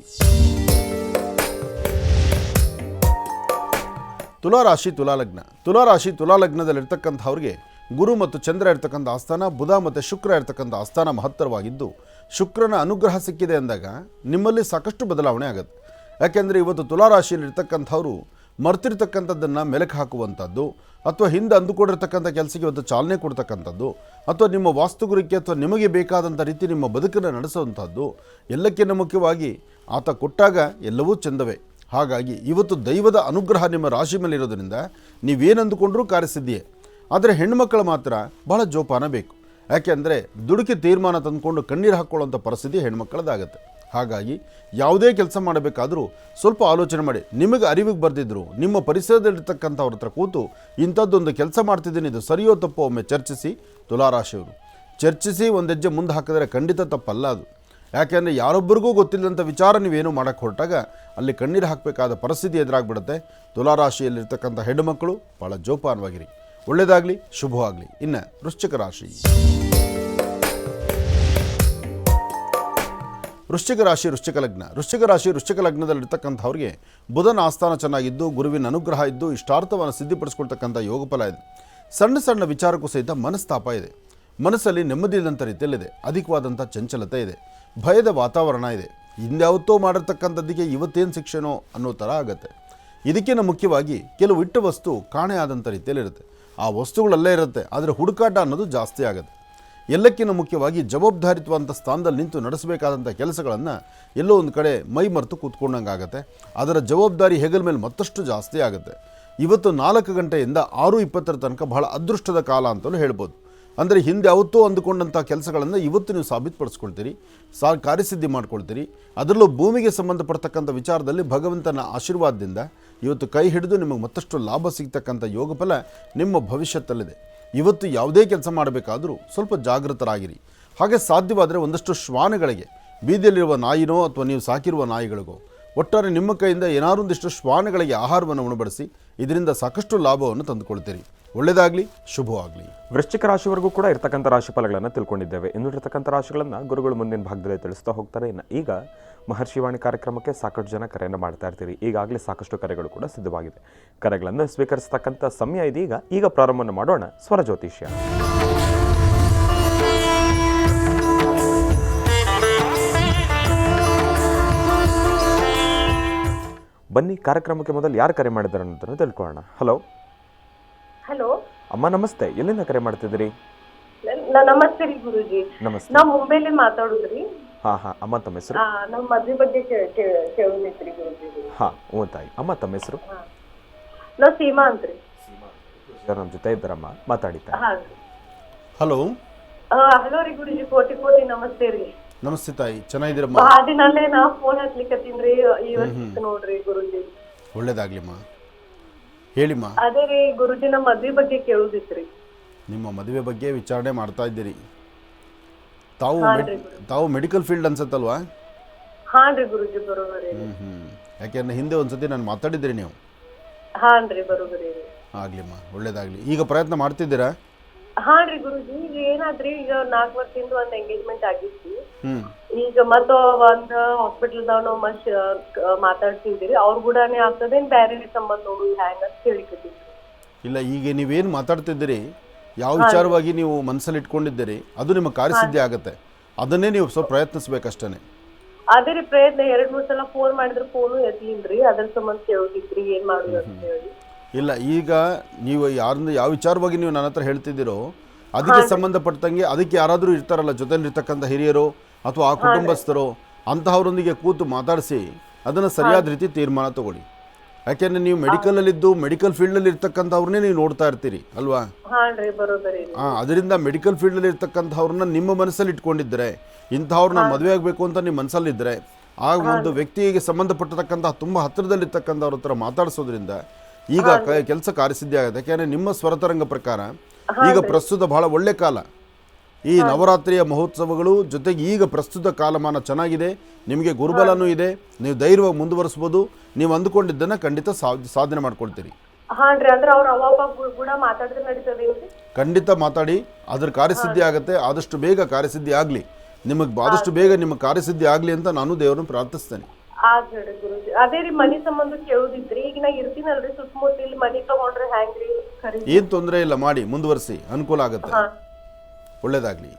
ತುಲಾಲಗ್ನದಲ್ಲಿರ್ತಕ್ಕಂಥವ್ರಿಗೆ ಗುರು ಮತ್ತು ಚಂದ್ರ ಇರ್ತಕ್ಕಂಥ ಆಸ್ಥಾನ, ಬುಧ ಮತ್ತು ಶುಕ್ರ ಇರ್ತಕ್ಕಂಥ ಆಸ್ಥಾನ ಮಹತ್ತರವಾಗಿದ್ದು, ಶುಕ್ರನ ಅನುಗ್ರಹ ಸಿಕ್ಕಿದೆ ಅಂದಾಗ ನಿಮ್ಮಲ್ಲಿ ಸಾಕಷ್ಟು ಬದಲಾವಣೆ ಆಗುತ್ತೆ. ಯಾಕೆಂದರೆ ಇವತ್ತು ತುಲಾರಾಶಿಯಲ್ಲಿರ್ತಕ್ಕಂಥವ್ರು ಮರ್ತಿರ್ತಕ್ಕಂಥದ್ದನ್ನು ಮೆಲುಕು ಹಾಕುವಂಥದ್ದು, ಅಥವಾ ಹಿಂದೆ ಅಂದುಕೊಂಡಿರ್ತಕ್ಕಂಥ ಕೆಲಸಕ್ಕೆ ಇವತ್ತು ಚಾಲನೆ ಕೊಡ್ತಕ್ಕಂಥದ್ದು, ಅಥವಾ ನಿಮ್ಮ ವಾಸ್ತುಗುರಿಕೆ ಅಥವಾ ನಿಮಗೆ ಬೇಕಾದಂಥ ರೀತಿ ನಿಮ್ಮ ಬದುಕನ್ನು ನಡೆಸುವಂಥದ್ದು, ಎಲ್ಲಕ್ಕಿಂತ ಮುಖ್ಯವಾಗಿ ಆತ ಕೊಟ್ಟಾಗ ಎಲ್ಲವೂ ಚೆಂದವೇ. ಹಾಗಾಗಿ ಇವತ್ತು ದೈವದ ಅನುಗ್ರಹ ನಿಮ್ಮ ರಾಶಿ ಮೇಲೆ ಇರೋದರಿಂದ ನೀವೇನು ಅಂದುಕೊಂಡ್ರೂ ಕಾರ್ಯಸಿದ್ಧಿಯೇ. ಆದರೆ ಹೆಣ್ಣುಮಕ್ಕಳು ಮಾತ್ರ ಬಹಳ ಜೋಪಾನ ಬೇಕು. ಯಾಕೆಂದರೆ ದುಡುಕಿ ತೀರ್ಮಾನ ತಂದುಕೊಂಡು ಕಣ್ಣೀರು ಹಾಕ್ಕೊಳ್ಳೋಂಥ ಪರಿಸ್ಥಿತಿ ಹೆಣ್ಮಕ್ಕಳದಾಗತ್ತೆ. ಹಾಗಾಗಿ ಯಾವುದೇ ಕೆಲಸ ಮಾಡಬೇಕಾದರೂ ಸ್ವಲ್ಪ ಆಲೋಚನೆ ಮಾಡಿ. ನಿಮಗೆ ಅರಿವಿಗೆ ಬರ್ದಿದ್ರು ನಿಮ್ಮ ಪರಿಸರದಲ್ಲಿರ್ತಕ್ಕಂಥವ್ರ ಹತ್ರ ಕೂತು ಇಂಥದ್ದೊಂದು ಕೆಲಸ ಮಾಡ್ತಿದ್ದೀನಿ, ಇದು ಸರಿಯೋ ತಪ್ಪೋ ಒಮ್ಮೆ ಚರ್ಚಿಸಿ. ತುಲಾರಾಶಿಯವರು ಚರ್ಚಿಸಿ ಒಂದು ಹೆಜ್ಜೆ ಮುಂದೆ ಹಾಕಿದರೆ ಖಂಡಿತ ತಪ್ಪಲ್ಲ ಅದು. ಯಾಕೆಂದರೆ ಯಾರೊಬ್ಬರಿಗೂ ಗೊತ್ತಿಲ್ಲದಂಥ ವಿಚಾರ ನೀವೇನು ಮಾಡೋಕ್ಕೆ ಹೊರಟಾಗ ಅಲ್ಲಿ ಕಣ್ಣೀರು ಹಾಕಬೇಕಾದ ಪರಿಸ್ಥಿತಿ ಎದುರಾಗ್ಬಿಡುತ್ತೆ. ತುಲಾರಾಶಿಯಲ್ಲಿರ್ತಕ್ಕಂಥ ಹೆಣ್ಣುಮಕ್ಕಳು ಭಾಳ ಜೋಪಾನವಾಗಿರಿ. ಒಳ್ಳೆಯದಾಗಲಿ, ಶುಭವಾಗಲಿ. ಇನ್ನು ವೃಶ್ಚಿಕ ರಾಶಿ. ವೃಶ್ಚಿಕ ರಾಶಿ ವೃಶ್ಚಿಕ ಲಗ್ನ. ವೃಶ್ಚಿಕ ಲಗ್ನದಲ್ಲಿರ್ತಕ್ಕಂಥವ್ರಿಗೆ ಬುಧನ ಆಸ್ಥಾನ ಚೆನ್ನಾಗಿದ್ದು ಗುರುವಿನ ಅನುಗ್ರಹ ಇದ್ದು ಇಷ್ಟಾರ್ಥವನ್ನು ಸಿದ್ಧಿಪಡಿಸ್ಕೊಳ್ತಕ್ಕಂಥ ಯೋಗ ಫಲ ಇದೆ. ಸಣ್ಣ ಸಣ್ಣ ವಿಚಾರಕ್ಕೂ ಸಹಿತ ಮನಸ್ತಾಪ ಇದೆ. ಮನಸ್ಸಲ್ಲಿ ನೆಮ್ಮದಿ ಇಲ್ಲದಂಥ ರೀತಿಯಲ್ಲಿದೆ. ಅಧಿಕವಾದಂಥ ಚಂಚಲತೆ ಇದೆ. ಭಯದ ವಾತಾವರಣ ಇದೆ. ಹಿಂದ್ಯಾವತ್ತೋ ಮಾಡಿರ್ತಕ್ಕಂಥದ್ದಕ್ಕೆ ಇವತ್ತೇನು ಶಿಕ್ಷೆನೋ ಅನ್ನೋ ಥರ ಆಗುತ್ತೆ. ಇದಕ್ಕಿಂತ ಮುಖ್ಯವಾಗಿ ಕೆಲವು ಇಟ್ಟ ವಸ್ತು ಕಾಣೆ ಆದಂಥ ರೀತಿಯಲ್ಲಿರುತ್ತೆ. ಆ ವಸ್ತುಗಳಲ್ಲೇ ಇರುತ್ತೆ, ಆದರೆ ಹುಡುಕಾಟ ಅನ್ನೋದು ಜಾಸ್ತಿ ಆಗುತ್ತೆ. ಎಲ್ಲಕ್ಕಿಂತ ಮುಖ್ಯವಾಗಿ ಜವಾಬ್ದಾರಿತ್ವಂಥ ಸ್ಥಾನದಲ್ಲಿ ನಿಂತು ನಡೆಸಬೇಕಾದಂಥ ಕೆಲಸಗಳನ್ನು ಎಲ್ಲೋ ಒಂದು ಕಡೆ ಮೈ ಮರೆತು ಕೂತ್ಕೊಂಡಂಗೆ ಆಗುತ್ತೆ. ಅದರ ಜವಾಬ್ದಾರಿ ಹೆಗಲ ಮೇಲೆ ಮತ್ತಷ್ಟು ಜಾಸ್ತಿ ಆಗುತ್ತೆ. ಇವತ್ತು 4 ಗಂಟೆಯಿಂದ 6:20 ತನಕ ಬಹಳ ಅದೃಷ್ಟದ ಕಾಲ ಅಂತಲೂ ಹೇಳ್ಬೋದು. ಅಂದರೆ ಹಿಂದೆ ಯಾವತ್ತೋ ಅಂದುಕೊಂಡಂಥ ಕೆಲಸಗಳನ್ನು ಇವತ್ತು ನೀವು ಸಾಬೀತುಪಡಿಸ್ಕೊಳ್ತೀರಿ, ಕಾರ್ಯಸಿದ್ಧಿ ಮಾಡ್ಕೊಳ್ತೀರಿ. ಅದರಲ್ಲೂ ಭೂಮಿಗೆ ಸಂಬಂಧಪಡ್ತಕ್ಕಂಥ ವಿಚಾರದಲ್ಲಿ ಭಗವಂತನ ಆಶೀರ್ವಾದದಿಂದ ಇವತ್ತು ಕೈ ಹಿಡಿದು ನಿಮಗೆ ಮತ್ತಷ್ಟು ಲಾಭ ಸಿಗ್ತಕ್ಕಂಥ ಯೋಗ ಫಲ ನಿಮ್ಮ ಭವಿಷ್ಯತ್ತಲ್ಲಿದೆ. ಇವತ್ತು ಯಾವುದೇ ಕೆಲಸ ಮಾಡಬೇಕಾದರೂ ಸ್ವಲ್ಪ ಜಾಗೃತರಾಗಿರಿ. ಹಾಗೆ ಸಾಧ್ಯವಾದರೆ ಒಂದಷ್ಟು ಶ್ವಾನಗಳಿಗೆ, ಬೀದಿಯಲ್ಲಿರುವ ನಾಯಿನೋ ಅಥವಾ ನೀವು ಸಾಕಿರುವ ನಾಯಿಗಳಿಗೋ, ಒಟ್ಟಾರೆ ನಿಮ್ಮ ಕೈಯಿಂದ ಏನಾದರೂ ಒಂದಿಷ್ಟು ಶ್ವಾನಗಳಿಗೆ ಆಹಾರವನ್ನು ಉಣಬಡಿಸಿ ಇದರಿಂದ ಸಾಕಷ್ಟು ಲಾಭವನ್ನು ತಂದುಕೊಳ್ತೀರಿ. ಒಳ್ಳೆಯದಾಗಲಿ, ಶುಭವಾಗಲಿ. ವೃಶ್ಚಿಕ ರಾಶಿವರೆಗೂ ಕೂಡ ಇರ್ತಕ್ಕಂಥ ರಾಶಿ ಫಲಗಳನ್ನು ತಿಳ್ಕೊಂಡಿದ್ದೇವೆ. ಇನ್ನು ಇರ್ತಕ್ಕಂಥ ರಾಶಿಗಳನ್ನು ಗುರುಗಳು ಮುಂದಿನ ಭಾಗದಲ್ಲಿ ತಿಳಿಸ್ತಾ ಹೋಗ್ತಾರೆ. ಇನ್ನು ಈಗ ಮಹರ್ಷಿವಾಣಿ ಕಾರ್ಯಕ್ರಮಕ್ಕೆ ಸಾಕಷ್ಟು ಜನ ಕರೆಯನ್ನು ಮಾಡ್ತಾ ಇರ್ತೀರಿ. ಈಗಾಗಲೇ ಸಾಕಷ್ಟು ಕರೆಗಳು ಕೂಡ ಸಿದ್ಧವಾಗಿದೆ. ಕರೆಗಳನ್ನು ಸ್ವೀಕರಿಸ್ತಕ್ಕಂಥ ಸಮಯ ಇದೀಗ. ಈಗ ಪ್ರಾರಂಭವನ್ನು ಮಾಡೋಣ ಸ್ವರ ಜ್ಯೋತಿಷ್ಯ. ಬನ್ನಿ, ಕಾರ್ಯಕ್ರಮಕ್ಕೆ ಮೊದಲು ಯಾರು ಕರೆ ಮಾಡಿದ್ದಾರೆ ಅನ್ನೋದನ್ನು ತಿಳ್ಕೊಳ್ಳೋಣ. ಹಲೋ ಹಲೋ ಅಮ್ಮ, ನಮಸ್ತೆ. ಎಲ್ಲಿಂದ ಕರೆ ಮಾಡ್ತಿದ್ದೀರಿ? ನಮಸ್ತೆ ರೀ ಗುರುಜಿ. ನಮಸ್ತೆ. ನಾವ್ ಮುಂಬೈಲಿ ಮಾತಾಡುದ್ರಿ. ಹಾ ಅಮ್ಮ, ತಮ್ಮ ಹೆಸರು? ನಮ್ ಮದ್ವೆ ಬಗ್ಗೆ ಕೇಳಿದ್ರಿ ಗುರುಜಿ. ಹ್ಞೂ ತಾಯಿ. ಅಮ್ಮ, ತಮ್ಮ ಹೆಸರು? ನಾವ್ ಸೀಮಾ ಅಂತ್ರಿ. ನಮ್ಮ ಜೊತೆ ಇದ್ದಾರಮ್ಮ, ಮಾತಾಡಿ ತಾಯಿ. ಹಲೋ. ಹಲೋ ರೀ ಗುರುಜಿ, ಕೋಟಿ ನಮಸ್ತೆ ರೀ. ನಮಸ್ತೆ ತಾಯಿ, ಚೆನ್ನಾಗಿದ್ದೀರಮ್ಮ? ಆ ದಿನಲ್ಲೇ ನಾ ಫೋನ್ ಹಚ್ಲಿಕತ್ತೀನ್ರಿ, ಇವತ್ತು ನೋಡ್ರಿ ಗುರುಜಿ. ಒಳ್ಳೇದಾಗ್ಲಿಮ್ಮ, ಹೇಳಿಮ್ಮ. ಅದೇ ರೀ ಗುರುಜಿ, ನಮ್ ಮದ್ವೆ ಬಗ್ಗೆ ಕೇಳುದಿತ್ರಿ. ನಿಮ್ಮ ಮದುವೆ ಬಗ್ಗೆ ವಿಚಾರಣೆ ಮಾಡ್ತಾ ಇದ್ದೀರಿ. ತಾವು ಮೆಡಿಕಲ್ ಫೀಲ್ಡ್ ಅನ್ಸತ್ತಲ್ವಾ? ಹಾನ್ರಿ ಗುರುಜಿ, ಬರೋಬರಿ. ಯಾಕೆಂದ್ರೆ ಹಿಂದೆ ಒಂದ್ಸತಿ ನಾನು ಮಾತಾಡಿದ್ದೀರಿ ನೀವು. ಹಾನ್ರಿ, ಬರೋಬರಿ. ಆಗ್ಲಿಮ್ಮ, ಒಳ್ಳೇದಾಗ್ಲಿ. ಈಗ ಪ್ರಯತ್ನ ಮಾಡ್ತಿದ್ದೀರಾ? ಹಾನ್ರಿ ಗುರುಜಿ, ಈಗ ಏನಾದ್ರಿ, ಈಗ 4 ವರ್ಷದಿಂದ ಒಂದ್ ಎಂಗೇಜ್ಮೆಂಟ್ ಆಗಿತ್ತು. ಈಗ ಮತ್ತ ಒಂದ್ ಹಾಸ್ಪಿಟಲ್ದಾಗ ನಾವು ಮಾತಾಡ್ತಿದ್ದೀರಿ, ಅವ್ರ ಕೂಡನೇ ಆಗ್ತದೇನ್ ಬ್ಯಾರೆ ಸಂಬಂಧ ನೋಡು ಹ್ಯಾಂಗ ಅಂತ ಕೇಳಿಕತ್ತೀವಿ. ಇಲ್ಲ, ಈಗ ನೀವೇನು ಮಾತಾಡ್ತಿದ್ದೀರಿ, ಯಾವ ವಿಚಾರವಾಗಿ ನೀವು ಮನಸ್ಸಲ್ಲಿ ಇಟ್ಕೊಂಡಿದ್ದೀರಿ, ಅದು ನಿಮ್ಮ ಕಾರ್ಯಸಿದ್ಧಿ ಆಗುತ್ತೆ. ಅದನ್ನೇ ನೀವು ಸ್ವಲ್ಪ ಪ್ರಯತ್ನಿಸ್ಬೇಕಷ್ಟೇ. ಅದೇ ರೀ ಪ್ರಯತ್ನ. 2-3 ಸಲ ಫೋನ್ ಮಾಡಿದ್ರೆ ಫೋನು ಎತ್ತಲಿಲ್ರಿ, ಅದ್ರ ಸಂಬಂಧ ಕೇಳೋದಿತ್ರಿ, ಏನ್ ಮಾಡುದು ಅಂತ ಹೇಳಿ. ಇಲ್ಲ, ಈಗ ನೀವು ಯಾವ ವಿಚಾರವಾಗಿ ನೀವು ನನ್ನ ಹತ್ರ ಹೇಳ್ತಿದ್ದೀರೋ ಅದಕ್ಕೆ ಸಂಬಂಧಪಟ್ಟಂಗೆ ಅದಕ್ಕೆ ಯಾರಾದರೂ ಇರ್ತಾರಲ್ಲ ಜೊತೆಲಿರ್ತಕ್ಕಂಥ ಹಿರಿಯರು ಅಥವಾ ಆ ಕುಟುಂಬಸ್ಥರು, ಅಂತಹವರೊಂದಿಗೆ ಕೂತು ಮಾತಾಡಿಸಿ ಅದನ್ನು ಸರಿಯಾದ ರೀತಿ ತೀರ್ಮಾನ ತಗೊಳ್ಳಿ. ಯಾಕೆಂದರೆ ನೀವು ಮೆಡಿಕಲಲ್ಲಿದ್ದು ಮೆಡಿಕಲ್ ಫೀಲ್ಡಲ್ಲಿ ಇರ್ತಕ್ಕಂಥವ್ರನ್ನೇ ನೀವು ನೋಡ್ತಾ ಇರ್ತೀರಿ ಅಲ್ವಾ? ಅದರಿಂದ ಮೆಡಿಕಲ್ ಫೀಲ್ಡಲ್ಲಿ ಇರ್ತಕ್ಕಂಥವ್ರನ್ನ ನಿಮ್ಮ ಮನಸ್ಸಲ್ಲಿ ಇಟ್ಕೊಂಡಿದ್ದರೆ, ಇಂಥವ್ರನ್ನ ಮದುವೆ ಆಗಬೇಕು ಅಂತ ನಿಮ್ಮ ಮನಸ್ಸಲ್ಲಿದ್ದರೆ, ಆ ಒಂದು ವ್ಯಕ್ತಿಗೆ ಸಂಬಂಧಪಟ್ಟತಕ್ಕಂಥ ತುಂಬ ಹತ್ತಿರದಲ್ಲಿರ್ತಕ್ಕಂಥವ್ರ ಹತ್ರ ಮಾತಾಡಿಸೋದ್ರಿಂದ ಈಗ ಕೆಲಸ ಕಾರ್ಯಸಿದ್ಧಿ ಆಗುತ್ತೆ. ಯಾಕೆಂದರೆ ನಿಮ್ಮ ಸ್ವರತರಂಗ ಪ್ರಕಾರ ಈಗ ಪ್ರಸ್ತುತ ಬಹಳ ಒಳ್ಳೆ ಕಾಲ. ಈ ನವರಾತ್ರಿಯ ಮಹೋತ್ಸವಗಳು ಜೊತೆಗೆ ಈಗ ಪ್ರಸ್ತುತ ಕಾಲಮಾನ ಚೆನ್ನಾಗಿದೆ. ನಿಮಗೆ ಗುರುಬಲನೂ ಇದೆ. ನೀವು ಧೈರ್ಯವಾಗಿ ಮುಂದುವರಿಸ್ಬೋದು. ನೀವು ಅಂದುಕೊಂಡಿದ್ದನ್ನು ಖಂಡಿತ ಸಾಧನೆ ಮಾಡ್ಕೊಳ್ತೀರಿ. ಖಂಡಿತ ಮಾತಾಡಿ, ಅದ್ರ ಕಾರ್ಯಸಿದ್ಧಿ ಆಗುತ್ತೆ. ಆದಷ್ಟು ಬೇಗ ಕಾರ್ಯಸಿದ್ಧಿ ಆಗಲಿ. ನಿಮಗೆ ಆದಷ್ಟು ಬೇಗ ನಿಮ್ಮ ಕಾರ್ಯಸಿದ್ಧಿ ಆಗಲಿ ಅಂತ ನಾನು ದೇವರನ್ನು ಪ್ರಾರ್ಥಿಸ್ತೇನೆ. ಅದೇ ರೀ, ಮನಿ ಸಂಬಂಧ ಕೇಳುದಿದ್ರಿ. ಈಗ ನಾ ಇರ್ತೀನಲ್ರಿ ಸುತ್ತಮುತ್ತ, ಇಲ್ಲಿ ಮನಿ ತಗೊಂಡ್ರೆ ಹ್ಯಾಂಗ್ರಿ? ಏನ್ ತೊಂದರೆ ಇಲ್ಲ, ಮಾಡಿ ಮುಂದುವರಿಸಿ, ಅನುಕೂಲ ಆಗುತ್ತೆ. ಒಳ್ಳೇದಾಗ್ಲಿ.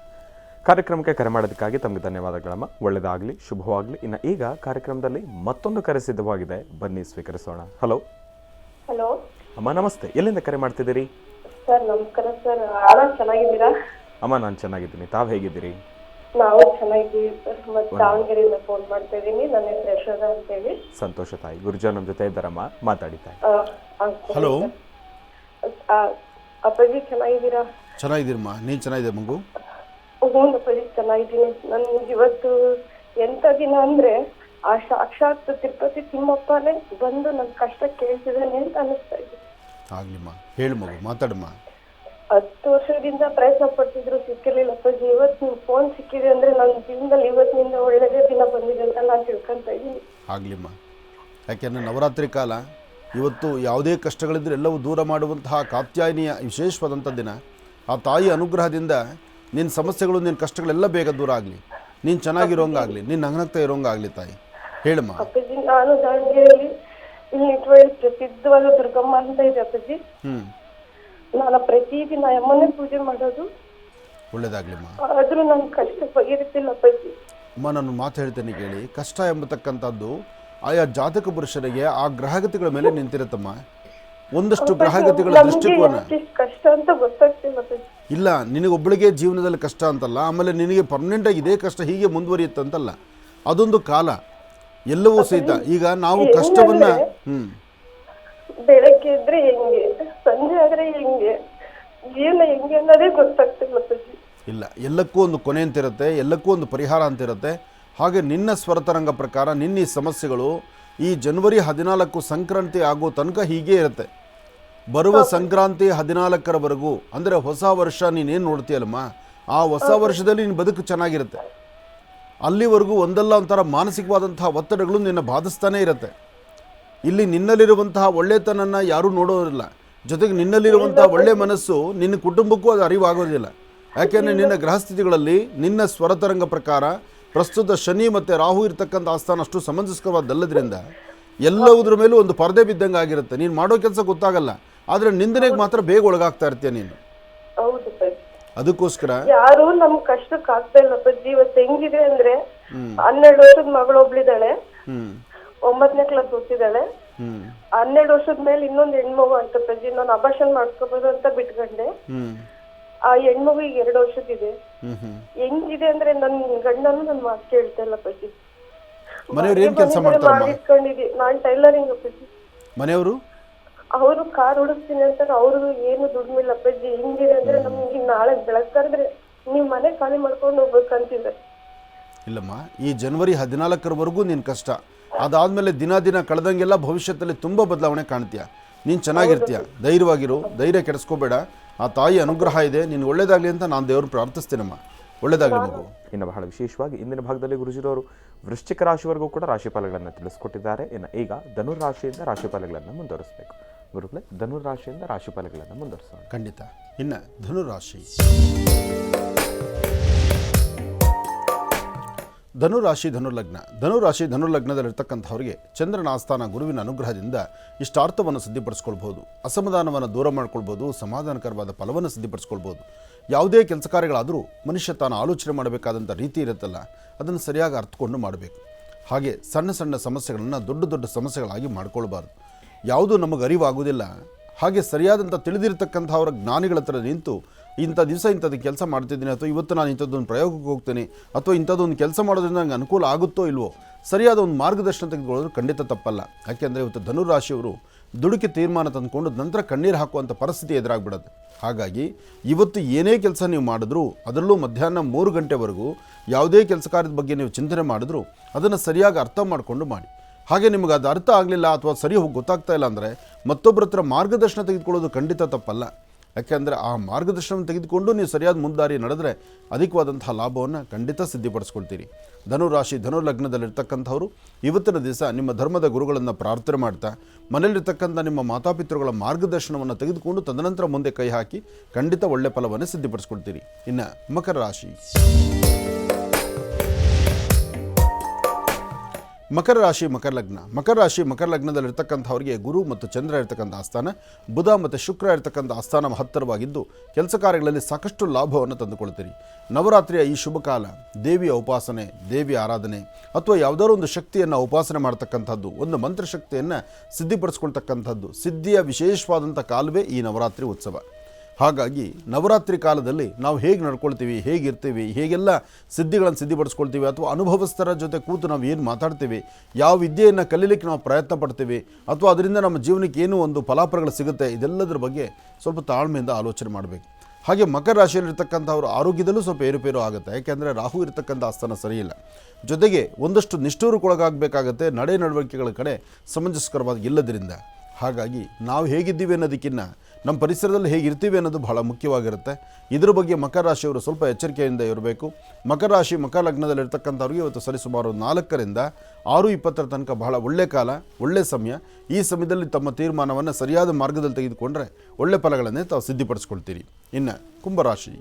ಕಾರ್ಯಕ್ರಮಕ್ಕೆ ಕರೆ ಮಾಡೋದಕ್ಕಾಗಿ ತಮಗೆ ಧನ್ಯವಾದಗಳಮ್ಮ. ಒಳ್ಳೆಯದಾಗಲಿ, ಶುಭವಾಗಲಿ. ಇನ್ನು ಈಗ ಕಾರ್ಯಕ್ರಮದಲ್ಲಿ ಮತ್ತೊಂದು ಕರೆ ಸಿದ್ಧವಾಗಿದೆ, ಬನ್ನಿ ಸ್ವೀಕರಿಸೋಣ. ಹಲೋ. ಹಲೋ ಅಮ್ಮ, ನಮಸ್ತೆ. ಎಲ್ಲಿಂದ ಕರೆ ಮಾಡ್ತಿದ್ದೀರಿ? ಸರ್ ನಮಸ್ಕಾರ ಸರ್. ಚೆನ್ನಾಗಿದ್ದೀರಾ? ಅಮ್ಮ, ನಾನು ಚೆನ್ನಾಗಿದ್ದೀನಿ. ತಾವು ಹೇಗಿದ್ದೀರಿ? ನಾವು ಚೆನ್ನಾಗಿದ್ದೀವಿ ಸರ್. ಮತ್ತೆ ದಾವಣಗೆರೆಯಿಂದ ಫೋನ್ ಮಾಡ್ತಾ ಇದ್ದೀನಿ. ನನ್ನ ಹೆಸರು ಯಶೋಧ ಅಂತೇಳಿ. ಸಂತೋಷ ತಾಯಿ. ಗುರುಜಾ ನಮ್ಮ ಜೊತೆ ಇದ್ದಾರಮ್ಮ, ಮಾತಾಡಿ ತಾಯಿ. ಹಲೋ ಅಪ್ಪಾಜಿ, ಚೆನ್ನಾಗಿದ್ದೀರಾ? ಚೆನ್ನಾಗಿದ್ದೀರಮ್ಮ, ನೀನು ಚೆನ್ನಾಗಿದೆ ಮಗು? ಹ್ಞೂ ಅಪ್ಪಾಜಿ, ಚೆನ್ನಾಗಿದ್ದೀನಿ. ನನ್ಗೆ ಇವತ್ತು ಎಂಥ ದಿನ ಅಂದ್ರೆ ಆ ಸಾಕ್ಷಾತ್ ತಿರುಪತಿ ತಿಮ್ಮಪ್ಪನೇ ಬಂದು ನನ್ನ ಕಷ್ಟ ಕೇಳ್ತಿದ್ದಾನೆ ಅಂತ ಅನಿಸ್ತಾ ಇದೆ. ಆಗ್ಲಿಮ್ಮ, ಹೇಳು ಮಗು, ಮಾತಾಡಮ್ಮ. 10 ವರ್ಷದಿಂದ ಪ್ರಯತ್ನ ಪಡ್ತಿದ್ರು, ಸಿಕ್ಕಿರ್ಲಿಲ್ಲ ಅಪ್ಪಾಜಿ. ಇವತ್ತು ನಿಮ್ ಫೋನ್ ಸಿಕ್ಕಿದೆ ಅಂದ್ರೆ ನನ್ನ ಜೀವನದಲ್ಲಿ ಇವತ್ತಿನಿಂದ ಒಳ್ಳೆದೇ ದಿನ ಬಂದಿದೆ ಅಂತ ನಾನು ತಿಳ್ಕೊಂತ ಇದ್ದೀನಿ. ಆಗ್ಲಿಮ್ಮ, ಯಾಕೆಂದ್ರೆ ನವರಾತ್ರಿ ಕಾಲ ಇವತ್ತು ಯಾವುದೇ ಕಷ್ಟಗಳಿದ್ರೆ ಎಲ್ಲವೂ ದೂರ ಮಾಡುವಂತಹ ಕಾತ್ಯಾಯನಿಯ ವಿಶೇಷವಾದಂಥ ದಿನ. ಆ ತಾಯಿ ಅನುಗ್ರಹದಿಂದ ನಿನ್ನ ಸಮಸ್ಯೆಗಳು, ನಿನ್ನ ಕಷ್ಟಗಳೆಲ್ಲ ಬೇಗ ದೂರ ಆಗಲಿ. ನೀನು ಚೆನ್ನಾಗಿರೋಂಗಾಗಲಿ, ನೀನು ನಗ್ನಗ್ತಾ ಇರೋಂಗಾಗಲಿ ತಾಯಿ. ಹೇಳಮ್ಮ. ಅಪ್ಪಾಜಿ ನಾನು ದಾವಣಗೆರೆಯಲ್ಲಿ ಇಲ್ಲಿ ನಿಟ್ವಳ್ಳಿ ಪ್ರಸಿದ್ಧವಾದ ದುರ್ಗಮ್ಮ ಅಂತ ಇದೆ ಅಪ್ಪಾಜಿ. ನಾನು ಪ್ರತಿದಿನ ಅಮ್ಮನೇ ಪೂಜೆ ಮಾಡೋದು. ಒಳ್ಳೇದಾಗ್ಲಿಮ್ಮ. ಆದ್ರೂ ನನ್ ಕಷ್ಟ ಬಗೆಹರಿಸಿಲ್ಲ ಅಪ್ಪಾಜಿ. ಅಮ್ಮ, ನಾನು ಮಾತು ಹೇಳ್ತೇನೆ ಕೇಳಿ. ಕಷ್ಟ ಎಂಬತಕ್ಕಂಥದ್ದು ಆಯಾ ಜಾತಕ ಪುರುಷರಿಗೆ ಆ ಗ್ರಹಗತಿಗಳ ಮೇಲೆ ನಿಂತಿರುತ್ತಮ್ಮ. ಒಂದಷ್ಟು ಗ್ರಹಗತಿಗಳ ದೃಷ್ಟಿಕೋನ ಕಷ್ಟ ಅಂತ ಗೊತ್ತಾಗ್ತಿಲ್ಲ ಅಪ್ಪಾಜಿ. ಇಲ್ಲ, ನಿನಗೊಬ್ಬಳಿಗೆ ಜೀವನದಲ್ಲಿ ಕಷ್ಟ ಅಂತಲ್ಲ, ಆಮೇಲೆ ನಿನಗೆ ಪರ್ಮನೆಂಟಾಗಿ ಇದೇ ಕಷ್ಟ ಹೀಗೆ ಮುಂದುವರಿಯುತ್ತೆ ಅಂತಲ್ಲ, ಅದೊಂದು ಕಾಲ ಎಲ್ಲವೂ ಸಹಿತ. ಈಗ ನಾವು ಕಷ್ಟವನ್ನ ಬೆಳಗ್ಗೆ ಇದ್ರೆ ಹೆಂಗೆ, ಸಂಜೆ ಆದ್ರೆ ಹೆಂಗೆ, ಜೀವನ ಹೆಂಗೆ ಅನ್ನೋದೇ ಗೊತ್ತಾಗ್ತಿಲ್ಲ ಅಪ್ಪಾಜಿ. ಇಲ್ಲ, ಎಲ್ಲಕ್ಕೂ ಒಂದು ಕೊನೆ ಅಂತಿರುತ್ತೆ, ಎಲ್ಲಕ್ಕೂ ಒಂದು ಪರಿಹಾರ ಅಂತಿರುತ್ತೆ. ಹಾಗೆ ನಿನ್ನ ಸ್ವರತರಂಗ ಪ್ರಕಾರ ನಿನ್ನ ಈ ಸಮಸ್ಯೆಗಳು ಈ ಜನವರಿ 14 ಸಂಕ್ರಾಂತಿ ಆಗೋ ತನಕ ಹೀಗೆ ಇರುತ್ತೆ. ಬರುವ ಸಂಕ್ರಾಂತಿ 14ರವರೆಗೂ ಅಂದರೆ ಹೊಸ ವರ್ಷ ನೀನೇನು ನೋಡ್ತೀಯಲ್ಲಮ್ಮ, ಆ ಹೊಸ ವರ್ಷದಲ್ಲಿ ನಿನ್ನ ಬದುಕು ಚೆನ್ನಾಗಿರುತ್ತೆ. ಅಲ್ಲಿವರೆಗೂ ಒಂದಲ್ಲ ಒಂಥರ ಮಾನಸಿಕವಾದಂತಹ ಒತ್ತಡಗಳು ನಿನ್ನ ಬಾಧಿಸ್ತಾನೇ ಇರುತ್ತೆ. ಇಲ್ಲಿ ನಿನ್ನಲ್ಲಿರುವಂತಹ ಒಳ್ಳೆತನನ್ನ ಯಾರೂ ನೋಡೋದಿಲ್ಲ. ಜೊತೆಗೆ ನಿನ್ನಲ್ಲಿರುವಂತಹ ಒಳ್ಳೆ ಮನಸ್ಸು ನಿನ್ನ ಕುಟುಂಬಕ್ಕೂ ಅದು ಅರಿವಾಗೋದಿಲ್ಲ. ಯಾಕೆಂದರೆ ನಿನ್ನ ಗ್ರಹಸ್ಥಿತಿಗಳಲ್ಲಿ ನಿನ್ನ ಸ್ವರತರಂಗ ಪ್ರಕಾರ ಪ್ರಸ್ತುತ ಶನಿ ಮತ್ತು ರಾಹು ಇರ್ತಕ್ಕಂಥ ಆಸ್ಥಾನ ಅಷ್ಟು ಸಮಂಜಸವಾದಲ್ಲದ್ರಿಂದ ಎಲ್ಲವುದ್ರ ಮೇಲೂ ಒಂದು ಪರದೆ ಬಿದ್ದಂಗೆ ಆಗಿರುತ್ತೆ. ನೀನು ಮಾಡೋ ಕೆಲಸ ಗೊತ್ತಾಗಲ್ಲ, ಆದರೆ ನಿಂದನೆಗೆ ಮಾತ್ರ ಬೇಗ ಒಳಗಾಗ್ತಾ ಇರ್ತೀಯ ನೀನು. ಅದಕ್ಕೋಸ್ಕರ ಯಾರು ನಮ್ ಕಷ್ಟಕ್ಕೆ ಆಗ್ತಾ ಇಲ್ಲ ಅಪ್ಪಾಜಿ. ಇವತ್ತು ಹೆಂಗಿದೆ ಅಂದ್ರೆ 12 ವರ್ಷದ ಮಗಳೊಬ್ಳಿದಾಳೆ, 9ನೇ ಕ್ಲಾಸ್ ಓದ್ತಿದ್ದಾಳೆ. 12 ವರ್ಷದ ಮೇಲೆ ಇನ್ನೊಂದು ಹೆಣ್ಮಗು ಅಂತ ಅಪ್ಪಾಜಿ. ನಾನು ಅಬಾರ್ಷನ್ ಮಾಡ್ಕೋಬಹುದು ಅಂತ ಬಿಟ್ಕೊಂಡೆ. ಆ ಹೆಣ್ಮಗುಗೆ 2 ವರ್ಷದಿದೆ. ಹೆಂಗಿದೆ ಅಂದ್ರೆ ನನ್ ಗಂಡನು ನನ್ ಮಾತು ಕೇಳ್ತಾ ಇಲ್ಲ ಅಪ್ಪಾಜಿ. ಮನೆಯವರು ಏನ್ ಕೆಲಸ ಮಾಡ್ತಾರೆ? ನಾನ್ ಟೈಲರಿಂಗ್ ಅಪ್ಪಾಜಿ. ಮನೆಯವರು ಅವರು ಕಾರ್ ಓಡಿಸ್ತೀನಿ ಅಂತಾರೆ. ಅವ್ರಿಗೂ ಏನು ದುಡ್ಮಿಲ್ಲ ಅಪ್ಪಾಜಿ. ಹೆಂಗಿದೆ ಅಂದ್ರೆ ನಮ್ಗೆ ನಾಳೆ ಬೆಳಕಾದ್ರೆ ನೀವ್ ಮನೆ ಖಾಲಿ ಮಾಡ್ಕೊಂಡು ಹೋಗ್ಬೇಕಂತಿದ್ದಾರೆ. ಇಲ್ಲಮ್ಮ, ಈ ಜನವರಿ 14ರವರೆಗೂ ನಿನ್ನ ಕಷ್ಟ. ಅದಾದ್ಮೇಲೆ ದಿನ ದಿನ ಕಳೆದಂಗೆಲ್ಲ ಭವಿಷ್ಯದಲ್ಲಿ ತುಂಬ ಬದಲಾವಣೆ ಕಾಣ್ತೀಯ. ನೀನು ಚೆನ್ನಾಗಿರ್ತೀಯ. ಧೈರ್ಯವಾಗಿರು, ಧೈರ್ಯ ಕೆಡಿಸ್ಕೋಬೇಡ. ಆ ತಾಯಿ ಅನುಗ್ರಹ ಇದೆ, ನೀನು ಒಳ್ಳೇದಾಗಲಿ ಅಂತ ನಾನು ದೇವ್ರನ್ನ ಪ್ರಾರ್ಥಿಸ್ತೀನಮ್ಮ. ಒಳ್ಳೇದಾಗಲಿ ಮಗು. ಇನ್ನು ಬಹಳ ವಿಶೇಷವಾಗಿ ಇಂದಿನ ಭಾಗದಲ್ಲಿ ಗುರುಜಿರವರು ವೃಶ್ಚಿಕ ರಾಶಿವರೆಗೂ ಕೂಡ ರಾಶಿಫಲಗಳನ್ನು ತಿಳಿಸ್ಕೊಟ್ಟಿದ್ದಾರೆ. ಇನ್ನು ಈಗ ಧನುರ್ ರಾಶಿಯಿಂದ ರಾಶಿಫಲಗಳನ್ನು ಮುಂದುವರಿಸಬೇಕು. ಗುರುಗಳೇ, ಧನುರ್ ರಾಶಿಯಿಂದ ರಾಶಿಫಲಗಳನ್ನು ಮುಂದುವರಿಸೋಣ. ಖಂಡಿತ. ಇನ್ನು ಧನುರಾಶಿ. ಧನುರಾಶಿ ಧನುರ್ಲಗ್ನ. ಧನುರಾಶಿ ಧನುರ್ಲಗ್ನದಲ್ಲಿರ್ತಕ್ಕಂಥವ್ರಿಗೆ ಚಂದ್ರನ ಆಸ್ಥಾನ ಗುರುವಿನ ಅನುಗ್ರಹದಿಂದ ಇಷ್ಟಾರ್ಥವನ್ನು ಸಿದ್ಧಿಪಡಿಸ್ಕೊಳ್ಬೋದು. ಅಸಮಾಧಾನವನ್ನು ದೂರ ಮಾಡ್ಕೊಳ್ಬೋದು. ಸಮಾಧಾನಕರವಾದ ಫಲವನ್ನು ಸಿದ್ಧಿಪಡಿಸ್ಕೊಳ್ಬೋದು. ಯಾವುದೇ ಕೆಲಸ ಕಾರ್ಯಗಳಾದರೂ ಮನುಷ್ಯ ತಾನು ಆಲೋಚನೆ ಮಾಡಬೇಕಾದಂಥ ರೀತಿ ಇರುತ್ತಲ್ಲ, ಅದನ್ನು ಸರಿಯಾಗಿ ಅರ್ಥಕೊಂಡು ಮಾಡಬೇಕು. ಹಾಗೆ ಸಣ್ಣ ಸಣ್ಣ ಸಮಸ್ಯೆಗಳನ್ನು ದೊಡ್ಡ ದೊಡ್ಡ ಸಮಸ್ಯೆಗಳಾಗಿ ಮಾಡ್ಕೊಳ್ಬಾರ್ದು. ಯಾವುದೂ ನಮಗೆ ಅರಿವಾಗುವುದಿಲ್ಲ. ಹಾಗೆ ಸರಿಯಾದಂಥ ತಿಳಿದಿರ್ತಕ್ಕಂಥ ಅವರ ಜ್ಞಾನಿಗಳ ಹತ್ರ ನಿಂತು ಇಂಥ ದಿವಸ ಇಂಥದ್ದು ಕೆಲಸ ಮಾಡ್ತಿದ್ದೀನಿ, ಅಥವಾ ಇವತ್ತು ನಾನು ಇಂಥದ್ದೊಂದು ಪ್ರಯೋಗಕ್ಕೆ ಹೋಗ್ತೀನಿ, ಅಥವಾ ಇಂಥದ್ದೊಂದು ಕೆಲಸ ಮಾಡೋದ್ರಿಂದ ನನಗೆ ಅನುಕೂಲ ಆಗುತ್ತೋ ಇಲ್ವೋ, ಸರಿಯಾದ ಒಂದು ಮಾರ್ಗದರ್ಶನ ತೆಗೆದುಕೊಳ್ಳೋದು ಖಂಡಿತ ತಪ್ಪಲ್ಲ. ಯಾಕೆಂದರೆ ಇವತ್ತು ಧನುರಾಶಿಯವರು ದುಡುಕಿ ತೀರ್ಮಾನ ತಂದುಕೊಂಡು ನಂತರ ಕಣ್ಣೀರು ಹಾಕುವಂಥ ಪರಿಸ್ಥಿತಿ ಎದುರಾಗ್ಬಿಡೋದು. ಹಾಗಾಗಿ ಇವತ್ತು ಏನೇ ಕೆಲಸ ನೀವು ಮಾಡಿದ್ರೂ, ಅದರಲ್ಲೂ ಮಧ್ಯಾಹ್ನ 3 ಗಂಟೆವರೆಗೂ ಯಾವುದೇ ಕೆಲಸ ಕಾರ್ಯದ ಬಗ್ಗೆ ನೀವು ಚಿಂತನೆ ಮಾಡಿದ್ರೂ ಅದನ್ನು ಸರಿಯಾಗಿ ಅರ್ಥ ಮಾಡಿಕೊಂಡು ಮಾಡಿ. ಹಾಗೆ ನಿಮಗೆ ಅದು ಅರ್ಥ ಆಗಲಿಲ್ಲ ಅಥವಾ ಸರಿ ಹೋಗಿ ಗೊತ್ತಾಗ್ತಾ ಇಲ್ಲ ಅಂದರೆ ಮತ್ತೊಬ್ಬರ ಹತ್ರ ಮಾರ್ಗದರ್ಶನ ತೆಗೆದುಕೊಳ್ಳೋದು ಖಂಡಿತ ತಪ್ಪಲ್ಲ. ಯಾಕೆಂದರೆ ಆ ಮಾರ್ಗದರ್ಶನ ತೆಗೆದುಕೊಂಡು ನೀವು ಸರಿಯಾದ ಮುಂದಾರಿ ನಡೆದರೆ ಅಧಿಕವಾದಂತಹ ಲಾಭವನ್ನು ಖಂಡಿತ ಸಿದ್ಧಿಪಡಿಸ್ಕೊಳ್ತೀರಿ. ಧನುರಾಶಿ ಧನುರ್ಲಗ್ನದಲ್ಲಿರ್ತಕ್ಕಂಥವ್ರು ಇವತ್ತಿನ ದಿವಸ ನಿಮ್ಮ ಧರ್ಮದ ಗುರುಗಳನ್ನು ಪ್ರಾರ್ಥನೆ ಮಾಡ್ತಾ ಮನೆಯಲ್ಲಿರ್ತಕ್ಕಂಥ ನಿಮ್ಮ ಮಾತಾಪಿತೃಗಳ ಮಾರ್ಗದರ್ಶನವನ್ನು ತೆಗೆದುಕೊಂಡು ತದನಂತರ ಮುಂದೆ ಕೈ ಹಾಕಿ ಖಂಡಿತ ಒಳ್ಳೆ ಫಲವನ್ನು ಸಿದ್ಧಿಪಡಿಸ್ಕೊಳ್ತೀರಿ. ಇನ್ನು ಮಕರ ರಾಶಿ. ಮಕರ ರಾಶಿ ಮಕರ ಲಗ್ನದಲ್ಲಿರ್ತಕ್ಕಂಥವ್ರಿಗೆ ಗುರು ಮತ್ತು ಚಂದ್ರ ಇರ್ತಕ್ಕಂಥ ಆಸ್ಥಾನ, ಬುಧ ಮತ್ತು ಶುಕ್ರ ಇರ್ತಕ್ಕಂಥ ಆಸ್ಥಾನ ಹತ್ತಿರವಾಗಿದ್ದು ಕೆಲಸ ಕಾರ್ಯಗಳಲ್ಲಿ ಸಾಕಷ್ಟು ಲಾಭವನ್ನು ತಂದುಕೊಳ್ತೀರಿ. ನವರಾತ್ರಿಯ ಈ ಶುಭ ಕಾಲ ದೇವಿಯ ಉಪಾಸನೆ, ದೇವಿಯ ಆರಾಧನೆ ಅಥವಾ ಯಾವುದಾದ್ರೂ ಒಂದು ಶಕ್ತಿಯನ್ನು ಉಪಾಸನೆ ಮಾಡ್ತಕ್ಕಂಥದ್ದು, ಒಂದು ಮಂತ್ರಶಕ್ತಿಯನ್ನು ಸಿದ್ಧಿಪಡಿಸ್ಕೊಳ್ತಕ್ಕಂಥದ್ದು, ಸಿದ್ಧಿಯ ವಿಶೇಷವಾದಂಥ ಕಾಲವೇ ಈ ನವರಾತ್ರಿ ಉತ್ಸವ. ಹಾಗಾಗಿ ನವರಾತ್ರಿ ಕಾಲದಲ್ಲಿ ನಾವು ಹೇಗೆ ನಡ್ಕೊಳ್ತೀವಿ, ಹೇಗಿರ್ತೀವಿ, ಹೇಗೆಲ್ಲ ಸಿದ್ಧಿಗಳನ್ನು ಸಿದ್ಧಿಪಡಿಸ್ಕೊಳ್ತೀವಿ, ಅಥವಾ ಅನುಭವಸ್ಥರ ಜೊತೆ ಕೂತು ನಾವು ಏನು ಮಾತಾಡ್ತೀವಿ, ಯಾವ ವಿದ್ಯೆಯನ್ನು ಕಲೀಲಿಕ್ಕೆ ನಾವು ಪ್ರಯತ್ನ ಪಡ್ತೀವಿ, ಅಥವಾ ಅದರಿಂದ ನಮ್ಮ ಜೀವನಕ್ಕೆ ಏನೂ ಒಂದು ಫಲಾಫಲಗಳು ಸಿಗುತ್ತೆ, ಇದೆಲ್ಲದರ ಬಗ್ಗೆ ಸ್ವಲ್ಪ ತಾಳ್ಮೆಯಿಂದ ಆಲೋಚನೆ ಮಾಡಬೇಕು. ಹಾಗೆ ಮಕರ ರಾಶಿಯಲ್ಲಿರ್ತಕ್ಕಂಥವ್ರ ಆರೋಗ್ಯದಲ್ಲೂ ಸ್ವಲ್ಪ ಏರುಪೇರು ಆಗುತ್ತೆ. ಯಾಕೆಂದರೆ ರಾಹು ಇರತಕ್ಕಂಥ ಆಸ್ಥಾನ ಸರಿಯಿಲ್ಲ. ಜೊತೆಗೆ ಒಂದಷ್ಟು ನಿಷ್ಠೂರಕ್ಕೊಳಗಾಗಬೇಕಾಗತ್ತೆ ನಡೆ ನಡವಳಿಕೆಗಳ ಕಡೆ ಸಮಂಜಸ್ಕರವಾಗಿ ಇಲ್ಲದರಿಂದ. ಹಾಗಾಗಿ ನಾವು ಹೇಗಿದ್ದೀವಿ ಅನ್ನೋದಕ್ಕಿಂತ ನಮ್ಮ ಪರಿಸರದಲ್ಲಿ ಹೇಗಿರ್ತೀವಿ ಅನ್ನೋದು ಬಹಳ ಮುಖ್ಯವಾಗಿರುತ್ತೆ. ಇದರ ಬಗ್ಗೆ ಮಕರ ರಾಶಿಯವರು ಸ್ವಲ್ಪ ಎಚ್ಚರಿಕೆಯಿಂದ ಇರಬೇಕು. ಮಕರ ರಾಶಿ ಮಕರ ಲಗ್ನದಲ್ಲಿರ್ತಕ್ಕಂಥವ್ರಿಗೆ ಇವತ್ತು ಸರಿಸುಮಾರು 4ರಿಂದ 6:20 ತನಕ ಬಹಳ ಒಳ್ಳೆ ಕಾಲ, ಒಳ್ಳೆ ಸಮಯ. ಈ ಸಮಯದಲ್ಲಿ ತಮ್ಮ ತೀರ್ಮಾನವನ್ನು ಸರಿಯಾದ ಮಾರ್ಗದಲ್ಲಿ ತೆಗೆದುಕೊಂಡ್ರೆ ಒಳ್ಳೆ ಫಲಗಳನ್ನೇ ತಾವು ಸಿದ್ಧಿಪಡಿಸ್ಕೊಳ್ತೀರಿ. ಇನ್ನು ಕುಂಭರಾಶಿ.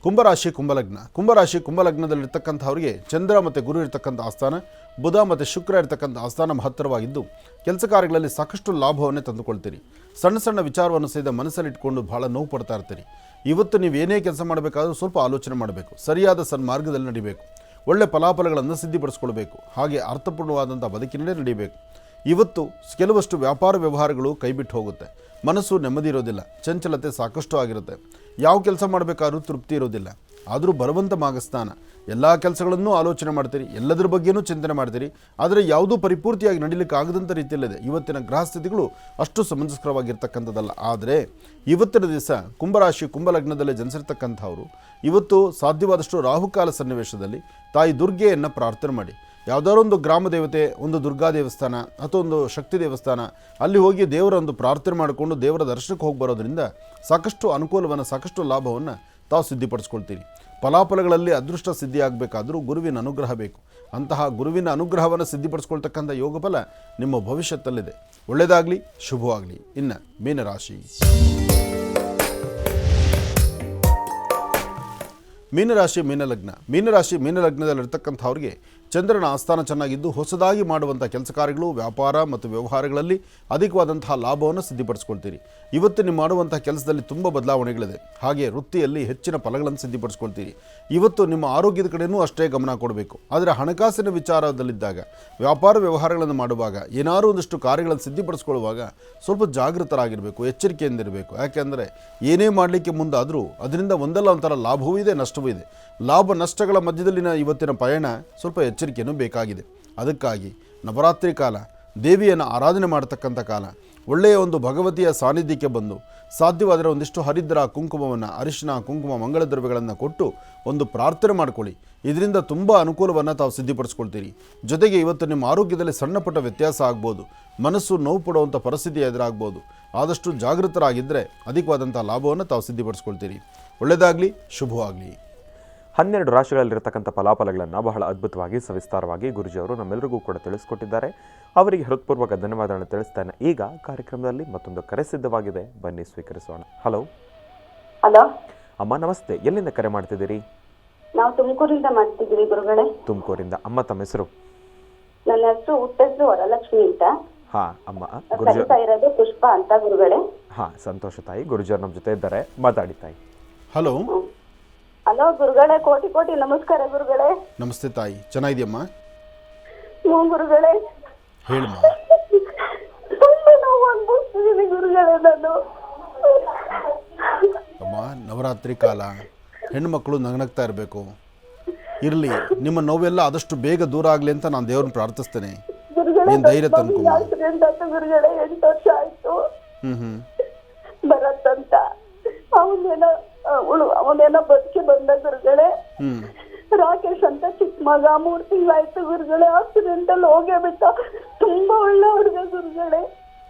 ಕುಂಭರಾಶಿ ಕುಂಭಲಗ್ನ. ಕುಂಭರಾಶಿ ಕುಂಭಲಗ್ನದಲ್ಲಿರ್ತಕ್ಕಂಥವ್ರಿಗೆ ಚಂದ್ರ ಮತ್ತು ಗುರು ಇರ್ತಕ್ಕಂಥ ಆಸ್ಥಾನ, ಬುಧ ಮತ್ತು ಶುಕ್ರ ಇರ್ತಕ್ಕಂಥ ಆಸ್ಥಾನ ಮಹತ್ತರವಾಗಿದ್ದು ಕೆಲಸ ಕಾರ್ಯಗಳಲ್ಲಿ ಸಾಕಷ್ಟು ಲಾಭವನ್ನೇ ತಂದುಕೊಳ್ತೀರಿ. ಸಣ್ಣ ಸಣ್ಣ ವಿಚಾರವನ್ನು ಸಹಿತ ಮನಸ್ಸಲ್ಲಿಟ್ಕೊಂಡು ಭಾಳ ನೋವು ಪಡ್ತಾ ಇರ್ತೀರಿ. ಇವತ್ತು ನೀವೇನೇ ಕೆಲಸ ಮಾಡಬೇಕಾದ್ರೂ ಸ್ವಲ್ಪ ಆಲೋಚನೆ ಮಾಡಬೇಕು, ಸರಿಯಾದ ಸನ್ಮಾರ್ಗದಲ್ಲಿ ನಡಿಬೇಕು, ಒಳ್ಳೆ ಫಲಾಫಲಗಳನ್ನು ಸಿದ್ಧಿಪಡಿಸ್ಕೊಳ್ಬೇಕು, ಹಾಗೆ ಅರ್ಥಪೂರ್ಣವಾದಂಥ ಬದುಕಿನಲ್ಲೇ ನಡಿಬೇಕು. ಇವತ್ತು ಕೆಲವಷ್ಟು ವ್ಯಾಪಾರ ವ್ಯವಹಾರಗಳು ಕೈಬಿಟ್ಟು ಹೋಗುತ್ತೆ, ಮನಸ್ಸು ನೆಮ್ಮದಿ ಇರೋದಿಲ್ಲ, ಚಂಚಲತೆ ಸಾಕಷ್ಟು ಆಗಿರುತ್ತೆ, ಯಾವ ಕೆಲಸ ಮಾಡಬೇಕಾದ್ರೂ ತೃಪ್ತಿ ಇರೋದಿಲ್ಲ. ಆದರೂ ಬರುವಂಥ ಮಾಘಸ್ನಾನ ಎಲ್ಲ ಕೆಲಸಗಳನ್ನೂ ಆಲೋಚನೆ ಮಾಡ್ತೀರಿ, ಎಲ್ಲದರ ಬಗ್ಗೆಯೂ ಚಿಂತನೆ ಮಾಡ್ತೀರಿ, ಆದರೆ ಯಾವುದೂ ಪರಿಪೂರ್ತಿಯಾಗಿ ನಡೀಲಿಕ್ಕೆ ಆಗದಂಥ ರೀತಿಯಲ್ಲಿದೆ. ಇವತ್ತಿನ ಗ್ರಹಸ್ಥಿತಿಗಳು ಅಷ್ಟು ಸಮಂಜಸ್ಕರವಾಗಿರ್ತಕ್ಕಂಥದ್ದಲ್ಲ. ಆದರೆ ಇವತ್ತಿನ ದಿವಸ ಕುಂಭರಾಶಿ ಕುಂಭಲಗ್ನದಲ್ಲಿ ಜನಿಸಿರ್ತಕ್ಕಂಥವರು ಇವತ್ತು ಸಾಧ್ಯವಾದಷ್ಟು ರಾಹುಕಾಲ ಸನ್ನಿವೇಶದಲ್ಲಿ ತಾಯಿ ದುರ್ಗೆಯನ್ನು ಪ್ರಾರ್ಥನೆ ಮಾಡಿ. ಯಾವುದಾದ್ರು ಒಂದು ಗ್ರಾಮ ದೇವತೆ, ಒಂದು ದುರ್ಗಾ ದೇವಸ್ಥಾನ ಅಥವಾ ಒಂದು ಶಕ್ತಿ ದೇವಸ್ಥಾನ, ಅಲ್ಲಿ ಹೋಗಿ ದೇವರ ಒಂದು ಪ್ರಾರ್ಥನೆ ಮಾಡಿಕೊಂಡು ದೇವರ ದರ್ಶನಕ್ಕೆ ಹೋಗಿ ಬರೋದ್ರಿಂದ ಸಾಕಷ್ಟು ಅನುಕೂಲವನ್ನು, ಸಾಕಷ್ಟು ಲಾಭವನ್ನು ತಾವು ಸಿದ್ಧಿಪಡಿಸ್ಕೊಳ್ತೀರಿ. ಫಲಾಫಲಗಳಲ್ಲಿ ಅದೃಷ್ಟ ಸಿದ್ಧಿಯಾಗಬೇಕಾದರೂ ಗುರುವಿನ ಅನುಗ್ರಹ ಬೇಕು. ಅಂತಹ ಗುರುವಿನ ಅನುಗ್ರಹವನ್ನು ಸಿದ್ಧಿಪಡಿಸ್ಕೊಳ್ತಕ್ಕಂಥ ಯೋಗಫಲ ನಿಮ್ಮ ಭವಿಷ್ಯತ್ತಲ್ಲಿದೆ. ಒಳ್ಳೆಯದಾಗಲಿ, ಶುಭವಾಗಲಿ. ಇನ್ನು ಮೀನರಾಶಿ. ಮೀನರಾಶಿ ಮೀನಲಗ್ನ. ಮೀನರಾಶಿ ಮೀನಲಗ್ನದಲ್ಲಿರ್ತಕ್ಕಂಥವ್ರಿಗೆ ಚಂದ್ರನ ಆಸ್ಥಾನ ಚೆನ್ನಾಗಿದ್ದು ಹೊಸದಾಗಿ ಮಾಡುವಂಥ ಕೆಲಸ ಕಾರ್ಯಗಳು, ವ್ಯಾಪಾರ ಮತ್ತು ವ್ಯವಹಾರಗಳಲ್ಲಿ ಅಧಿಕವಾದಂತಹ ಲಾಭವನ್ನು ಸಿದ್ಧಿಪಡಿಸ್ಕೊಳ್ತೀರಿ. ಇವತ್ತು ನೀವು ಮಾಡುವಂಥ ಕೆಲಸದಲ್ಲಿ ತುಂಬ ಬದಲಾವಣೆಗಳಿದೆ, ಹಾಗೆ ವೃತ್ತಿಯಲ್ಲಿ ಹೆಚ್ಚಿನ ಫಲಗಳನ್ನು ಸಿದ್ಧಿಪಡಿಸ್ಕೊಳ್ತೀರಿ. ಇವತ್ತು ನಿಮ್ಮ ಆರೋಗ್ಯದ ಕಡೆಯೂ ಅಷ್ಟೇ ಗಮನ ಕೊಡಬೇಕು. ಆದರೆ ಹಣಕಾಸಿನ ವಿಚಾರದಲ್ಲಿದ್ದಾಗ, ವ್ಯಾಪಾರ ವ್ಯವಹಾರಗಳನ್ನು ಮಾಡುವಾಗ, ಏನಾದರೂ ಒಂದಷ್ಟು ಕಾರ್ಯಗಳನ್ನು ಸಿದ್ಧಿಪಡಿಸ್ಕೊಳ್ಳುವಾಗ ಸ್ವಲ್ಪ ಜಾಗೃತರಾಗಿರಬೇಕು, ಎಚ್ಚರಿಕೆಯಿಂದಿರಬೇಕು. ಯಾಕೆಂದರೆ ಏನೇ ಮಾಡಲಿಕ್ಕೆ ಮುಂದಾದರೂ ಅದರಿಂದ ಒಂದಲ್ಲ ಒಂಥರ ಲಾಭವೂ ಇದೆ, ನಷ್ಟವೂ ಇದೆ. ಲಾಭ ನಷ್ಟಗಳ ಮಧ್ಯದಲ್ಲಿನ ಇವತ್ತಿನ ಪಯಣ ಸ್ವಲ್ಪ ಎಚ್ಚರಿಕೆಯೂ ಬೇಕಾಗಿದೆ. ಅದಕ್ಕಾಗಿ ನವರಾತ್ರಿ ಕಾಲ, ದೇವಿಯನ್ನು ಆರಾಧನೆ ಮಾಡತಕ್ಕಂಥ ಕಾಲ, ಒಳ್ಳೆಯ ಒಂದು ಭಗವತಿಯ ಸಾನ್ನಿಧ್ಯಕ್ಕೆ ಬಂದು ಸಾಧ್ಯವಾದರೆ ಒಂದಿಷ್ಟು ಹರಿದ್ರ ಕುಂಕುಮವನ್ನು, ಅರಿಶಿನ ಕುಂಕುಮ ಮಂಗಳ ದ್ರವ್ಯಗಳನ್ನು ಕೊಟ್ಟು ಒಂದು ಪ್ರಾರ್ಥನೆ ಮಾಡಿಕೊಳ್ಳಿ. ಇದರಿಂದ ತುಂಬ ಅನುಕೂಲವನ್ನು ತಾವು ಸಿದ್ಧಿಪಡಿಸ್ಕೊಳ್ತೀರಿ. ಜೊತೆಗೆ ಇವತ್ತು ನಿಮ್ಮ ಆರೋಗ್ಯದಲ್ಲಿ ಸಣ್ಣ ಪುಟ್ಟ ವ್ಯತ್ಯಾಸ ಆಗ್ಬೋದು, ಮನಸ್ಸು ನೋವು ಪಡುವಂಥ ಪರಿಸ್ಥಿತಿ ಎದುರಾಗ್ಬೋದು. ಆದಷ್ಟು ಜಾಗೃತರಾಗಿದ್ದರೆ ಅಧಿಕವಾದಂಥ ಲಾಭವನ್ನು ತಾವು ಸಿದ್ಧಿಪಡಿಸ್ಕೊಳ್ತೀರಿ. ಒಳ್ಳೆಯದಾಗಲಿ, ಶುಭವಾಗಲಿ. 12 ರಾಶಿಗಳಲ್ಲಿರ್ತಕ್ಕಂಥ ಫಲಾಫಲಗಳನ್ನು ಬಹಳ ಅದ್ಭುತವಾಗಿ, ಸವಿಸ್ತಾರವಾಗಿ ಗುರುಜಿಯವರು ನಮ್ಮೆಲ್ಲರಿಗೂ ಕೂಡ ತಿಳಿಸ್ಕೊಟ್ಟಿದ್ದಾರೆ. ಅವರಿಗೆ ಹೃತ್ಪೂರ್ವಕ ಧನ್ಯವಾದಗಳನ್ನು ತಿಳಿಸ್ತೇನೆ. ಈಗ ಕಾರ್ಯಕ್ರಮದಲ್ಲಿ ಮತ್ತೊಂದು ಕರೆ ಸಿದ್ಧವಾಗಿದೆ, ಬನ್ನಿ ಸ್ವೀಕರಿಸೋಣ. ಹಲೋ. ಹಲೋ ಅಮ್ಮ ನಮಸ್ತೆ, ಎಲ್ಲಿಂದ ಕರೆ ಮಾಡ್ತಿದ್ದೀರಿ? ನಾವು ತುಮಕೂರಿಂದ ಮಾಡ್ತಿದ್ದೀವಿ ಗುರುಗಳೇ. ತುಮಕೂರಿಂದ. ಅಮ್ಮ ತಮ್ಮ ಹೆಸರು? ನನ್ನ ಹೆಸರು ಹುಟ್ಟೆಸರು ವರಲಕ್ಷ್ಮಿ ಅಂತ. ಹಾ ಅಮ್ಮ. ಕಲಿತಾ ಇರೋದು ಪುಷ್ಪ ಅಂತ ಗುರುಗಳೇ. ಹಾ, ಸಂತೋಷ ತಾಯಿ. ಗುರುಜಿಯವರು ನಮ್ಮ ಜೊತೆ ಇದ್ದಾರೆ, ಮಾತಾಡಿ ತಾಯಿ. ಹಲೋ. ಹಲೋ ಗುರುಗಳೇ, ಕೋಟಿ ಕೋಟಿ ನಮಸ್ಕಾರ ಗುರುಗಳೇ. ನಮಸ್ತೆ ತಾಯಿ, ಚೆನ್ನಾಗಿದೆಯಮ್ಮ? ಹ್ಞೂ ಗುರುಗಳೇ. ಹೇಳಮ್ಮ. ತುಂಬ ನೋವು ಅನ್ಭವಿಸ್ತಿದ್ದೀನಿ ಗುರುಗಳೇ ನಾನು. ಅಮ್ಮ, ನವರಾತ್ರಿ ಕಾಲ, ಹೆಣ್ಣುಮಕ್ಕಳು ನಗನಗ್ತಾ ಇರಬೇಕು. ಇರಲಿ, ನಿಮ್ಮ ನೋವೆಲ್ಲ ಆದಷ್ಟು ಬೇಗ ದೂರ ಆಗಲಿ ಅಂತ ನಾನು ದೇವ್ರನ್ನ ಪ್ರಾರ್ಥಿಸ್ತೇನೆ. ನೀನು ಧೈರ್ಯ ತಂದ್ಕೊಮ್ಮ. ಆಕ್ಸಿಡೆಂಟ್ ಆಯ್ತು ಗುರುಗಳೇ, 8 ವರ್ಷ ಆಯ್ತು. ಭರತ್ ಅಂತ ಅವನೇನೋ ಬದುಕಿ ಬಂದ ಗುರುಗಳೇ. ರಾಕೇಶ್ ಅಂತ ಚಿಕ್ಕ ಮಗ, 3 ತಿಂಗಳಾಯ್ತು ಗುರುಗಳೇ. ಆಕ್ಸಿಡೆಂಟ್ ಅಲ್ಲಿ ಹೋಗೇ ಬಿಟ್ಟ. ತುಂಬಾ ಒಳ್ಳೆ ಹುಡುಗ ಗುರುಗಳೇ.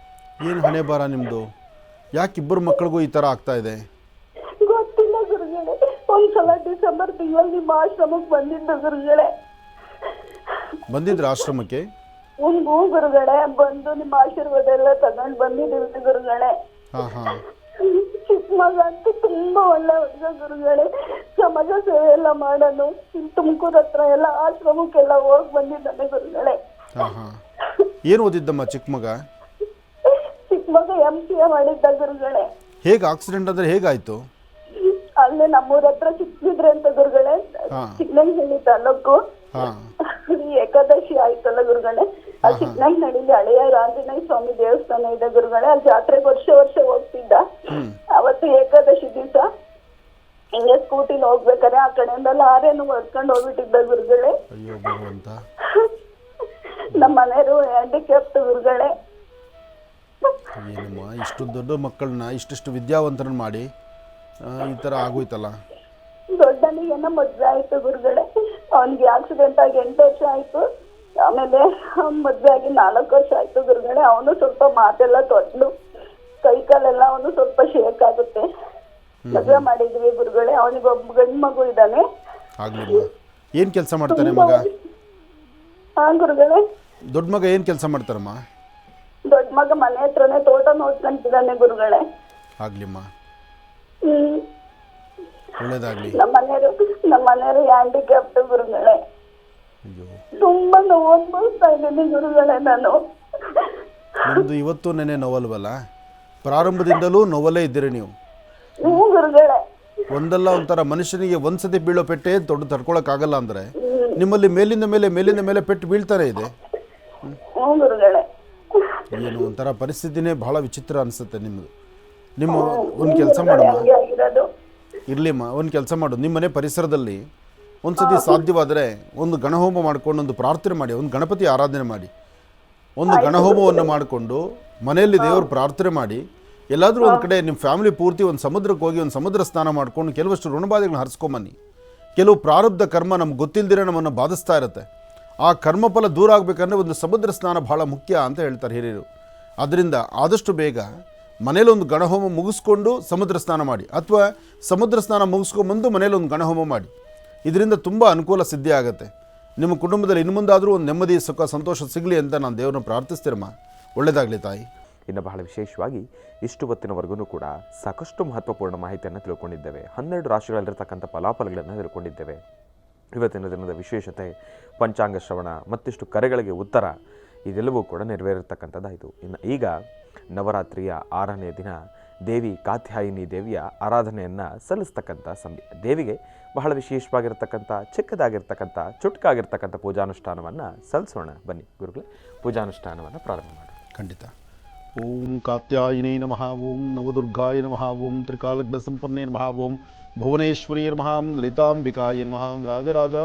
ಏನು ಹಣೆ ಬಾರ ನಿಮ್ಮದು? ಯಾಕೆ ಇಬ್ಬರು ಮಕ್ಕಳಿಗೂ ಈ ಥರ ಆಗ್ತಾ ಇದೆ? ಗೊತ್ತಿಲ್ಲ ಗುರುಗಳೇ. ಒಂದ್ಸಲ ಡಿಸೆಂಬರ್ ತಿಂಗಳಲ್ಲಿ ನಿಮ್ಮ ಆಶ್ರಮಕ್ಕೆ ಬಂದಿದ್ದ ಗುರುಗಳೇ. ಬಂದಿದ್ರ ಆಶ್ರಮಕ್ಕೆ? ಹ್ಞೂ ಗುರುಗಳೇ, ಬಂದು ನಿಮ್ಮ ಆಶೀರ್ವಾದ ಎಲ್ಲ ತಗೊಂಡು ಬಂದಿದ್ದೀವಿ ಗುರುಗಳೇ. ಹಾಂ ಹಾಂ. ಚಿಕ್ಕ ಮಗ ಅಂತೂ ತುಂಬಾ ಒಳ್ಳೆ ಹುಡುಗ ಗುರುಗಳೇ. ಸಮಾಜ ಸೇವೆ ಎಲ್ಲ ಮಾಡೋನು. ತುಮಕೂರು ಹತ್ರ ಎಲ್ಲ ಆಶ್ರಮಕ್ಕೆಲ್ಲ ಹೋಗಿ ಬಂದಿದ್ದಾನೆ ಗುರುಗಳೇ. ಹಾಂ ಹಾಂ. ಏನು ಓದಿದ್ದಮ್ಮ ಚಿಕ್ಕ ಮಗ? ಚಿಕ್ಕ ಮಗ MCA ಮಾಡಿದ್ದ ಗುರುಗಳೇ. ಹೇಗೆ ಆಕ್ಸಿಡೆಂಟ್ ಅಂದರೆ ಹೇಗಾಯಿತು? ಅಲ್ಲೇ ನಮ್ಮೂರ ಹತ್ರ ಚಿಕ್ಕಬಿದ್ರೆ ಅಂತ ಗುರುಗಳೇ, ಚಿಕ್ಕನಹಳ್ಳಿ ತಾಲೂಕು. ಏಕಾದಶಿ ಆಯ್ತಲ್ಲ ಗುರುಗಳೇ, ಆ ಚಿಕ್ಕನಹಳ್ಳಿಲಿ ಹಳೆಯ ಆಂಜನೇಯ ಸ್ವಾಮಿ ದೇವಸ್ಥಾನ ಇದೆ ಗುರುಗಳೇ. ಅಲ್ಲಿ ಜಾತ್ರೆಗೆ ವರ್ಷ ವರ್ಷ ಹೋಗ್ತಿದ್ದ. ಅವತ್ತು ಏಕಾದಶಿ ದಿವಸ ಹಿಂಗೆ ಸ್ಕೂಟಿಲಿ ಹೋಗ್ಬೇಕಾರೆ ಆ ಕಡೆಯಿಂದ ಲಾರೇನು ಹೊಡ್ಕೊಂಡು ಹೋಗ್ಬಿಟ್ಟಿದ್ದ ಗುರುಗಳೇ. ನಮ್ಮ ಮನೆಯವರು ಹ್ಯಾಂಡಿಕ್ಯಾಪ್ಟ್ ಗುರುಗಳೇ. ಏನಮ್ಮ, ಇಷ್ಟು ದೊಡ್ಡ ಮಕ್ಕಳನ್ನ, ಇಷ್ಟಿಷ್ಟು ವಿದ್ಯಾವಂತರನ್ನ ಮಾಡಿ ಈ ಥರ ಆಗೋಯ್ತಲ್ಲ? ದೊಡ್ಡನಿಗೆಲ್ಲ ಮದುವೆ ಆಯ್ತು ಗುರುಗಳೇ. ಅವನಿಗೆ ಆಕ್ಸಿಡೆಂಟ್ ಆಗಿ 8 ವರ್ಷ ಆಯ್ತು. ಆಮೇಲೆ ಅವ್ನ ಮದುವೆ ಆಗಿ 4 ವರ್ಷ ಆಯ್ತು ಗುರುಗಳೇ. ಅವನು ಸ್ವಲ್ಪ ಮಾತೆಲ್ಲ ತೊಟ್ಲು, ಕೈ ಕಾಲೆಲ್ಲ ಅವನು ಸ್ವಲ್ಪ ಶೇಕ್ ಆಗುತ್ತೆ. ಮದುವೆ ಮಾಡಿದ್ವಿ ಗುರುಗಳೇ. ಅವನಿಗೆ ಒಬ್ಬ ಗಂಡು ಮಗು ಇದ್ದಾನೆ. ಏನ್ ಕೆಲಸ ಮಾಡ್ತಾನೆ ಮಗ? ಹಾ ಗುರುಗಳೇ. ದೊಡ್ಡ ಮಗ ಏನ್ ಕೆಲಸ ಮಾಡ್ತಾರಮ್ಮ? ದೊಡ್ಡ ಮಗ ಮನೆ ಹತ್ರನೇ ತೋಟ ನೋಡ್ಕೊಂತಿದ್ದಾನೆ ಗುರುಗಳೇ. ಆಗ್ಲಿಮ್ಮ. ಒಳ್ಳೇದಾಗಲಿ. ನಮ್ಮ ಮನೆಯವರು ಹ್ಯಾಂಡಿಕ್ಯಾಪ್ಟ್ ಗುರುಗಳೇ. ಅಯ್ಯೋ, ತುಂಬಾ ನೋವು ಅನುಭವಿಸ್ತಾ ಇದ್ದೀನಿ ಗುರುಗಳೇ ನಾನು. ನಿಮ್ಮದು ಇವತ್ತು ನೆನೆ ನೋವಲ್ವಲ್ಲ, ಪ್ರಾರಂಭದಿಂದಲೂ ನೋವಲ್ಲೇ ಇದ್ದೀರಿ ನೀವು. ಗುರುಗಳೇ, ಒಂದಲ್ಲ ಒಂಥರ ಮನುಷ್ಯನಿಗೆ ಒಂದ್ಸತಿ ಬೀಳೋ ಪೆಟ್ಟೆ ದೊಡ್ಡ ತಡ್ಕೊಳಕ್ಕಾಗಲ್ಲ ಅಂದರೆ ನಿಮ್ಮಲ್ಲಿ ಮೇಲಿಂದ ಮೇಲೆ ಪೆಟ್ಟು ಬೀಳ್ತಾನೆ ಇದೆ. ಗುರುಗಳೇ, ಏನು ಒಂಥರ ಪರಿಸ್ಥಿತಿನೇ ಬಹಳ ವಿಚಿತ್ರ ಅನಿಸುತ್ತೆ ನಿಮ್ಮದು. ನಿಮ್ಮ ಒಂದು ಕೆಲಸ ಮಾಡಮ್ಮ, ಇರಲಿಮ್ಮ, ಒಂದು ಕೆಲಸ ಮಾಡು. ನಿಮ್ಮ ಮನೆ ಪರಿಸರದಲ್ಲಿ ಒಂದು ಸತಿ ಸಾಧ್ಯವಾದರೆ ಒಂದು ಗಣಹೋಮ ಮಾಡ್ಕೊಂಡು ಒಂದು ಪ್ರಾರ್ಥನೆ ಮಾಡಿ, ಒಂದು ಗಣಪತಿ ಆರಾಧನೆ ಮಾಡಿ, ಒಂದು ಗಣಹೋಮವನ್ನು ಮಾಡಿಕೊಂಡು ಮನೆಯಲ್ಲಿ ದೇವ್ರ ಪ್ರಾರ್ಥನೆ ಮಾಡಿ, ಎಲ್ಲಾದರೂ ಒಂದು ಕಡೆ ನಿಮ್ಮ ಫ್ಯಾಮಿಲಿ ಪೂರ್ತಿ ಒಂದು ಸಮುದ್ರಕ್ಕೆ ಹೋಗಿ ಒಂದು ಸಮುದ್ರ ಸ್ನಾನ ಮಾಡ್ಕೊಂಡು ಕೆಲವಷ್ಟು ಋಣಬಾಧೆಗಳನ್ನ ಹರಿಸ್ಕೊಂಬನ್ನಿ. ಕೆಲವು ಪ್ರಾರಬ್ಧ ಕರ್ಮ ನಮ್ಗೆ ಗೊತ್ತಿಲ್ಲದಿರೋ ನಮ್ಮನ್ನು ಬಾಧಿಸ್ತಾ ಇರುತ್ತೆ. ಆ ಕರ್ಮಫಲ ದೂರ ಆಗಬೇಕಂದ್ರೆ ಒಂದು ಸಮುದ್ರ ಸ್ನಾನ ಭಾಳ ಮುಖ್ಯ ಅಂತ ಹೇಳ್ತಾರೆ ಹಿರಿಯರು. ಅದರಿಂದ ಆದಷ್ಟು ಬೇಗ ಮನೇಲಿ ಒಂದು ಗಣಹೋಮ ಮುಗಿಸ್ಕೊಂಡು ಸಮುದ್ರ ಸ್ನಾನ ಮಾಡಿ, ಅಥವಾ ಸಮುದ್ರ ಸ್ನಾನ ಮುಗಿಸ್ಕೊಂಬಂದು ಮನೇಲಿ ಒಂದು ಗಣಹೋಮ ಮಾಡಿ. ಇದರಿಂದ ತುಂಬ ಅನುಕೂಲ ಸಿದ್ಧಿ ಆಗುತ್ತೆ. ನಿಮ್ಮ ಕುಟುಂಬದಲ್ಲಿ ಇನ್ನು ಮುಂದಾದರೂ ಒಂದು ನೆಮ್ಮದಿ ಸುಖ ಸಂತೋಷ ಸಿಗಲಿ ಅಂತ ನಾನು ದೇವ್ರನ್ನ ಪ್ರಾರ್ಥಿಸ್ತೀರಮ್ಮ. ಒಳ್ಳೆಯದಾಗಲಿ ತಾಯಿ. ಇನ್ನು ಬಹಳ ವಿಶೇಷವಾಗಿ ಇಷ್ಟು ಹೊತ್ತಿನವರೆಗೂ ಕೂಡ ಸಾಕಷ್ಟು ಮಹತ್ವಪೂರ್ಣ ಮಾಹಿತಿಯನ್ನು ತಿಳ್ಕೊಂಡಿದ್ದೇವೆ. 12 ರಾಶಿಗಳಲ್ಲಿರ್ತಕ್ಕಂಥ ಫಲಾಫಲಗಳನ್ನು ತಿಳ್ಕೊಂಡಿದ್ದೇವೆ. ಇವತ್ತಿನ ದಿನದ ವಿಶೇಷತೆ, ಪಂಚಾಂಗ ಶ್ರವಣ, ಮತ್ತಿಷ್ಟು ಕರೆಗಳಿಗೆ ಉತ್ತರ, ಇದೆಲ್ಲವೂ ಕೂಡ ನೆರವೇರಿರ್ತಕ್ಕಂಥದ್ದಾಯಿತು. ಇನ್ನು ಈಗ ನವರಾತ್ರಿಯ 6ನೇ ದಿನ ದೇವಿ ಕಾತ್ಯಾಯಿನಿ ದೇವಿಯ ಆರಾಧನೆಯನ್ನು ಸಲ್ಲಿಸ್ತಕ್ಕಂಥ ಸಮಯ. ದೇವಿಗೆ ಬಹಳ ವಿಶೇಷವಾಗಿರ್ತಕ್ಕಂಥ ಚಿಕ್ಕದಾಗಿರ್ತಕ್ಕಂಥ ಚುಟ್ಕಾಗಿರ್ತಕ್ಕಂಥ ಪೂಜಾನುಷ್ಠಾನವನ್ನು ಸಲ್ಲಿಸೋಣ. ಬನ್ನಿ ಗುರುಗಳೇ, ಪೂಜಾನುಷ್ಠಾನವನ್ನು ಪ್ರಾರಂಭ ಮಾಡಿ. ಖಂಡಿತ. ಓಂ ಕಾತ್ಯಾಯಿನೇ ನಮಃ, ಓಂ ನವದುರ್ಗಾಯ ನಮಃ, ಓಂ ತ್ರಿಕಾಲಗ್ನ ಸಂಪನ್ನೇ ನಮಃ, ಓಂ ಭುವನೇಶ್ವರಿ ನಮಃ, ಲಲಿತಾಂಬಿಕಾಯ ನಮಃ, ರಾಜರಾಜ